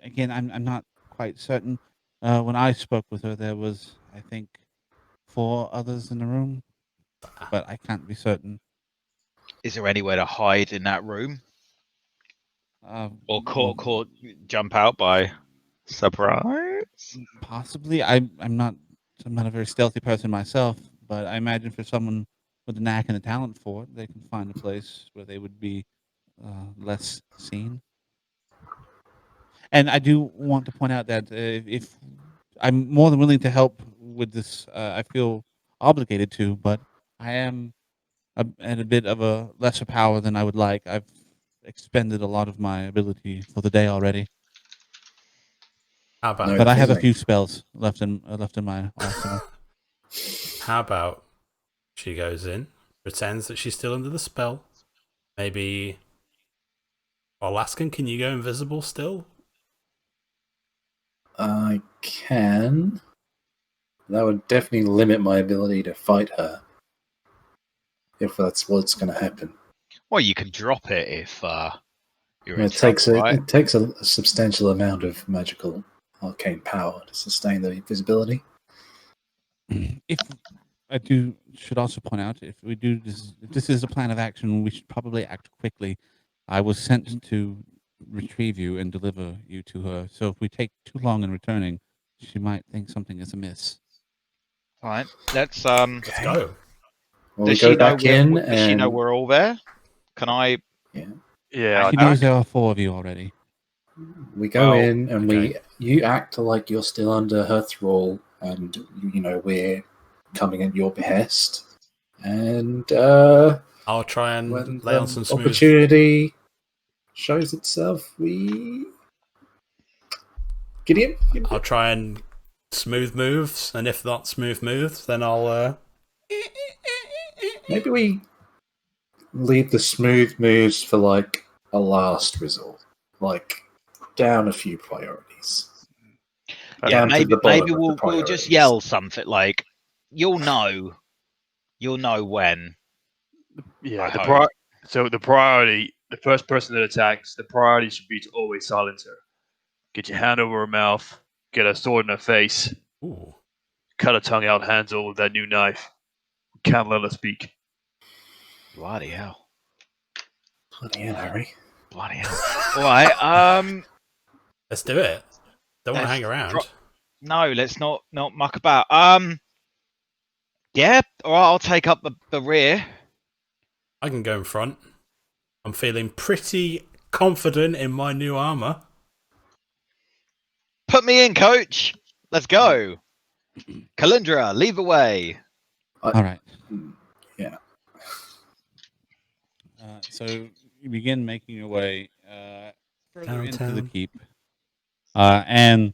Again, I'm not quite certain. When I spoke with her, there was, I think, 4 others in the room, but I can't be certain. Is there anywhere to hide in that room? Or caught jump out by surprise? Possibly. I'm not a very stealthy person myself, but I imagine for someone with the knack and the talent for it, they can find a place where they would be less seen. And I do want to point out that if I'm more than willing to help with this, I feel obligated to, but I am at a bit of a lesser power than I would like. I've expended a lot of my ability for the day already, How about No. but I have a Right. few spells left in my arsenal. How about she goes in, pretends that she's still under the spell. Maybe Alaskan, can you go invisible still? I can. That would definitely limit my ability to fight her. If that's what's going to happen. Well, you can drop it if you're in It takes trouble, right? it takes a substantial amount of magical arcane power to sustain the invisibility. If I should also point out, if this is a plan of action, we should probably act quickly. I was sent to retrieve you and deliver you to her. So if we take too long in returning, she might think something is amiss. Fine. Let's Let's go. Well, Does we go she know back in Does she know and we're all there? Can I? Yeah, She knows there are 4 of you already. we go Well, in and okay. you act like you're still under her thrall, and we're coming at your behest. And I'll try and when lay on the some smooth. opportunity shows itself, we Gideon. I'll try and smooth moves, and if not smooth moves, then I'll. Maybe we leave the smooth moves for like a last resort, like down a few priorities. Yeah, Down to the bottom maybe of the we'll just priorities. yell something like, "You'll know when." yeah. I The hope. So the priority, the first person that attacks, the priority should be to always silence her. Get your hand over her mouth, get a sword in her face, Ooh. cut her tongue out, handle with that new knife. Can't let her speak. Bloody hell! Bloody hell, Harry. Bloody hell! All right. Let's do it. Don't want to Let's hang around. No, let's not muck about. Yeah. All right. I'll take up the rear. I can go in front. I'm feeling pretty confident in my new armor. Put me in, coach. Let's go. Calindra, leave away. All right. Yeah. So you begin making your way further into the Downtown. keep, and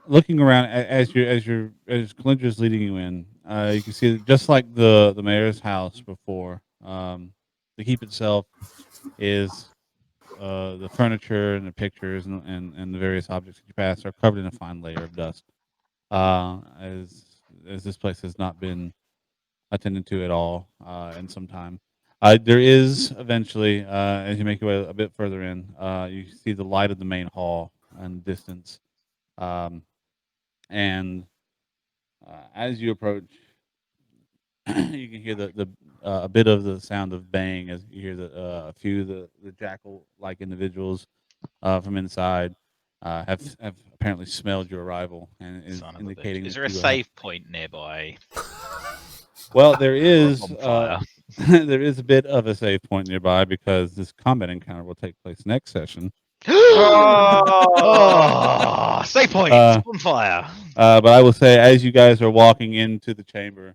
looking around as Calindra's leading you in. You can see that just like the mayor's house before, the keep itself is the furniture and the pictures and the various objects that you pass are covered in a fine layer of dust. As this place has not been attended to at all in some time. There is eventually, as you make your way a bit further in, you see the light of the main hall in the distance. And as you approach, you can hear the a bit of the sound of baying as you hear a few of the jackal-like individuals from inside have apparently smelled your arrival and is Son of a bitch. indicating Is that there a you have. save point nearby? Well, there Or a is bonfire? there is a bit of a save point nearby because this combat encounter will take place next session. Oh, save points, bonfire. But I will say, as you guys are walking into the chamber,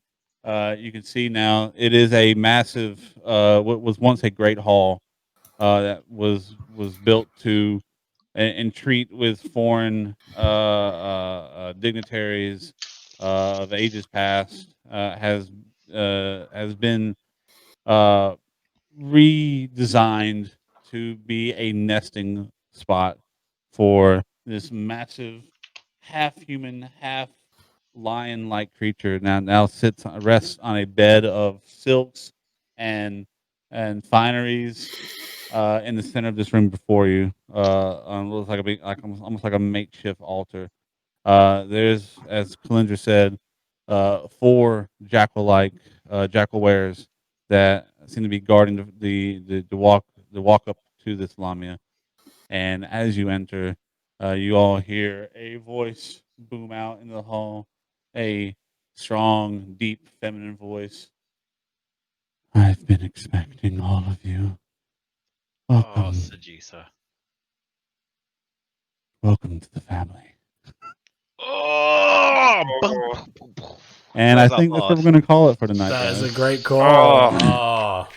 you can see now it is a massive, what was once a great hall that was built to entreat with foreign dignitaries of ages past. Has been redesigned to be a nesting spot for this massive half human, half lion like creature now rests on a bed of silks and fineries in the center of this room before you. Looks like a big, like almost like a makeshift altar. There's, as Calindra said, 4 jackal-like jackal wares that seem to be guarding the walk up to this lamia. And as you enter, you all hear a voice boom out in the hall, a strong, deep, feminine voice. I've been expecting all of you. Oh, Welcome, seducer. welcome to the family. Oh, And Where's I that think that's what laugh? we're going to call it for tonight. That is guys. a great call. Oh.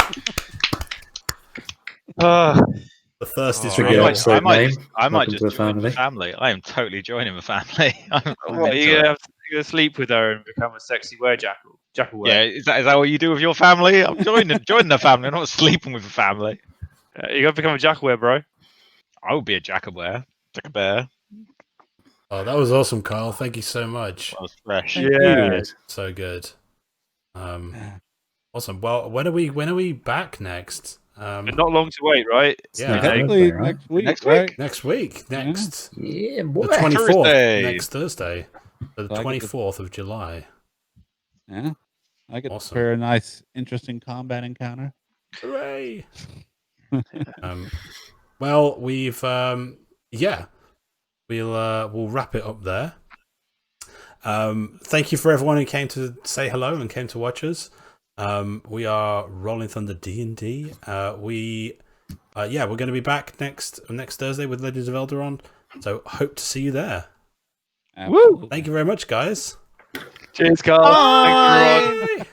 The thirst is Oh, real. episode name. I might Welcome just to the join the family. family. I am totally joining the family. I'm What, into you're it. gonna sleep with her and become a sexy jackal? Jackal Yeah, is that what you do with your family? I'm joining the family. I'm not sleeping with the family. You gotta become a jackal bro. I would be a jackal bear. Oh, that was awesome, Carl. Thank you so much. That was fresh. Thank Yeah. you. So good. Awesome. Well, when are we back next? Not long to wait, right? Yeah, Technically, Thursday, right? next week, Next right? week? next week. Next Yeah, the boy. 24th. Thursday. Next Thursday. The So I get to- 24th of July. Yeah. I get Awesome. to prepare a nice, interesting combat encounter. Hooray! Well, we've we'll wrap it up there. Thank you for everyone who came to say hello and came to watch us. We are Rolling Thunder D&D. We're going to be back next Thursday with Legends of Elderon. So hope to see you there. Absolutely. Thank you very much, guys. Cheers, Carl. Bye. Thanks, everyone.